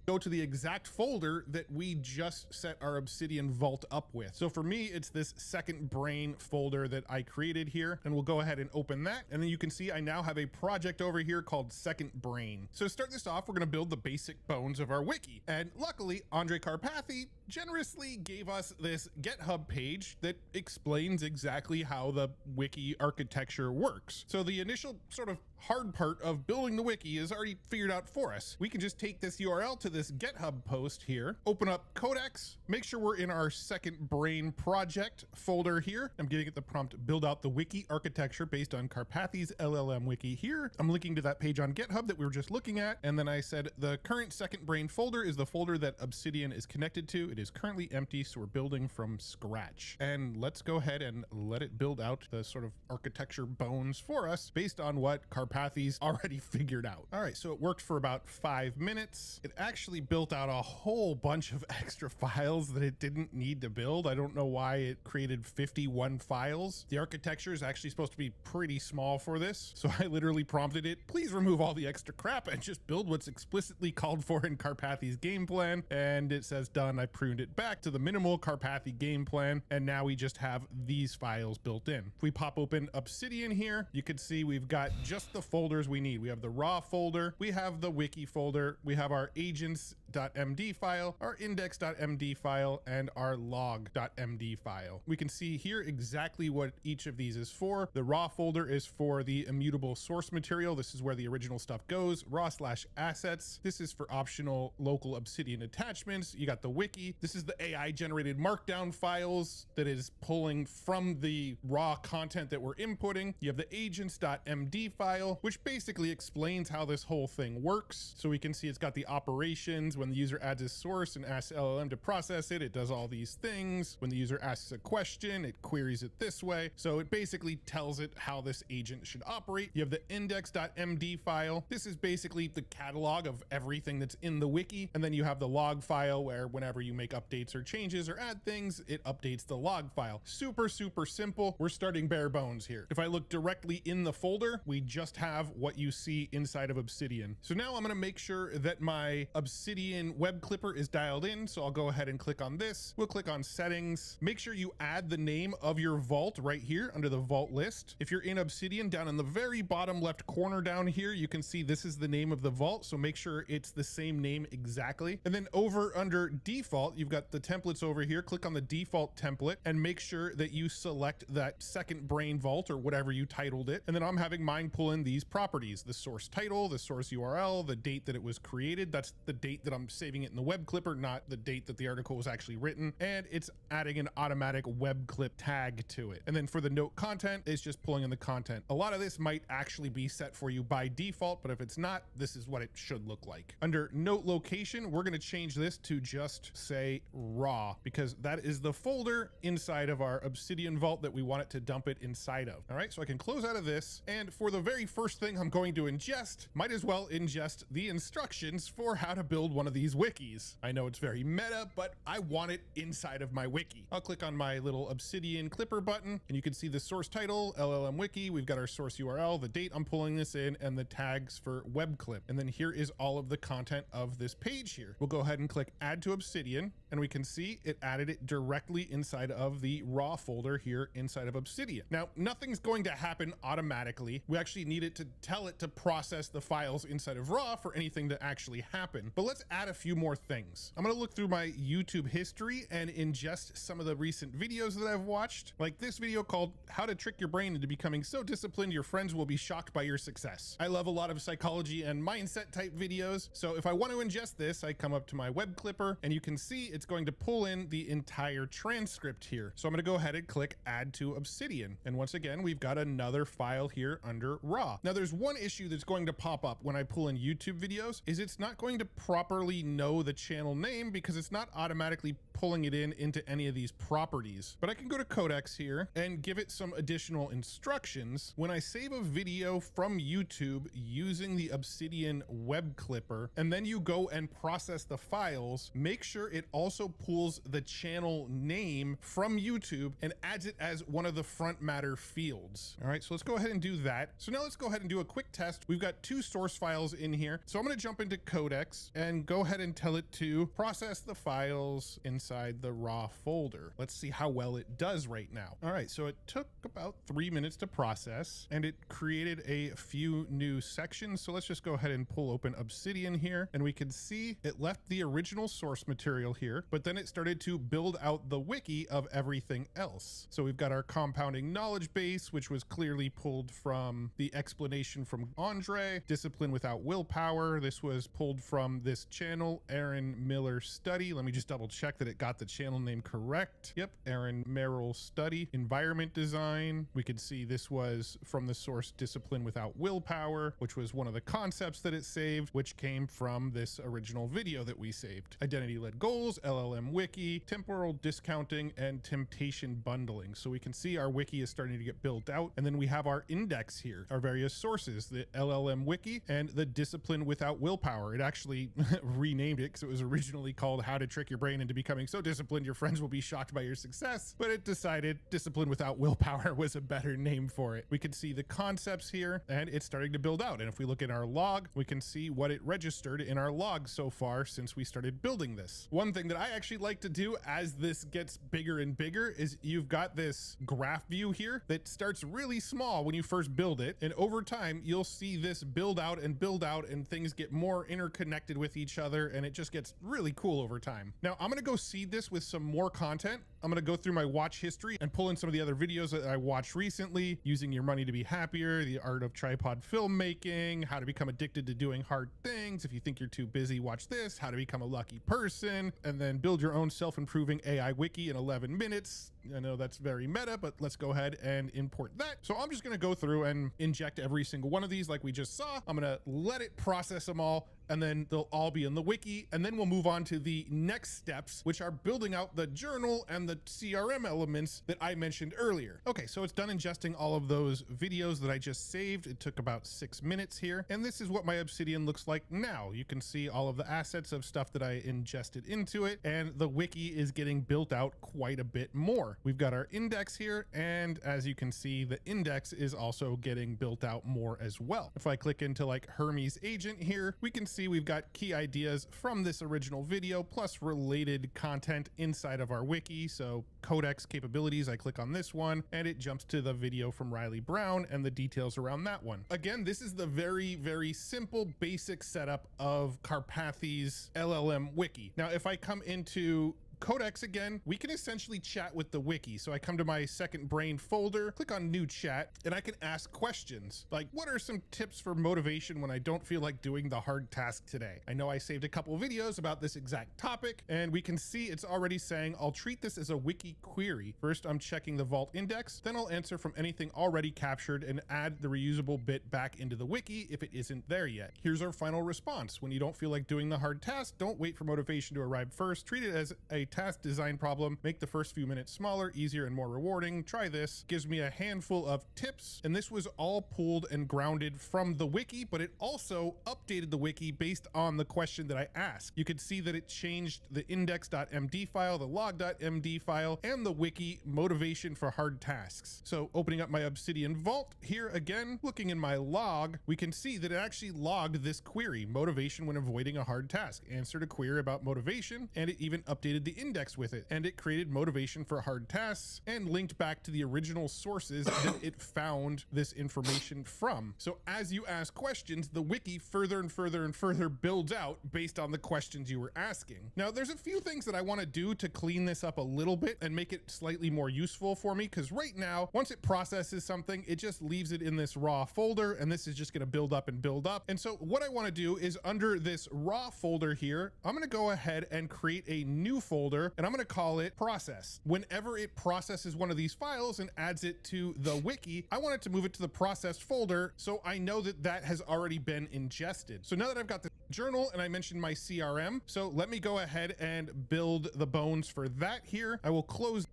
go to the exact folder that we just set our Obsidian vault up with. So for me, it's this Second Brain folder that I created here, and we'll go ahead and open that. And then you can see I now have a project over here called Second Brain. So to start this off, we're going to build the basic bones of our wiki. And luckily, Andrej Karpathy generously gave us this GitHub page that explains exactly how the wiki architecture works. So the initial sort of hard part of building the wiki is already figured out for us. We can just take this URL to this GitHub post here, open up Codex, make sure we're in our Second Brain project folder here. I'm giving it the prompt, build out the wiki architecture based on Karpathy's LLM wiki here. I'm linking to that page on GitHub that we were just looking at. And then I said the current Second Brain folder is the folder that Obsidian is connected to. It is currently empty, so we're building from scratch. And let's go ahead and let it build out the sort of architecture bones for us based on what Karpathy's already figured out. All right, so it worked for about 5 minutes. It actually built out a whole bunch of extra files that it didn't need to build. I don't know why it created 51 files. The architecture is actually supposed to be pretty small for this, so I literally prompted it, please remove all the extra crap and just build what's explicitly called for in Karpathy's game plan. And it says done. I pruned it back to the minimal Karpathy game plan, and now we just have these files built in. If we pop open Obsidian here, you can see we've got just the folders we need. We have the raw folder, we have the wiki folder, we have our agents.md file, our index.md file, and our log.md file. We can see here exactly what each of these is for. The raw folder is for the immutable source material. This is where the original stuff goes. Raw/assets. This is for optional local Obsidian attachments. You got the wiki. This is the AI generated markdown files that is pulling from the raw content that we're inputting. You have the agents.md file, which basically explains how this whole thing works. So we can see it's got the operations when when the user adds a source and asks LLM to process it, it does all these things. When the user asks a question, it queries it this way. So it basically tells it how this agent should operate. You have the index.md file. This is basically the catalog of everything that's in the wiki. And then you have the log file where whenever you make updates or changes or add things, it updates the log file. Super, super simple. We're starting bare bones here. If I look directly in the folder, we just have what you see inside of Obsidian. So now I'm going to make sure that my Obsidian web clipper is dialed in. So I'll go ahead and click on this. We'll click on settings. Make sure you add the name of your vault right here under the vault list. If you're in Obsidian, down in the very bottom left corner down here, you can see this is the name of the vault. So make sure it's the same name exactly. And then over under default, you've got the templates over here. Click on the default template and make sure that you select that second brain vault or whatever you titled it. And then I'm having mine pull in these properties, the source title, the source URL, the date that it was created. That's the date that I'm saving it in the web clipper, not the date that the article was actually written. And it's adding an automatic web clip tag to it. And then for the note content, it's just pulling in the content. A lot of this might actually be set for you by default, but if it's not, this is what it should look like. Under note location, we're going to change this to just say raw, because that is the folder inside of our Obsidian vault that we want it to dump it inside of. All right, so I can close out of this. And for the very first thing I'm going to ingest, might as well ingest the instructions for how to build one of these wikis. I know it's very meta, but I want it inside of my wiki. I'll click on my little Obsidian clipper button and you can see the source title, LLM wiki. We've got our source URL, the date I'm pulling this in, and the tags for web clip. And then here is all of the content of this page here. We'll go ahead and click add to Obsidian and we can see it added it directly inside of the raw folder here inside of Obsidian. Now, nothing's going to happen automatically. We actually need it to tell it to process the files inside of raw for anything to actually happen. But let's add a few more things. I'm going to look through my YouTube history and ingest some of the recent videos that I've watched, like this video called How to Trick Your Brain into Becoming So Disciplined Your Friends Will Be Shocked by Your Success. I love a lot of psychology and mindset type videos. So if I want to ingest this, I come up to my web clipper and you can see it's going to pull in the entire transcript here. So I'm going to go ahead and click add to Obsidian. And once again, we've got another file here under raw. Now there's one issue that's going to pop up when I pull in YouTube videos is it's not going to properly know the channel name because it's not automatically pulling it into any of these properties. But I can go to Codex here and give it some additional instructions. When I save a video from YouTube using the Obsidian web clipper, and then you go and process the files, make sure it also pulls the channel name from YouTube and adds it as one of the front matter fields. All right, so let's go ahead and do that. So now let's go ahead and do a quick test. We've got two source files in here. So I'm going to jump into Codex and go ahead and tell it to process the files inside the raw folder. Let's see how well it does right now. All right, so it took about 3 minutes to process and it created a few new sections. So let's just go ahead and pull open Obsidian here and we can see it left the original source material here, but then it started to build out the wiki of everything else. So we've got our compounding knowledge base, which was clearly pulled from the explanation from Andre, discipline without willpower. This was pulled from this channel, Aaron Miller Study. Let me just double check that it got the channel name correct. Yep, Aaron Merrill Study. Environment design. We could see this was from the source discipline without willpower, which was one of the concepts that it saved, which came from this original video that we saved. Identity-led goals, LLM wiki, temporal discounting, and temptation bundling. So we can see our wiki is starting to get built out. And then we have our index here, our various sources, the LLM wiki and the discipline without willpower. It actually renamed it because it was originally called How to Trick Your Brain into Becoming So Disciplined Your Friends Will Be Shocked by Your Success, but it decided discipline without willpower was a better name for it. We can see the concepts here and it's starting to build out. And if we look at our log, we can see what it registered in our log so far since we started building this. One thing that I actually like to do as this gets bigger and bigger is you've got this graph view here that starts really small when you first build it. And over time, you'll see this build out and things get more interconnected with each other. And it just gets really cool over time. Now I'm going to go seed this with some more content. I'm going to go through my watch history and pull in some of the other videos that I watched recently. Using Your Money to Be Happier, The Art of Tripod Filmmaking, How to Become Addicted to Doing Hard Things. If you think you're too busy, watch this. How to Become a Lucky Person, and then Build Your Own Self-Improving AI Wiki in 11 minutes. I know that's very meta, but let's go ahead and import that. So I'm just going to go through and inject every single one of these like we just saw. I'm going to let it process them all, and then they'll all be in the wiki. And then we'll move on to the next steps, which are building out the journal and the CRM elements that I mentioned earlier. Okay, so it's done ingesting all of those videos that I just saved. It took about 6 minutes here. And this is what my Obsidian looks like now. You can see all of the assets of stuff that I ingested into it, and the wiki is getting built out quite a bit more. We've got our index here, and as you can see, the index is also getting built out more as well. If I click into like Hermes agent here, we can see we've got key ideas from this original video plus related content inside of our wiki. So codex capabilities, I click on this one and it jumps to the video from Riley Brown and the details around that one. Again, this is the very, very simple basic setup of Carpathy's LLM wiki. Now, if I come into Codex again, we can essentially chat with the wiki. So I come to my second brain folder, click on new chat, and I can ask questions like, what are some tips for motivation when I don't feel like doing the hard task today? I know I saved a couple videos about this exact topic, and we can see it's already saying, I'll treat this as a wiki query. First, I'm checking the vault index, then I'll answer from anything already captured and add the reusable bit back into the wiki if it isn't there yet. Here's our final response. When you don't feel like doing the hard task, don't wait for motivation to arrive first. Treat it as a task design problem. Make the first few minutes smaller, easier, and more rewarding. Try this. Gives me a handful of tips, and this was all pulled and grounded from the wiki, but it also updated the wiki based on the question that I asked. You could see that it changed the index.md file, the log.md file, and the wiki motivation for hard tasks. So opening up my Obsidian Vault here again, looking in my log, we can see that it actually logged this query, motivation when avoiding a hard task, answered a query about motivation, and it even updated the index with it, and it created motivation for hard tasks and linked back to the original sources that it found this information from. So as you ask questions, the wiki further and further and further builds out based on the questions you were asking. Now, there's a few things that I want to do to clean this up a little bit and make it slightly more useful for me, because right now, once it processes something, it just leaves it in this raw folder, and this is just going to build up and build up. And so what I want to do is under this raw folder here, I'm going to go ahead and create a new folder, and I'm going to call it process. Whenever it processes one of these files and adds it to the wiki, I want it to move it to the processed folder so I know that that has already been ingested. So now that I've got the journal and I mentioned my CRM, so let me go ahead and build the bones for that here. I will close.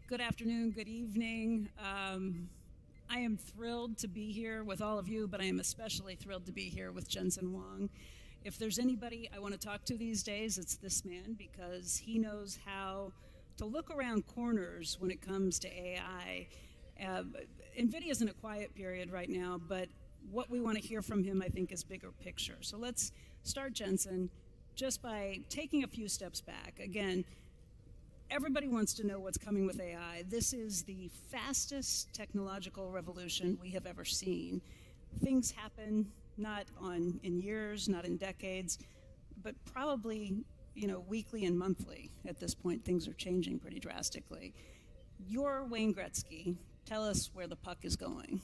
Good afternoon, good evening. I am thrilled to be here with all of you, but I am especially thrilled to be here with Jensen Huang. If there's anybody I want to talk to these days, it's this man, because he knows how to look around corners when it comes to AI. NVIDIA's in a quiet period right now, but what we want to hear from him, I think, is bigger picture. So let's start, Jensen, just by taking a few steps back. Again, everybody wants to know what's coming with AI. This is the fastest technological revolution we have ever seen. Things happen not in years, not in decades, but probably, weekly and monthly. At this point, things are changing pretty drastically. You're Wayne Gretzky. Tell us where the puck is going.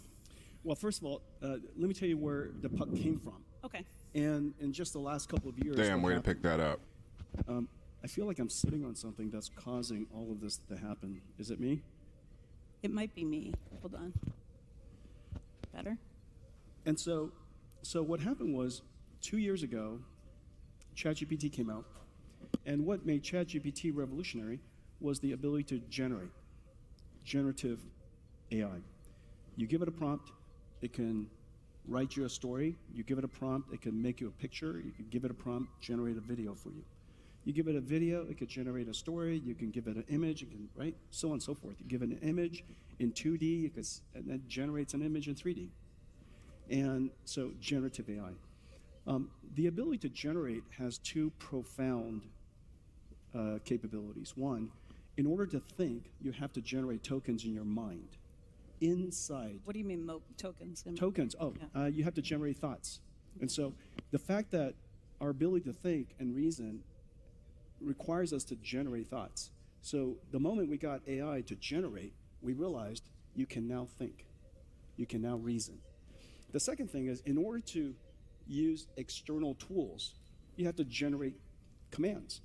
Well, first of all, let me tell you where the puck came from. Okay. And in just the last couple of years... Damn, way to pick that up. I feel like I'm sitting on something that's causing all of this to happen. Is it me? It might be me. Hold on. Better? And so what happened was, 2 years ago, ChatGPT came out, and what made ChatGPT revolutionary was the ability to generate generative AI. You give it a prompt, it can write you a story. You give it a prompt, it can make you a picture. You can give it a prompt, generate a video for you. You give it a video, it could generate a story. You can give it an image, it can, right? So on and so forth. You give it an image in 2D, and that generates an image in 3D. And so generative AI. The ability to generate has two profound capabilities. One, in order to think, you have to generate tokens in your mind. Inside. What do you mean tokens? Tokens, you have to generate thoughts. And so the fact that our ability to think and reason requires us to generate thoughts. So the moment we got AI to generate, we realized you can now think. You can now reason. The second thing is, in order to use external tools, you have to generate commands.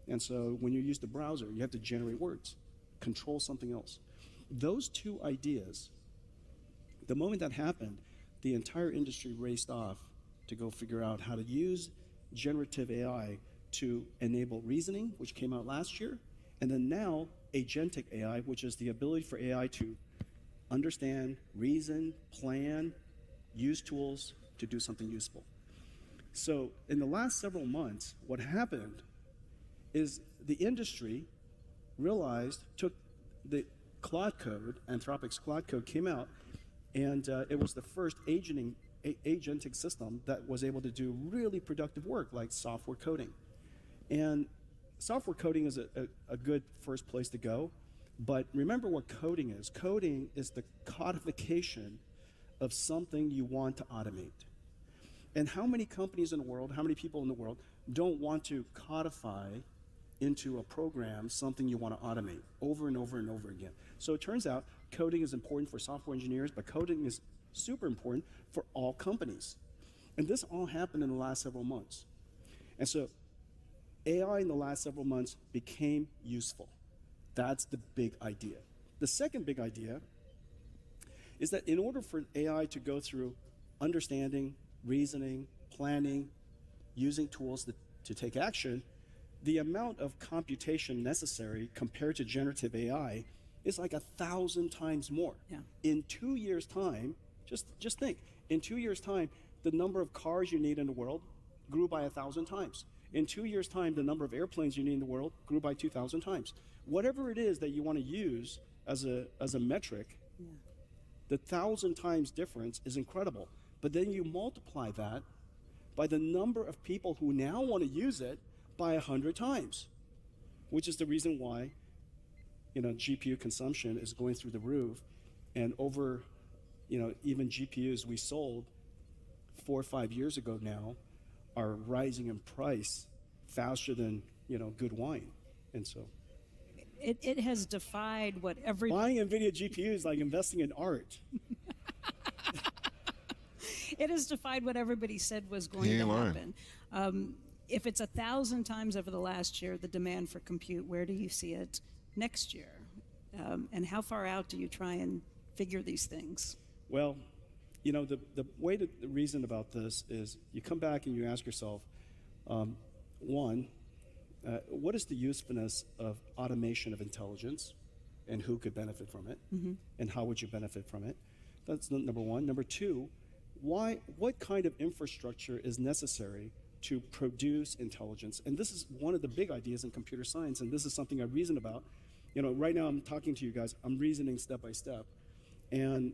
And so when you use the browser, you have to generate words, control something else. Those two ideas, the moment that happened, the entire industry raced off to go figure out how to use generative AI to enable reasoning, which came out last year, and then now agentic AI, which is the ability for AI to understand, reason, plan, use tools to do something useful. So in the last several months, what happened is the industry took the Claude code, Anthropic's Claude code came out, and it was the first agentic system that was able to do really productive work like software coding. And software coding is a good first place to go, but remember what coding is. Coding is the codification of something you want to automate. And how many companies in the world, how many people in the world don't want to codify into a program something you want to automate over and over and over again? So it turns out coding is important for software engineers, but coding is super important for all companies. And this all happened in the last several months. And so AI in the last several months became useful. That's the big idea. The second big idea is that in order for AI to go through understanding, reasoning, planning, using tools to take action, the amount of computation necessary compared to generative AI is like 1,000 times more. Yeah. In 2 years' time, just think, in 2 years' time, the number of cars you need in the world grew by 1,000 times. In 2 years' time, the number of airplanes you need in the world grew by 2,000 times. Whatever it is that you want to use as a metric, the 1,000 times difference is incredible. But then you multiply that by the number of people who now want to use it by 100 times, which is the reason why GPU consumption is going through the roof, and over even GPUs we sold 4 or 5 years ago now are rising in price faster than good wine. And so it has defied what every buying NVIDIA GPU is like investing in art. It has defied what everybody said was going to happen. If it's 1,000 times over the last year, the demand for compute, where do you see it next year? And how far out do you try and figure these things? Well, the way to reason about this is you come back and you ask yourself, one, what is the usefulness of automation of intelligence, and who could benefit from it, and how would you benefit from it? That's number one. Number two, what kind of infrastructure is necessary to produce intelligence? And this is one of the big ideas in computer science, and this is something I reason about. Right now I'm talking to you guys, I'm reasoning step by step. And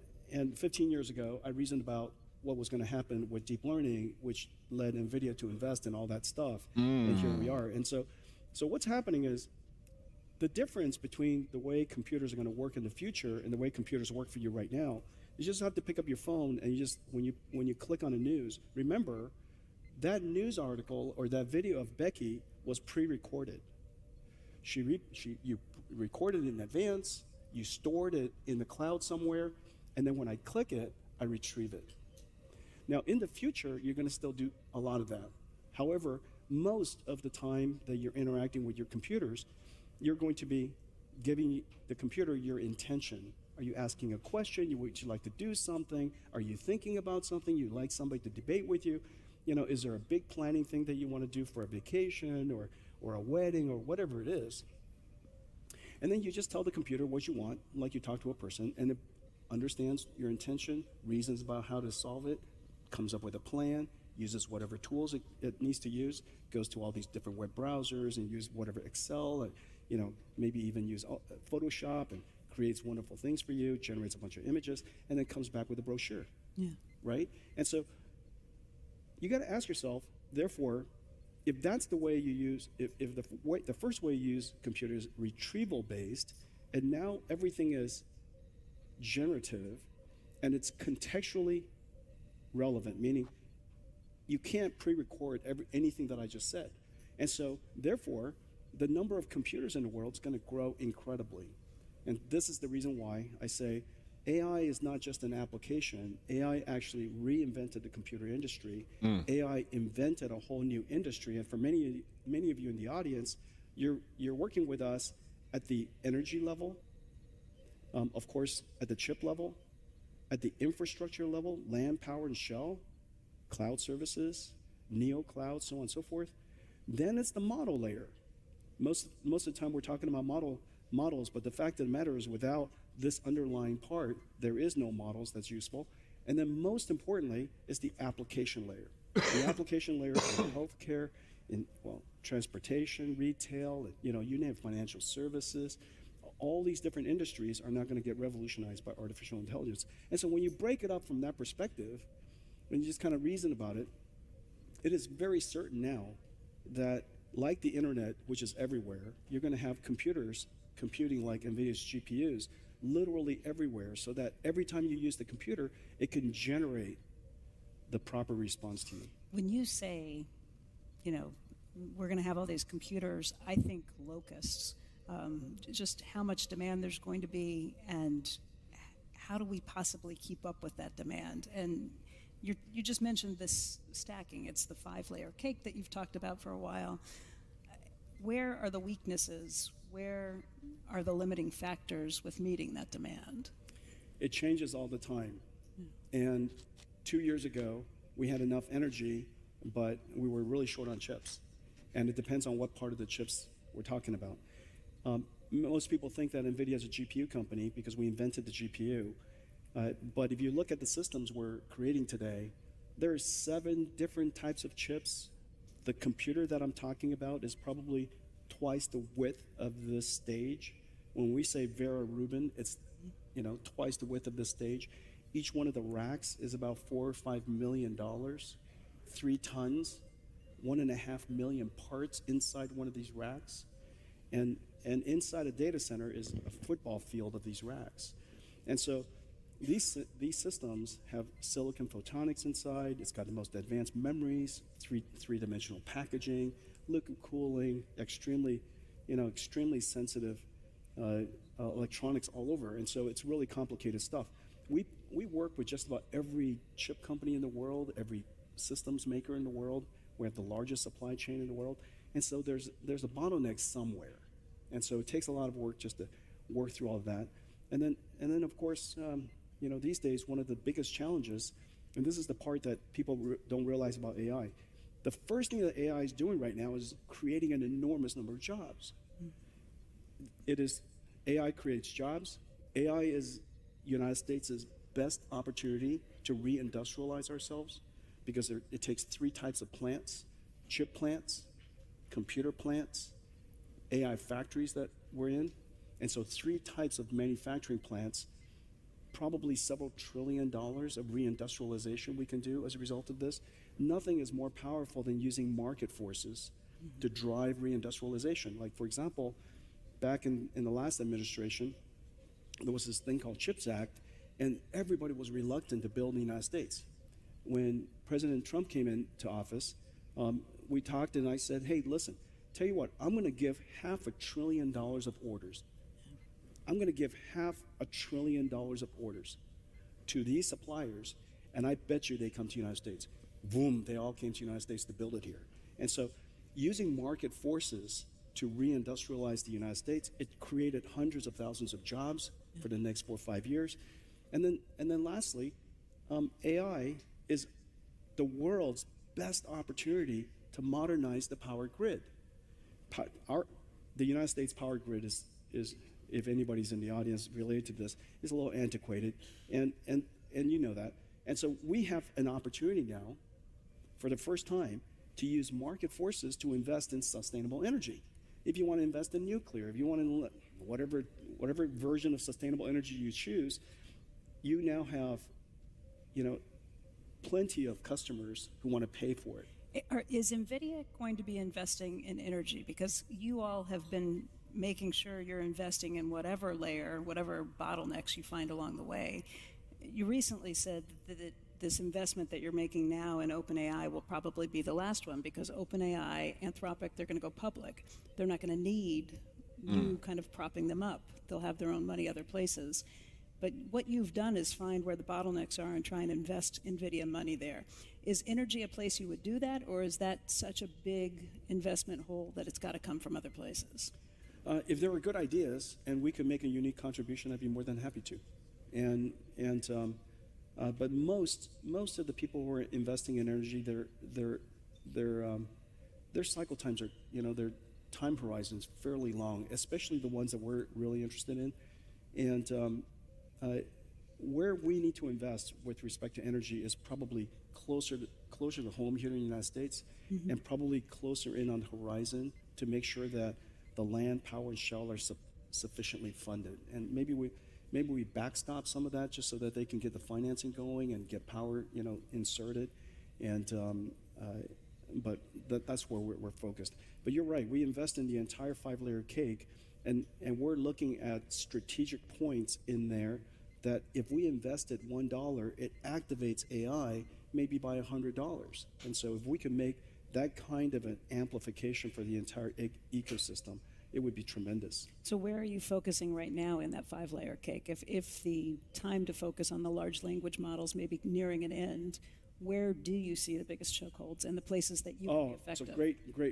15 years ago, I reasoned about what was going to happen with deep learning, which led NVIDIA to invest in all that stuff. And here we are. And so what's happening is the difference between the way computers are going to work in the future and the way computers work for you right now, you just have to pick up your phone and when you click on the news, remember that news article or that video of Becky was pre-recorded. You recorded it in advance, you stored it in the cloud somewhere, and then when I click it, I retrieve it. Now, in the future, you're going to still do a lot of that. However, most of the time that you're interacting with your computers, you're going to be giving the computer your intention. Are you asking a question? Would you like to do something? Are you thinking about something? You'd like somebody to debate with you? Is there a big planning thing that you want to do for a vacation or a wedding or whatever it is? And then you just tell the computer what you want, like you talk to a person, and it understands your intention, reasons about how to solve it, comes up with a plan, uses whatever tools it needs to use, goes to all these different web browsers and use whatever Excel, and maybe even use Photoshop, and creates wonderful things for you, generates a bunch of images, and then comes back with a brochure. Yeah. Right? And so you got to ask yourself, therefore, if that's the way you use, if the first way you use computers is retrieval based, and now everything is generative and it's contextually relevant, meaning you can't pre-record anything that I just said. And so therefore, the number of computers in the world is going to grow incredibly. And this is the reason why I say AI is not just an application. AI actually reinvented the computer industry. AI invented a whole new industry. And for many of you in the audience, you're working with us at the energy level, of course, at the chip level, at the infrastructure level, land, power, and shell, cloud services, neo cloud, so on and so forth. Then it's the model layer. Most of the time we're talking about models, but the fact of the matter is without this underlying part, there is no models that's useful. And then most importantly is the application layer. The application layer in healthcare, in transportation, retail, you name financial services, all these different industries are now going to get revolutionized by artificial intelligence. And so when you break it up from that perspective, and you just kind of reason about it, it is very certain now that like the internet, which is everywhere, you're going to have computers computing like NVIDIA's GPUs literally everywhere, so that every time you use the computer, it can generate the proper response to you. When you say, we're going to have all these computers, I think locusts, just how much demand there's going to be and how do we possibly keep up with that demand? And you just mentioned this stacking. It's the 5-layer cake that you've talked about for a while. Where are the weaknesses? Where are the limiting factors with meeting that demand? It changes all the time. And 2 years ago, we had enough energy, but we were really short on chips. And it depends on what part of the chips we're talking about. Most people think that NVIDIA is a GPU company because we invented the GPU. But if you look at the systems we're creating today, there are 7 different types of chips. The computer that I'm talking about is probably twice the width of this stage. When we say Vera Rubin, it's twice the width of this stage. Each one of the racks is about $4 or $5 million, 3 tons, 1.5 million parts inside one of these racks. And inside a data center is a football field of these racks. And so these systems have silicon photonics inside. It's got the most advanced memories, three-dimensional packaging, liquid cooling, extremely sensitive electronics all over. And so it's really complicated stuff. We work with just about every chip company in the world, every systems maker in the world. We have the largest supply chain in the world. And so there's a bottleneck somewhere. And so it takes a lot of work just to work through all of that. And then of course, these days, one of the biggest challenges, and this is the part that people don't realize about AI, the first thing that AI is doing right now is creating an enormous number of jobs. AI creates jobs. AI is United States' best opportunity to reindustrialize ourselves because it takes 3 types of plants: chip plants, computer plants, AI factories that we're in. And so 3 types of manufacturing plants, probably several $1 trillion of reindustrialization we can do as a result of this. Nothing is more powerful than using market forces to drive reindustrialization. Like, for example, back in the last administration, there was this thing called CHIPS Act, and everybody was reluctant to build in the United States. When President Trump came into office, we talked and I said, hey, listen, tell you what, I'm going to give $500 billion of orders. I'm going to give $500 billion of orders to these suppliers, and I bet you they come to the United States. Boom, they all came to the United States to build it here. And so using market forces to reindustrialize the United States, it created hundreds of thousands of jobs for the next 4 or 5 years. And then lastly, AI is the world's best opportunity to modernize the power grid. The United States power grid is, if anybody's in the audience related to this, is a little antiquated, and you know that. And so we have an opportunity now, for the first time, to use market forces to invest in sustainable energy. If you want to invest in nuclear, if you want to, whatever version of sustainable energy you choose, you now have, plenty of customers who want to pay for it. Is NVIDIA going to be investing in energy? Because you all have been making sure you're investing in whatever layer, whatever bottlenecks you find along the way. You recently said that this investment that you're making now in OpenAI will probably be the last one, because OpenAI, Anthropic, they're going to go public. They're not going to need you kind of propping them up. They'll have their own money other places. But what you've done is find where the bottlenecks are and try and invest NVIDIA money there. Is energy a place you would do that, or is that such a big investment hole that it's got to come from other places? If there were good ideas and we could make a unique contribution, I'd be more than happy to. But most of the people who are investing in energy, they're their cycle times are, their time horizons fairly long, especially the ones that we're really interested in. And where we need to invest with respect to energy is probably closer to home here in the United States, and probably closer in on the horizon to make sure that the land, power, and shell are sufficiently funded. And maybe we backstop some of that just so that they can get the financing going and get power, inserted. And but that's where we're focused. But you're right. We invest in the entire 5-layer cake, and we're looking at strategic points in there that if we invested $1, it activates AI maybe by $100. And so if we can make that kind of an amplification for the entire ecosystem, it would be tremendous. So where are you focusing right now in that 5-layer cake? If the time to focus on the large language models may be nearing an end, where do you see the biggest chokeholds and the places that you can be effective? So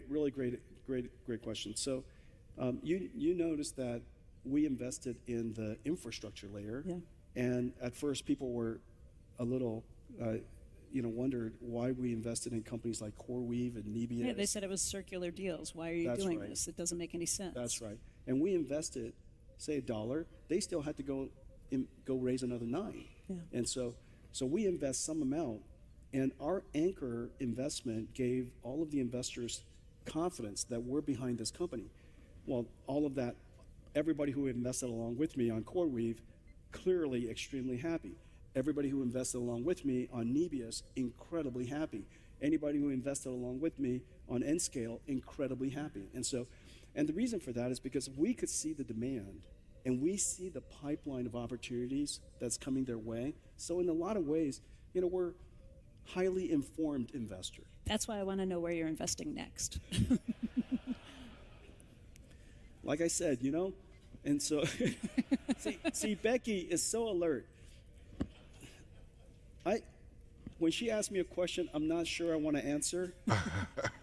really great question. So you noticed that we invested in the infrastructure layer, and at first people were a little, wondered why we invested in companies like CoreWeave and Nebius. Yeah, they said it was circular deals. Why are you doing this? It doesn't make any sense. That's right. And we invested, say $1, they still had to go raise another $9. Yeah. And so we invest some amount, and our anchor investment gave all of the investors confidence that we're behind this company. Well, all of that, everybody who invested along with me on CoreWeave, clearly extremely happy. Everybody who invested along with me on Nebius, incredibly happy. Anybody who invested along with me on Nscale, incredibly happy. And the reason for that is because we could see the demand, and we see the pipeline of opportunities that's coming their way. So in a lot of ways, we're highly informed investor. That's why I want to know where you're investing next. Like I said, and so see, Becky is so alert. When she asks me a question I'm not sure I want to answer,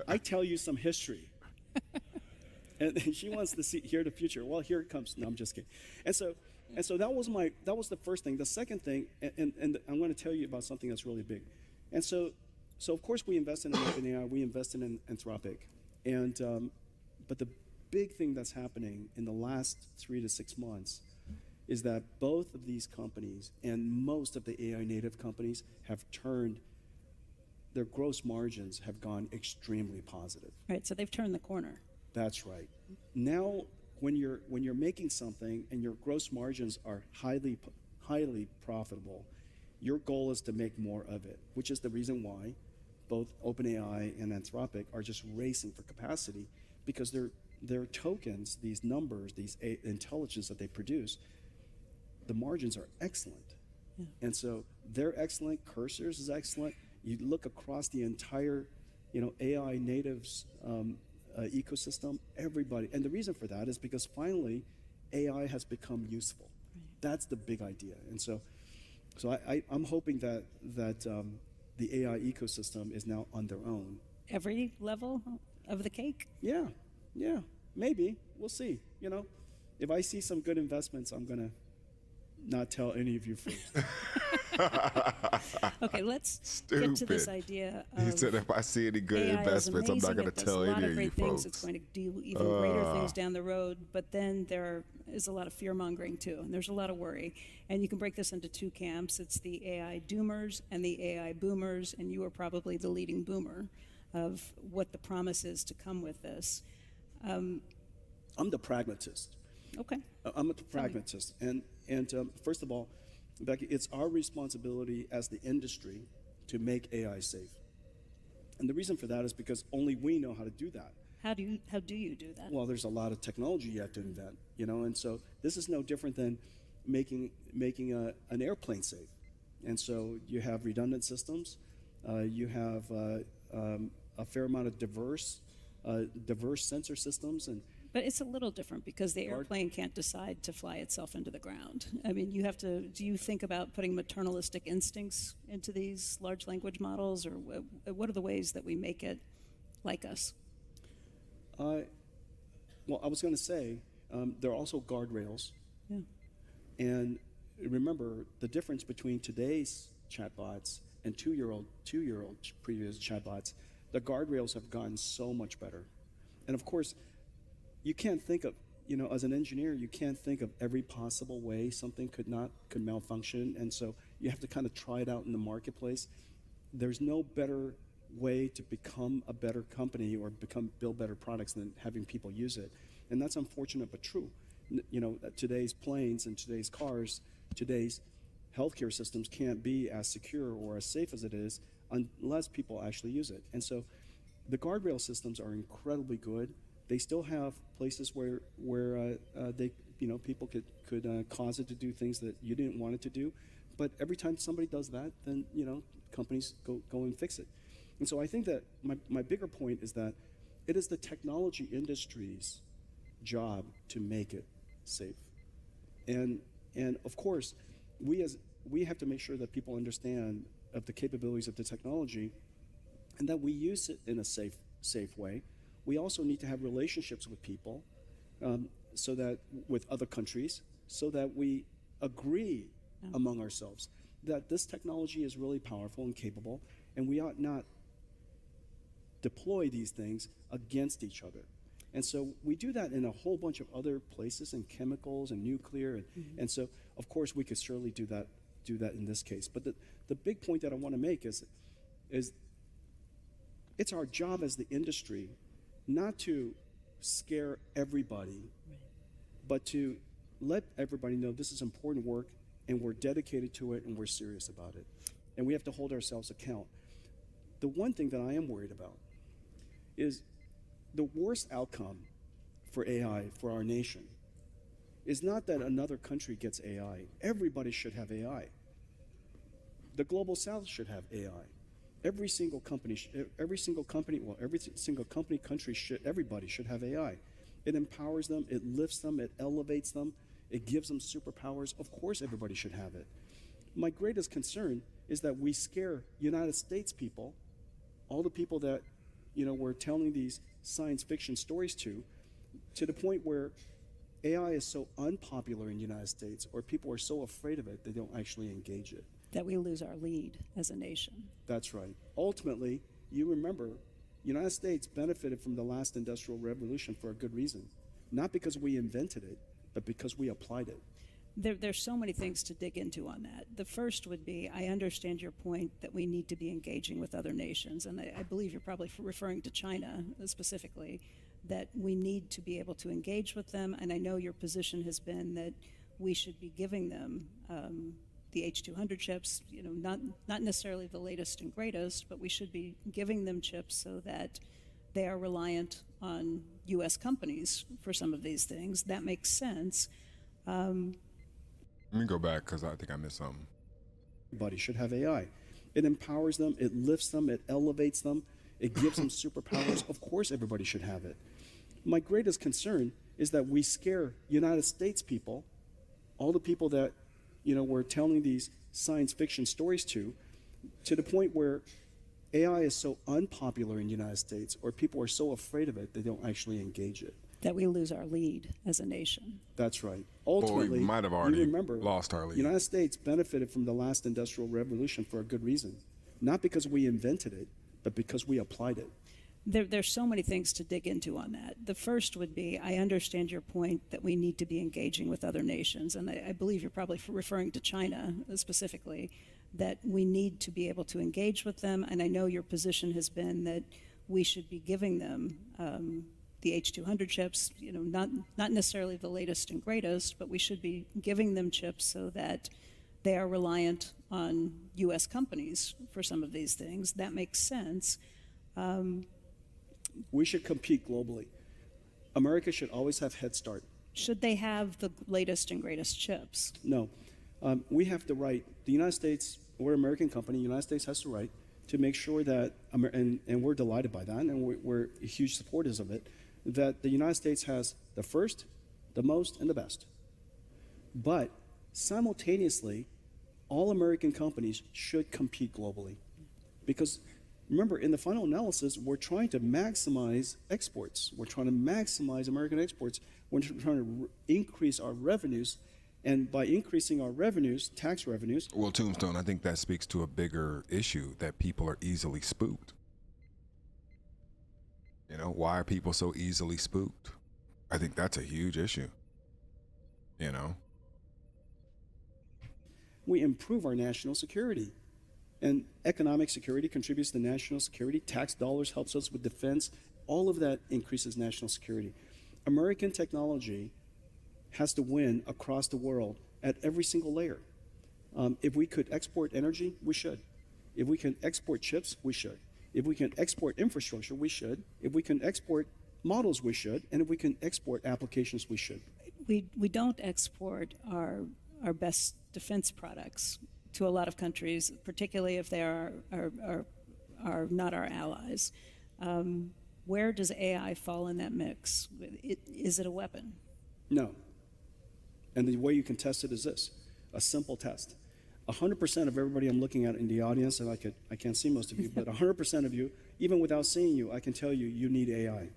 I tell you some history. And she wants to hear the future. Well, here it comes. No, I'm just kidding. And so that was the first thing. The second thing, and I'm going to tell you about something that's really big. And so of course we invested in OpenAI, we invested in Anthropic, and but the big thing that's happening in the last 3 to 6 months is that both of these companies and most of the AI native companies have turned, their gross margins have gone extremely positive. Right, so they've turned the corner. That's right. Now, when you're making something and your gross margins are highly profitable, your goal is to make more of it, which is the reason why both OpenAI and Anthropic are just racing for capacity, because their tokens, these numbers, these intelligence that they produce, the margins are excellent. Yeah. And so they're excellent. Cursors is excellent. You look across the entire, AI natives ecosystem, everybody. And the reason for that is because finally AI has become useful. Right. That's the big idea. And so I'm hoping that the AI ecosystem is now on their own. Every level of the cake? Yeah, maybe. We'll see. If I see some good investments, I'm going to not tell any of you first. Okay, let's Stupid. get to this idea of He said if I see any good AI investments, I'm not going to tell any of you folks. It's going to do even greater things down the road, but then there is a lot of fear-mongering too, and there's a lot of worry. And you can break this into two camps. It's the AI doomers and the AI boomers, and you are probably the leading boomer of what the promise is to come with this. I'm the pragmatist. Okay. I'm a pragmatist. And first of all, Becky, it's our responsibility as the industry to make AI safe. And the reason for that is because only we know how to do that. How do you do that? Well, there's a lot of technology you have to invent, and so this is no different than making an airplane safe. And so you have redundant systems, you have a fair amount of diverse sensor systems, But it's a little different because the airplane can't decide to fly itself into the ground. I mean, do you think about putting maternalistic instincts into these large language models, or what are the ways that we make it like us? Well, I was going to say, there are also guardrails. Yeah. And remember, the difference between today's chatbots and two-year-old previous chatbots, the guardrails have gotten so much better. And of course, you can't think of, as an engineer, you can't think of every possible way something could malfunction. And so you have to kind of try it out in the marketplace. There's no better way to become a better company or build better products than having people use it. And that's unfortunate but true. Today's planes and today's cars, today's healthcare systems can't be as secure or as safe as it is unless people actually use it. And so the guardrail systems are incredibly good. They still have places where they people could cause it to do things that you didn't want it to do, but every time somebody does that, then companies go and fix it. And so I think that my bigger point is that it is the technology industry's job to make it safe, and of course we have to make sure that people understand of the capabilities of the technology, and that we use it in a safe way. We also need to have relationships with people, so that with other countries, so that we agree among ourselves that this technology is really powerful and capable, and we ought not deploy these things against each other. And so we do that in a whole bunch of other places, in chemicals and nuclear, and so of course we could surely do that in this case. But the big point that I want to make is it's our job as the industry not to scare everybody, but to let everybody know this is important work and we're dedicated to it and we're serious about it. And we have to hold ourselves account. The one thing that I am worried about is the worst outcome for AI for our nation is not that another country gets AI. Everybody should have AI. The global south should have AI. Every single company, country everybody should have AI. It empowers them, it lifts them, it elevates them, it gives them superpowers. Of course everybody should have it. My greatest concern is that we scare United States people, all the people that we're telling these science fiction stories to the point where AI is so unpopular in the United States, or people are so afraid of it, they don't actually engage it. That we lose our lead as a nation. That's right. Ultimately, you remember, the United States benefited from the last industrial revolution for a good reason. Not because we invented it, but because we applied it. There's so many things to dig into on that. The first would be, I understand your point that we need to be engaging with other nations, and I believe you're probably referring to China specifically, that we need to be able to engage with them, and I know your position has been that we should be giving them the H200 chips, not necessarily the latest and greatest, but we should be giving them chips so that they are reliant on U.S. companies for some of these things. That makes sense. Let me go back because I think I missed something. Everybody should have AI. It empowers them, it lifts them, it elevates them, it gives them superpowers. Of course everybody should have it. My greatest concern is that we scare United States people, all the people that we're telling these science fiction stories to the point where AI is so unpopular in the United States, or people are so afraid of it, they don't actually engage it. That we lose our lead as a nation. That's right. Ultimately, we might have already remember, lost our lead. The United States benefited from the last industrial revolution for a good reason. Not because we invented it, but because we applied it. There's so many things to dig into on that. The first would be, I understand your point that we need to be engaging with other nations, and I believe you're probably referring to China specifically, that we need to be able to engage with them, and I know your position has been that we should be giving them the H200 chips, not necessarily the latest and greatest, but we should be giving them chips so that they are reliant on U.S. companies for some of these things. That makes sense. We should compete globally. America should always have head start. Should they have the latest and greatest chips? No. We have the right, the United States, we're an American company, the United States has the right to make sure that, and we're delighted by that, and we're huge supporters of it, that the United States has the first, the most, and the best. But simultaneously, all American companies should compete globally. Because remember, in the final analysis, we're trying to maximize exports. We're trying to maximize American exports. We're trying to increase our revenues. And by increasing our revenues, tax revenues... Well, Tombstone, I think that speaks to a bigger issue, that people are easily spooked. You know, why are people so easily spooked? I think that's a huge issue. You know? We improve our national security. And economic security contributes to national security. Tax dollars helps us with defense. All of that increases national security. American technology has to win across the world at every single layer. If we could export energy, we should. If we can export chips, we should. If we can export infrastructure, we should. If we can export models, we should. And if we can export applications, we should. We don't export our best defense products to a lot of countries, particularly if they are not our allies. Where does AI fall in that mix? Is it a weapon? No. And the way you can test it is this, a simple test. 100% of everybody I'm looking at in the audience, and I can't see most of you, but 100% of you, even without seeing you, I can tell you, you need AI.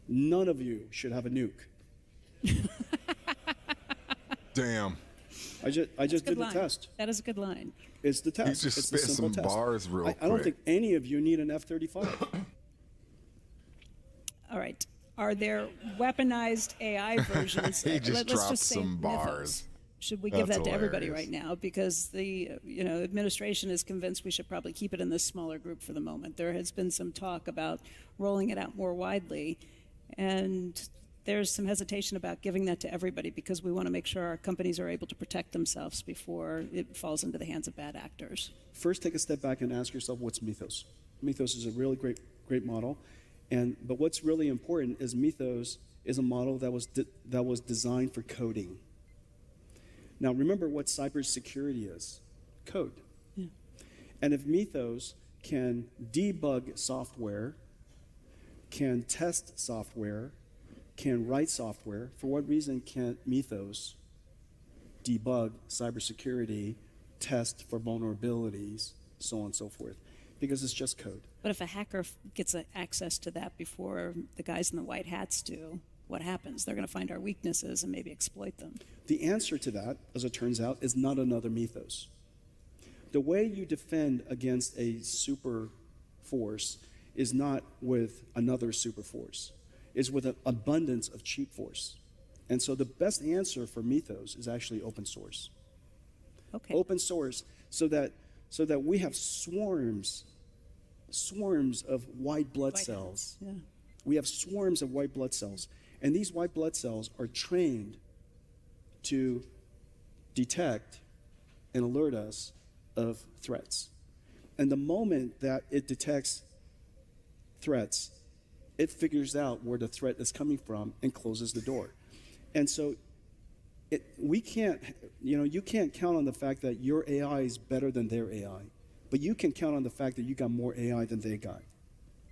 None of you should have a nuke. Damn. I just did the test. That is a good line. It's the test. He just it's spit the simple some test. bars real quick. I don't think any of you need an F-35. All right. Are there weaponized AI versions? He just let's dropped just say some mythos. bars. Should we give That's that to everybody hilarious. right now? Because the administration is convinced we should probably keep it in this smaller group for the moment. There has been some talk about rolling it out more widely, and there's some hesitation about giving that to everybody because we want to make sure our companies are able to protect themselves before it falls into the hands of bad actors. First, take a step back and ask yourself, what's Mythos? Mythos is a really great model, but what's really important is Mythos is a model that was designed for coding. Now, remember what cybersecurity is: code. Yeah. And if Mythos can debug software, can test software, can write software, for what reason can't Mythos debug cybersecurity, test for vulnerabilities, so on and so forth? Because it's just code. But if a hacker gets access to that before the guys in the white hats do, what happens? They're going to find our weaknesses and maybe exploit them. The answer to that, as it turns out, is not another Mythos. The way you defend against a super force is not with another super force. It's with an abundance of cheap force. And so the best answer for Mythos is actually open source. Okay. Open source so that we have swarms of white blood cells. Yeah. We have swarms of white blood cells. And these white blood cells are trained to detect and alert us of threats. And the moment that it detects threats, it figures out where the threat is coming from and closes the door. And so you can't count on the fact that your AI is better than their AI, but you can count on the fact that you got more AI than they got.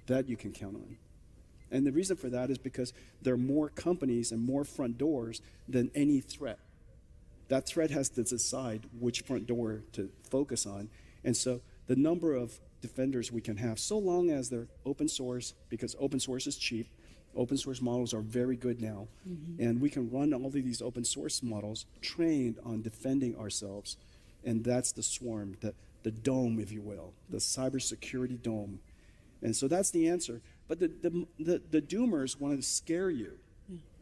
That you can count on. And the reason for that is because there are more companies and more front doors than any threat. That threat has to decide which front door to focus on. And so the number of defenders we can have, so long as they're open source, because open source is cheap, open source models are very good now, and we can run all of these open source models trained on defending ourselves. And that's the swarm, the dome, if you will, the cybersecurity dome. And so that's the answer. But the doomers want to scare you.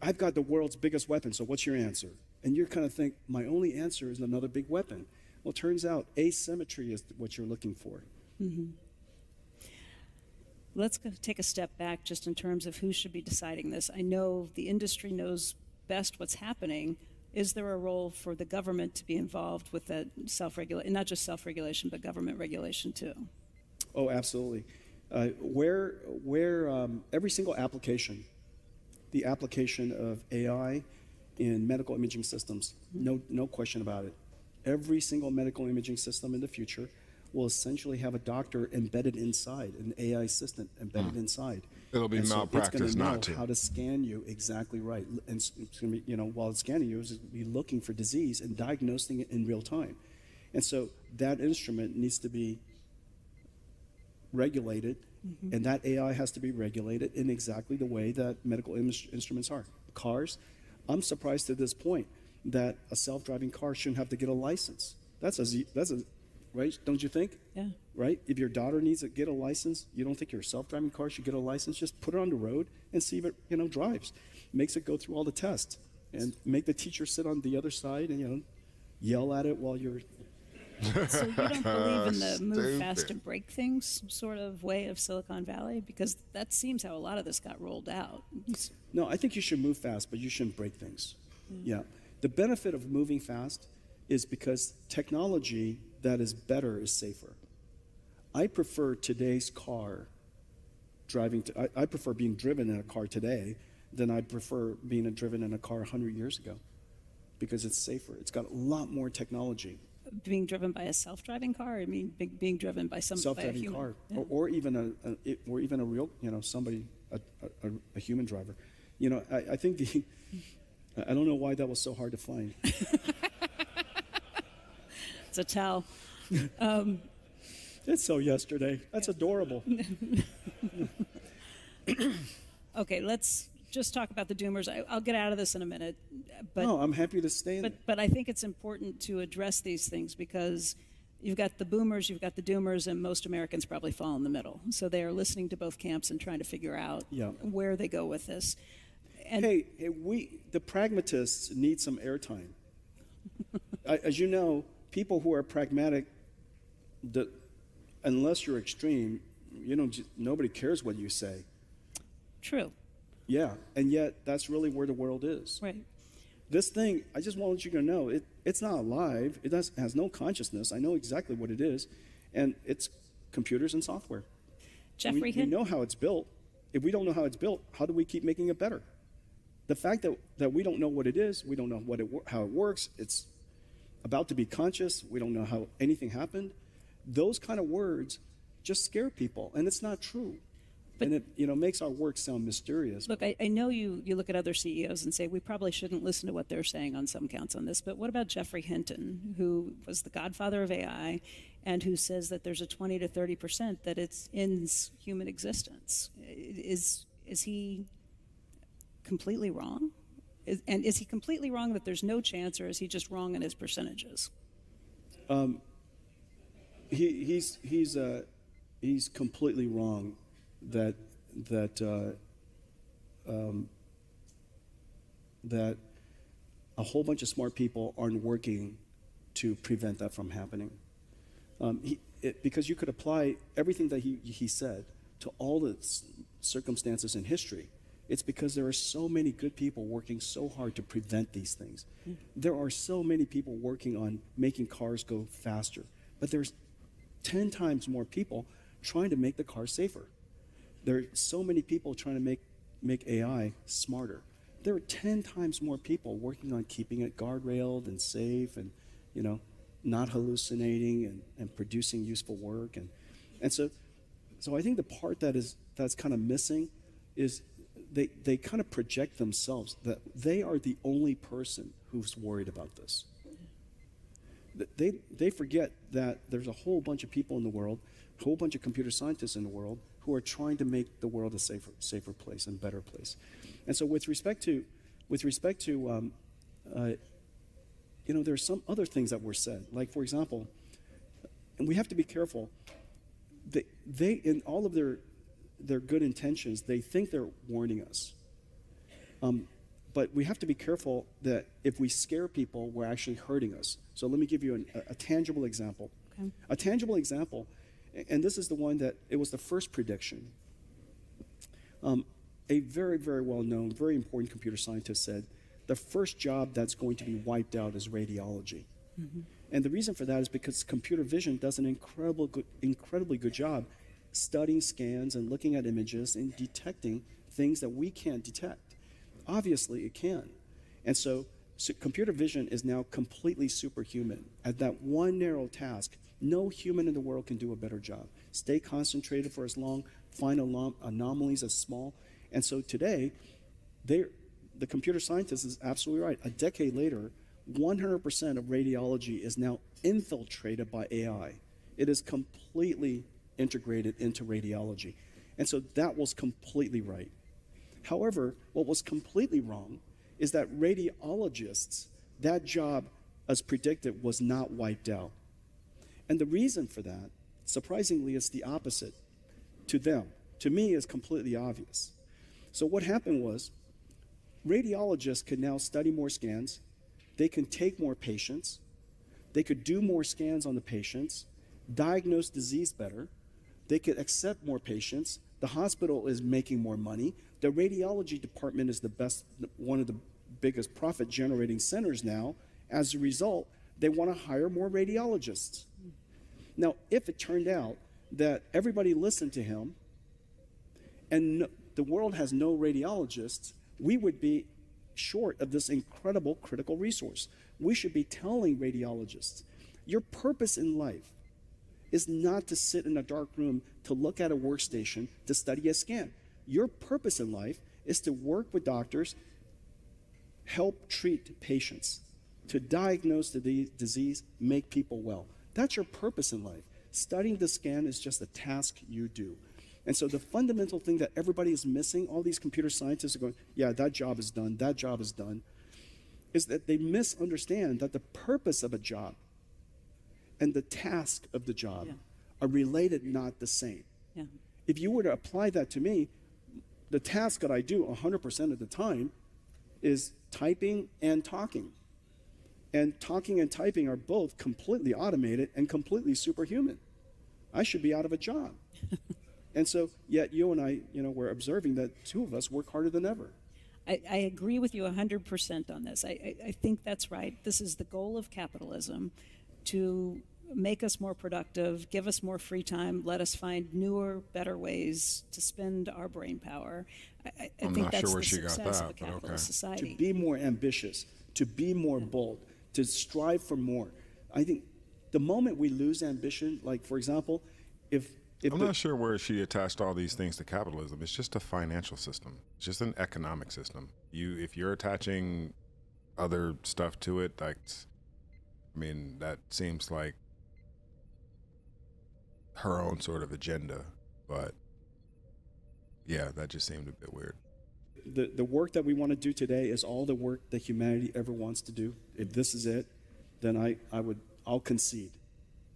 I've got the world's biggest weapon, so what's your answer? And you kind of think, my only answer is another big weapon. Well, it turns out asymmetry is what you're looking for. Let's take a step back just in terms of who should be deciding this. I know the industry knows best what's happening. Is there a role for the government to be involved with that self-regulation, not just self-regulation, but government regulation too? Oh, absolutely. Every single application, the application of AI in medical imaging systems, no question about it. Every single medical imaging system in the future will essentially have a doctor embedded inside, an AI assistant embedded inside. It'll be malpractice not to. It's going to know how to scan you exactly right. And it's going to be, while it's scanning you, it's going to be looking for disease and diagnosing it in real time. And so that instrument needs to be regulated, and that AI has to be regulated in exactly the way that medical instruments are. Cars, I'm surprised to this point that a self-driving car shouldn't have to get a license. That's a right? Don't you think? Yeah. Right? If your daughter needs to get a license, you don't think your self-driving car should get a license? Just put it on the road and see if it, drives. Makes it go through all the tests, and make the teacher sit on the other side and, yell at it while you're. So you don't believe in the move fast and break things sort of way of Silicon Valley? Because that seems how a lot of this got rolled out. No, I think you should move fast, but you shouldn't break things. Yeah. The benefit of moving fast is because technology that is better is safer. I prefer today's car I prefer being driven in a car today than I prefer being driven in a car 100 years ago, because it's safer. It's got a lot more technology. Being driven by a self-driving car? I mean, being driven by by a human car, yeah. or even a real, somebody, a human driver. I think I don't know why that was so hard to find. It's a tell. It's so yesterday. That's adorable. Okay, let's just talk about the doomers. I'll get out of this in a minute. But, no, I'm happy to stay in it. But I think it's important to address these things because you've got the boomers, you've got the doomers, and most Americans probably fall in the middle. So they are listening to both camps and trying to figure out where they go with this. And the pragmatists need some airtime. As you know, people who are pragmatic, unless you're extreme, nobody cares what you say. True. Yeah, and yet that's really where the world is. Right. This thing, I just want you to know, it's not alive. It has no consciousness. I know exactly what it is, and it's computers and software. Jeffrey, we know how it's built. If we don't know how it's built, how do we keep making it better? The fact that we don't know what it is, we don't know how it works, it's about to be conscious, we don't know how anything happened, those kind of words just scare people, and it's not true. But, and it makes our work sound mysterious. Look, I know you look at other CEOs and say we probably shouldn't listen to what they're saying on some counts on this, but what about Jeffrey Hinton, who was the godfather of AI and who says that there's a 20 to 30% that it ends human existence? Is he completely wrong? Is he completely wrong that there's no chance, or is he just wrong in his percentages? He's completely wrong that a whole bunch of smart people aren't working to prevent that from happening. Because you could apply everything that he said to all the circumstances in history. It's because there are so many good people working so hard to prevent these things. There are so many people working on making cars go faster, but there's 10 times more people trying to make the car safer. There are so many people trying to make AI smarter. There are 10 times more people working on keeping it guardrailed and safe and, not hallucinating and producing useful work. And so I think the part that's kind of missing is they kind of project themselves that they are the only person who's worried about this. They forget that there's a whole bunch of people in the world, a whole bunch of computer scientists in the world who are trying to make the world a safer place and better place. And so with respect to there's some other things that were said. Like, for example, and we have to be careful, they in all of their good intentions, they think they're warning us. But we have to be careful that if we scare people, we're actually hurting us. So let me give you a tangible example. Okay. A tangible example, and this is the one that it was the first prediction. A very, very well-known, very important computer scientist said, the first job that's going to be wiped out is radiology. Mm-hmm. And the reason for that is because computer vision does an incredibly good job studying scans and looking at images and detecting things that we can't detect. Obviously, it can. And so computer vision is now completely superhuman. At that one narrow task, no human in the world can do a better job. Stay concentrated for as long, find anomalies as small. And so today, the computer scientist is absolutely right. A decade later, 100% of radiology is now infiltrated by AI. It is completely integrated into radiology. And so that was completely right. However, what was completely wrong is that radiologists, that job, as predicted, was not wiped out. And the reason for that Surprisingly, it's the opposite to them. To me, it's completely obvious. So what happened was, radiologists could now study more scans, they can take more patients, they could do more scans on the patients, diagnose disease better, they could accept more patients, the hospital is making more money, the radiology department is one of the biggest profit generating centers now. As a result, they want to hire more radiologists. Now, if it turned out that everybody listened to him and the world has no radiologists, we would be short of this incredible critical resource. We should be telling radiologists, your purpose in life is not to sit in a dark room to look at a workstation to study a scan. Your purpose in life is to work with doctors, help treat patients, to diagnose the disease, make people well. That's your purpose in life. Studying the scan is just a task you do. And so the fundamental thing that everybody is missing, all these computer scientists are going, yeah, that job is done, that job is done, is that they misunderstand that the purpose of a job and the task of the job are related, not the same. Yeah. If you were to apply that to me, the task that I do 100% of the time is typing and talking. And talking and typing are both completely automated and completely superhuman. I should be out of a job. And so, yet you and I, we're observing that two of us work harder than ever. I agree with you 100% on this. I think that's right. This is the goal of capitalism, to make us more productive, give us more free time, let us find newer, better ways to spend our brain power. I think that's the success of a capitalist society. To be more ambitious, to be more bold, to strive for more. I think the moment we lose ambition, like for example, if I'm not sure where she attached all these things to capitalism. It's just a financial system. It's just an economic system. If you're attaching other stuff to it, that seems like her own sort of agenda. But yeah, that just seemed a bit weird. The work that we want to do today is all the work that humanity ever wants to do. If this is it, then I'll concede.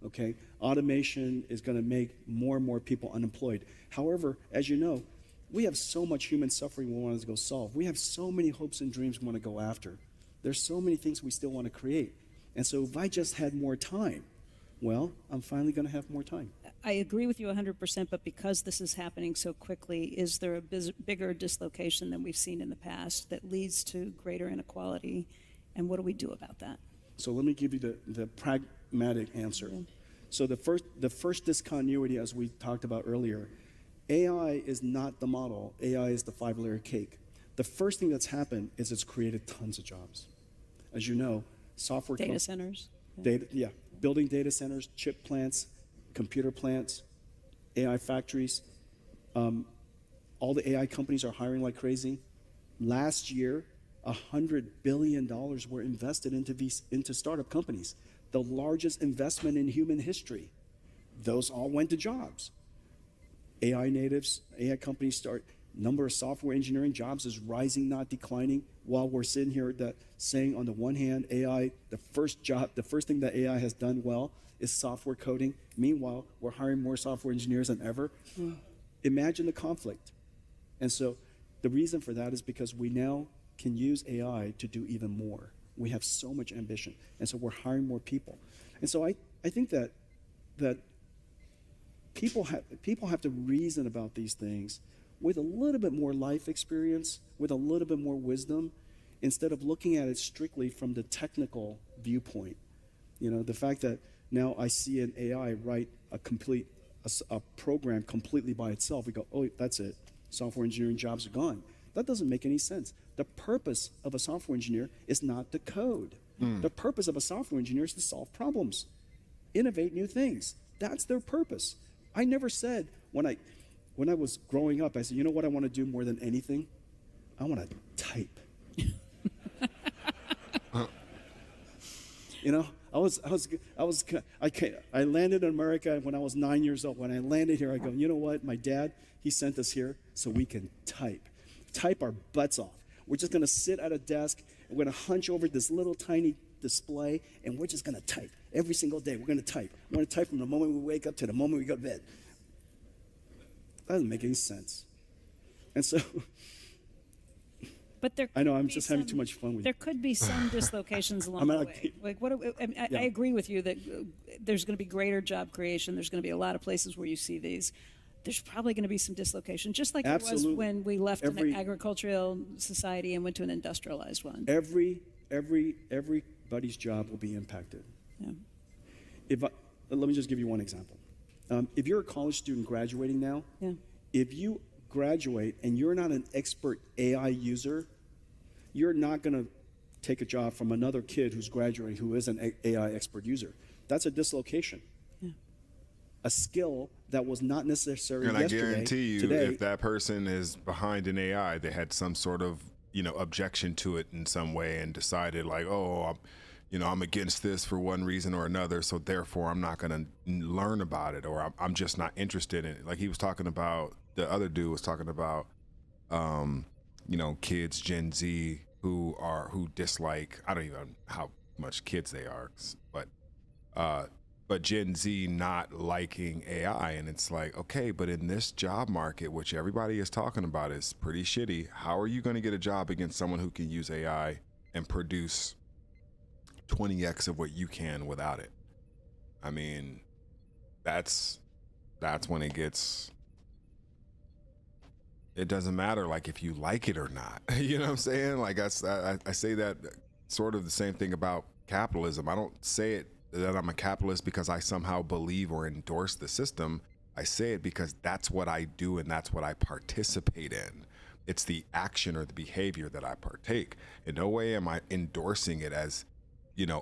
Okay, automation is going to make more and more people unemployed. However, as you know, we have so much human suffering we want to go solve. We have so many hopes and dreams we want to go after. There's so many things we still want to create. And so if I just had more time, well, I'm finally going to have more time. I agree with you 100%, but because this is happening so quickly, is there a bigger dislocation than we've seen in the past that leads to greater inequality? And what do we do about that? So let me give you the pragmatic answer. Yeah. So the first discontinuity, as we talked about earlier, AI is not the model. AI is the 5-layer cake. The first thing that's happened is it's created tons of jobs. As you know, software data centers. Building data centers, chip plants, computer plants, AI factories. All the AI companies are hiring like crazy. Last year, $100 billion were invested into startup companies, the largest investment in human history. Those all went to jobs. AI natives, AI companies number of software engineering jobs is rising, not declining, while we're sitting here saying on the one hand, AI, the first thing that AI has done well is software coding. Meanwhile, we're hiring more software engineers than ever. Imagine the conflict. And so the reason for that is because we now can use AI to do even more. We have so much ambition, and so we're hiring more people. And so I think that people have to reason about these things with a little bit more life experience, with a little bit more wisdom, instead of looking at it strictly from the technical viewpoint. The fact that now I see an AI write a program completely by itself, we go, oh, that's it. Software engineering jobs are gone. That doesn't make any sense. The purpose of a software engineer is not to code. The purpose of a software engineer is to solve problems, innovate new things. That's their purpose. I never said when I was growing up, I said, you know what I want to do more than anything? I want to type. I landed in America when I was 9 years old. When I landed here, I go, you know what? My dad, he sent us here so we can type our butts off. We're just going to sit at a desk, and we're going to hunch over this little tiny display, and we're just going to type. Every single day, we're going to type. We're going to type from the moment we wake up to the moment we go to bed. That doesn't make any sense. And so, but there I know I'm could just be having some- too much fun with There you. could be some dislocations along I'm the not- way. Like what? I Yeah. agree with you that there's going to be greater job creation. There's going to be a lot of places where you see these. There's probably going to be some dislocation, just like it was Absolutely. when we left an Every- agricultural society and went to an industrialized one. Everybody's job will be impacted. Yeah. Let me just give you one example. If you're a college student graduating now, Yeah. if you graduate and you're not an expert AI user, you're not going to take a job from another kid who's graduating who is an AI expert user. That's a dislocation. Yeah. A skill that was not necessary And yesterday. I guarantee you, today, if that person is behind an AI, they had some sort of, objection to it in some way and decided like, oh, I'm against this for one reason or another, so therefore I'm not going to learn about it, or I'm just not interested in it. Like he was talking about, the other dude was talking about, kids, Gen Z, who dislike, I don't even know how much kids they are, but Gen Z not liking AI. And it's like, okay, but in this job market, which everybody is talking about is pretty shitty, how are you going to get a job against someone who can use AI and produce 20x of what you can without it? I mean, that's when it doesn't matter like if you like it or not. You know what I'm saying? Like I say that sort of the same thing about capitalism. I don't say it that I'm a capitalist because I somehow believe or endorse the system. I say it because that's what I do and that's what I participate in. It's the action or the behavior that I partake. In no way am I endorsing it as,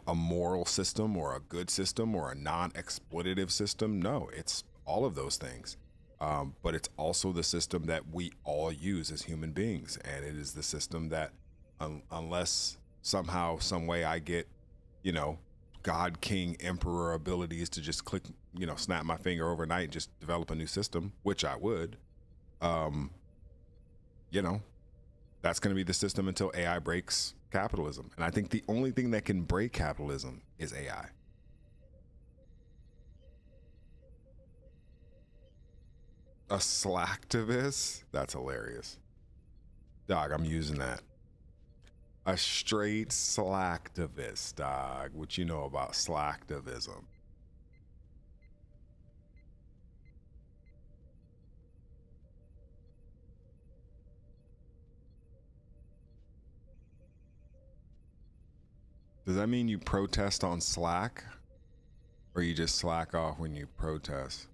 a moral system or a good system or a non-exploitative system. No, it's all of those things. But it's also the system that we all use as human beings. And it is the system that unless somehow, some way I get, God, King, Emperor abilities to just click, snap my finger overnight and just develop a new system, which I would, that's going to be the system until AI breaks capitalism. And I think the only thing that can break capitalism is AI. A slacktivist? That's hilarious. Dog, I'm using that. A straight slacktivist, dog. What you know about slacktivism? Does that mean you protest on Slack? Or you just slack off when you protest?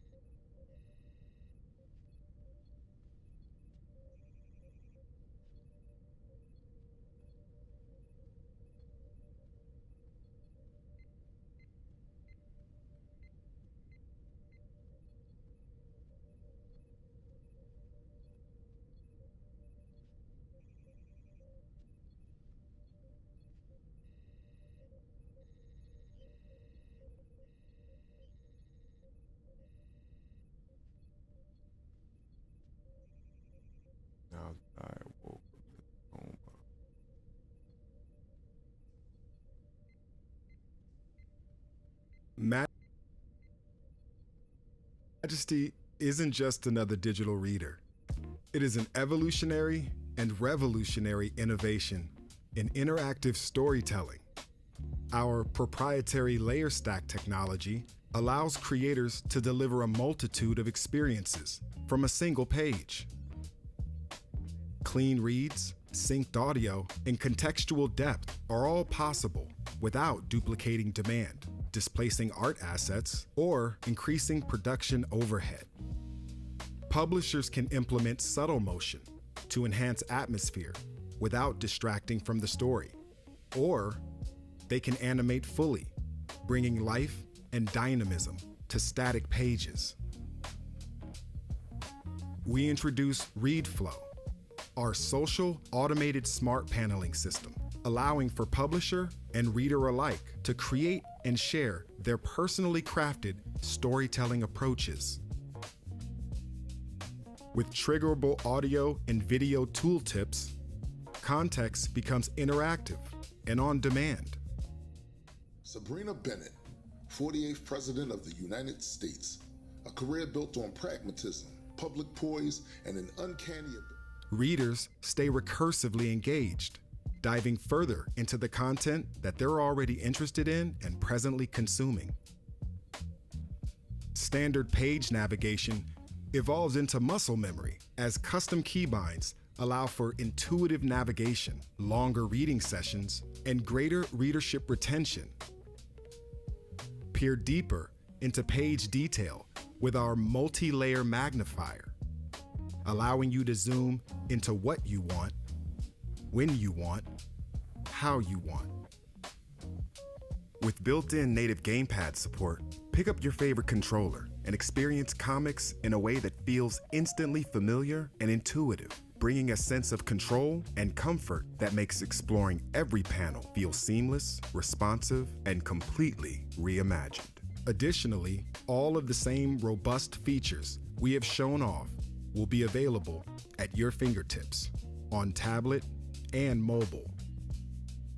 Now I woke up. Majesty isn't just another digital reader. It is an evolutionary and revolutionary innovation in interactive storytelling. Our proprietary layer stack technology allows creators to deliver a multitude of experiences from a single page. Clean reads, synced audio, and contextual depth are all possible without duplicating demand, displacing art assets, or increasing production overhead. Publishers can implement subtle motion to enhance atmosphere without distracting from the story, or they can animate fully, bringing life and dynamism to static pages. We introduce ReadFlow, our social automated smart paneling system, allowing for publisher and reader alike to create and share their personally crafted storytelling approaches. With triggerable audio and video tooltips, context becomes interactive and on demand. Sabrina Bennett, 48th President of the United States. A career built on pragmatism, public poise, and an uncanny ability. Readers stay recursively engaged, diving further into the content that they're already interested in and presently consuming. Standard page navigation evolves into muscle memory as custom keybinds allow for intuitive navigation, longer reading sessions, and greater readership retention. Peer deeper into page detail with our multi-layer magnifier, allowing you to zoom into what you want, when you want, how you want. With built-in native gamepad support, pick up your favorite controller and experience comics in a way that feels instantly familiar and intuitive, bringing a sense of control and comfort that makes exploring every panel feel seamless, responsive, and completely reimagined. Additionally, all of the same robust features we have shown off will be available at your fingertips on tablet and mobile.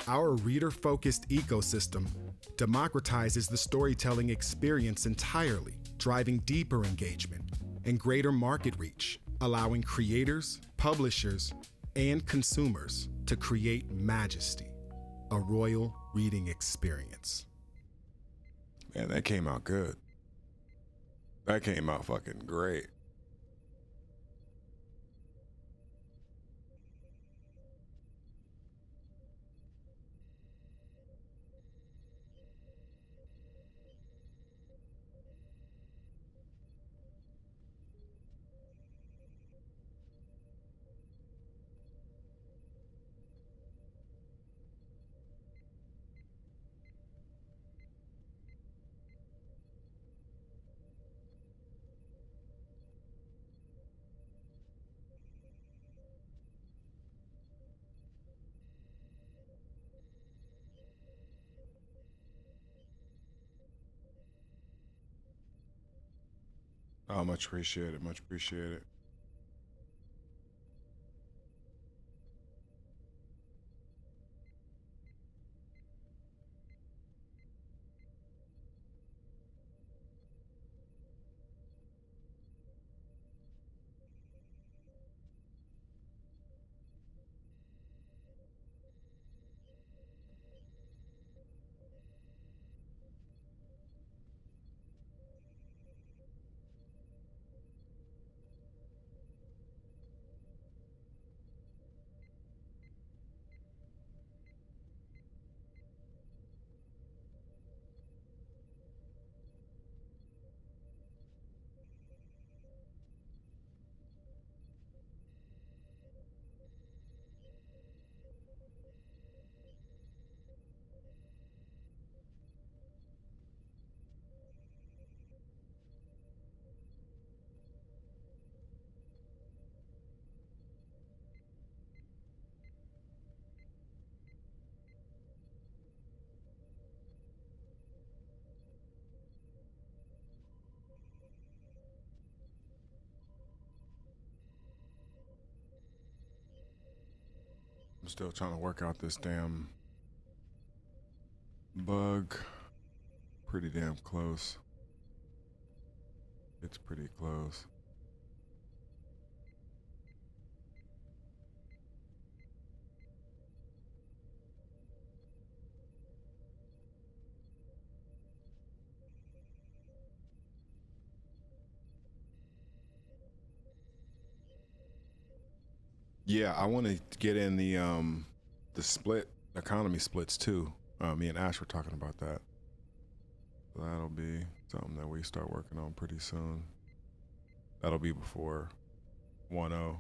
Our reader-focused ecosystem democratizes the storytelling experience entirely, driving deeper engagement and greater market reach, allowing creators, publishers, and consumers to create majesty, a royal reading experience. Man, that came out good. That came out fucking great. Oh, much appreciated, much appreciated. I'm still trying to work out this damn bug. Pretty damn close. It's pretty close. Yeah, I want to get in the split economy splits too. Me and Ash were talking about that. That'll be something that we start working on pretty soon. That'll be before 1.0.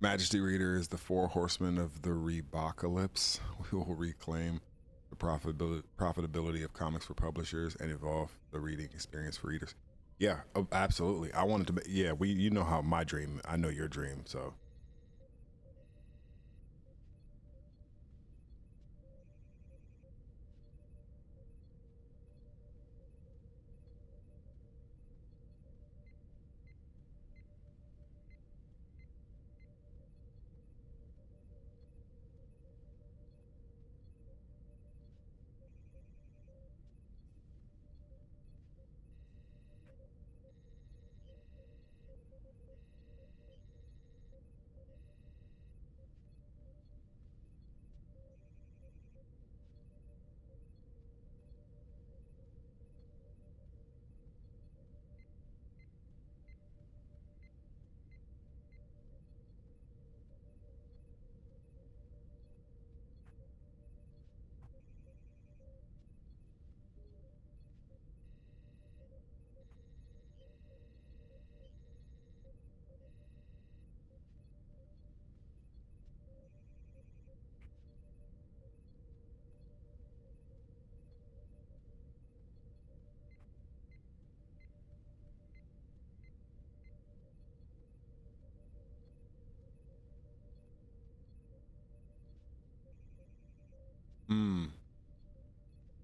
Majesty Reader is the 4 horsemen of the Rebocalypse. We will reclaim the profitability of comics for publishers and evolve the reading experience for readers. Yeah, absolutely. I wanted to, yeah, you know how my dream, I know your dream, so.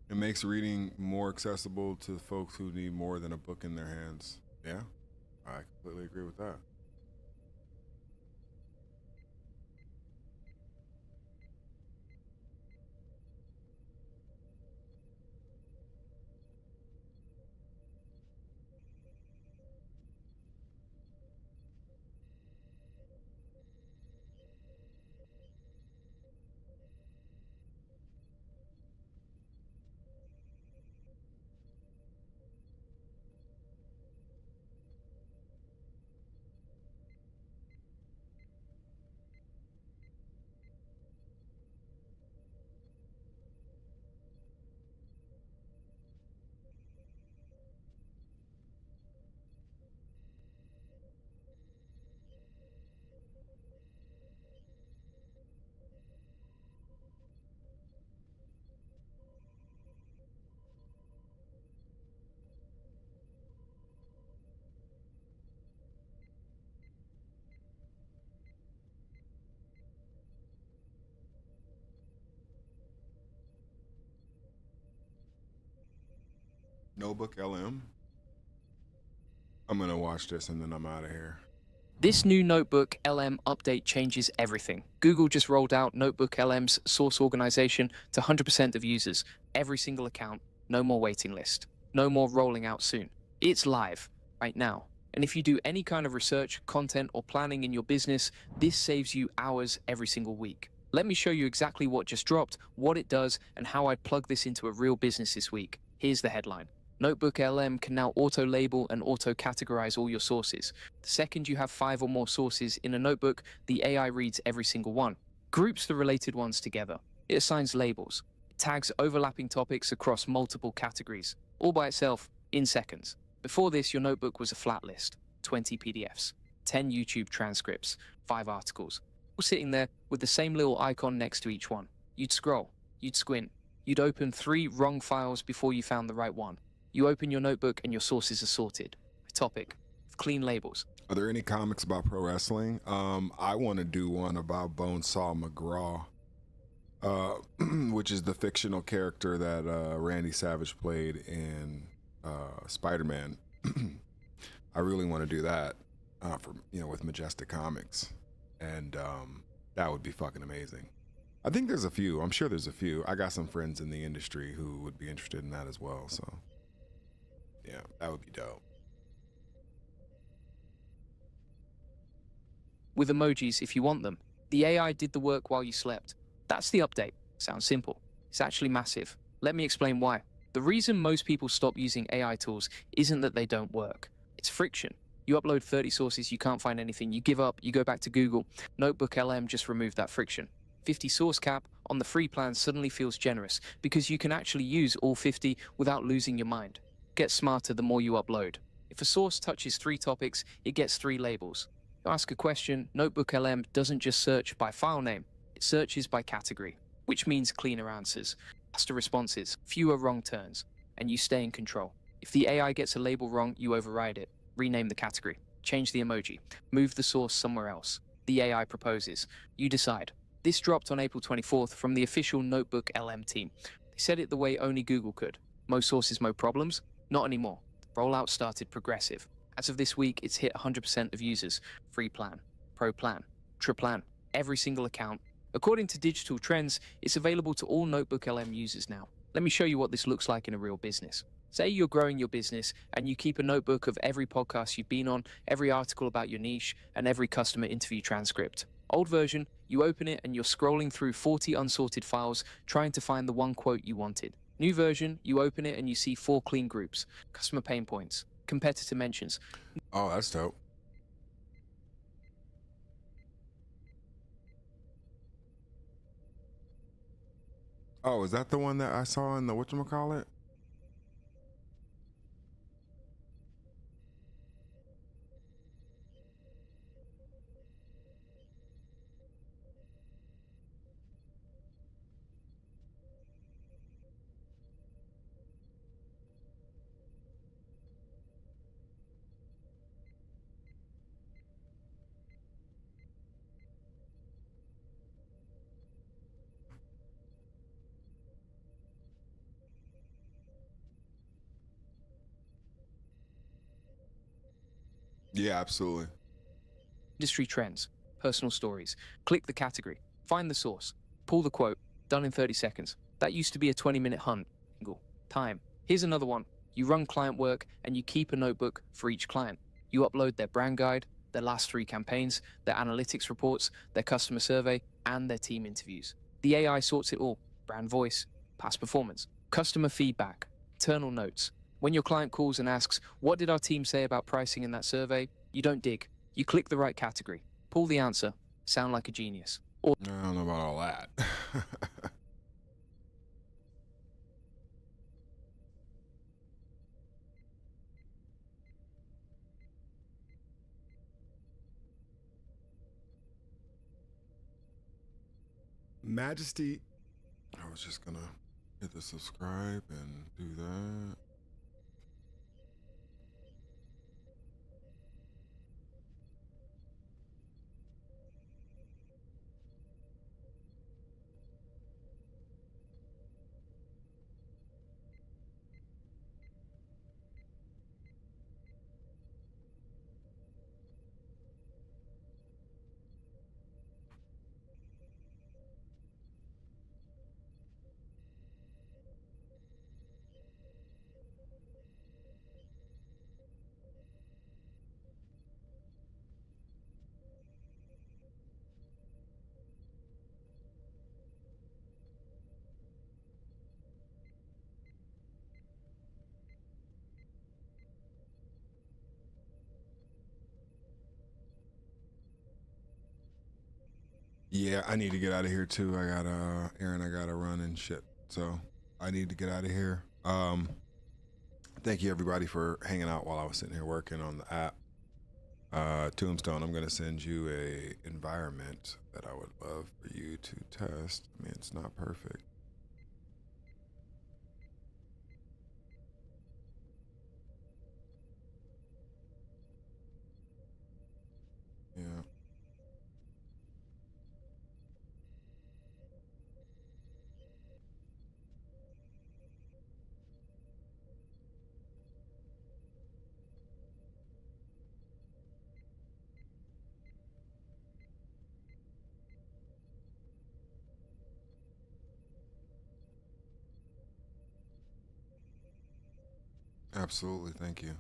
It makes reading more accessible to folks who need more than a book in their hands. Yeah, I completely agree with that. Notebook LM. I'm gonna watch this and then I'm out of here. This new Notebook LM update changes everything. Google just rolled out Notebook LM's source organization to 100% of users. Every single account, no more waiting list. No more rolling out soon. It's live right now. And if you do any kind of research, content, or planning in your business, this saves you hours every single week. Let me show you exactly what just dropped, what it does, and how I'd plug this into a real business this week. Here's the headline. Notebook LM can now auto-label and auto-categorize all your sources. The second you have 5 or more sources in a notebook, the AI reads every single one, groups the related ones together. It assigns labels. It tags overlapping topics across multiple categories, all by itself in seconds. Before this, your notebook was a flat list, 20 PDFs, 10 YouTube transcripts, 5 articles, all sitting there with the same little icon next to each one. You'd scroll, you'd squint, you'd open 3 wrong files before you found the right one. You open your notebook and your sources are sorted by topic, with clean labels. Are there any comics about pro wrestling? I want to do one about Bonesaw McGraw, which is the fictional character that Randy Savage played in Spider-Man. I really want to do that with Majestic Comics, and that would be fucking amazing. I think there's a few. I'm sure there's a few. I got some friends in the industry who would be interested in that as well, so yeah, that would be dope. With emojis if you want them. The AI did the work while you slept. That's the update. Sounds simple. It's actually massive. Let me explain why. The reason most people stop using AI tools isn't that they don't work. It's friction. You upload 30 sources, you can't find anything, you give up, you go back to Google. Notebook LM just removed that friction. 50 source cap on the free plan suddenly feels generous because you can actually use all 50 without losing your mind. Get smarter the more you upload. If a source touches 3 topics, it gets 3 labels. You ask a question, Notebook LM doesn't just search by file name, it searches by category, which means cleaner answers, faster responses, fewer wrong turns, and you stay in control. If the AI gets a label wrong, you override it, rename the category, change the emoji, move the source somewhere else. The AI proposes. You decide. This dropped on April 24th from the official Notebook LM team. They said it the way only Google could. Most sources, most problems? Not anymore. The rollout started progressive. As of this week, it's hit 100% of users. Free plan, pro plan, triplan, every single account. According to Digital Trends, it's available to all Notebook LM users now. Let me show you what this looks like in a real business. Say you're growing your business and you keep a notebook of every podcast you've been on, every article about your niche, and every customer interview transcript. Old version, you open it and you're scrolling through 40 unsorted files trying to find the one quote you wanted. New version, you open it and you see 4 clean groups. Customer pain points, competitor mentions. Oh, that's dope. Oh, is that the one that I saw in the whatchamacallit? Yeah, absolutely. Industry trends, personal stories. Click the category, find the source, pull the quote, done in 30 seconds. That used to be a 20-minute hunt. Time. Here's another one. You run client work and you keep a notebook for each client. You upload their brand guide, their last 3 campaigns, their analytics reports, their customer survey, and their team interviews. The AI sorts it all. Brand voice, past performance, customer feedback, internal notes. When your client calls and asks, what did our team say about pricing in that survey? You don't dig. You click the right category, pull the answer, sound like a genius. Or I don't know about all that. Majesty. I was just gonna hit the subscribe and do that. Yeah, I need to get out of here too. I got Aaron, I gotta run and shit. So I need to get out of here. Thank you everybody for hanging out while I was sitting here working on the app. Tombstone, I'm gonna send you a environment that I would love for you to test. I mean, it's not perfect. Yeah. Absolutely, thank you.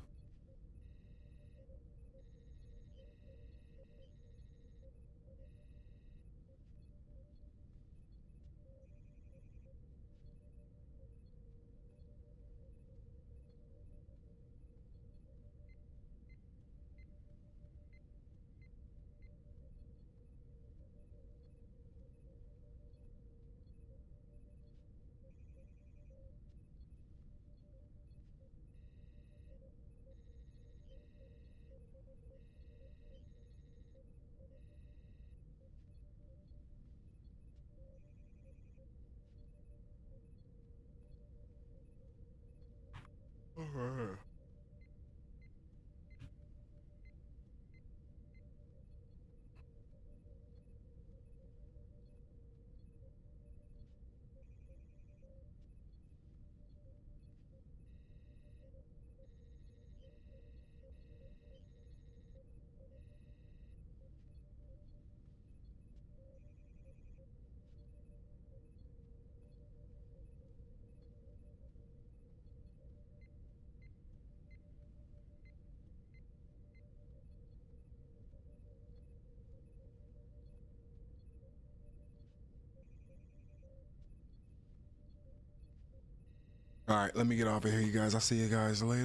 All right, let me get off of here, you guys. I'll see you guys later.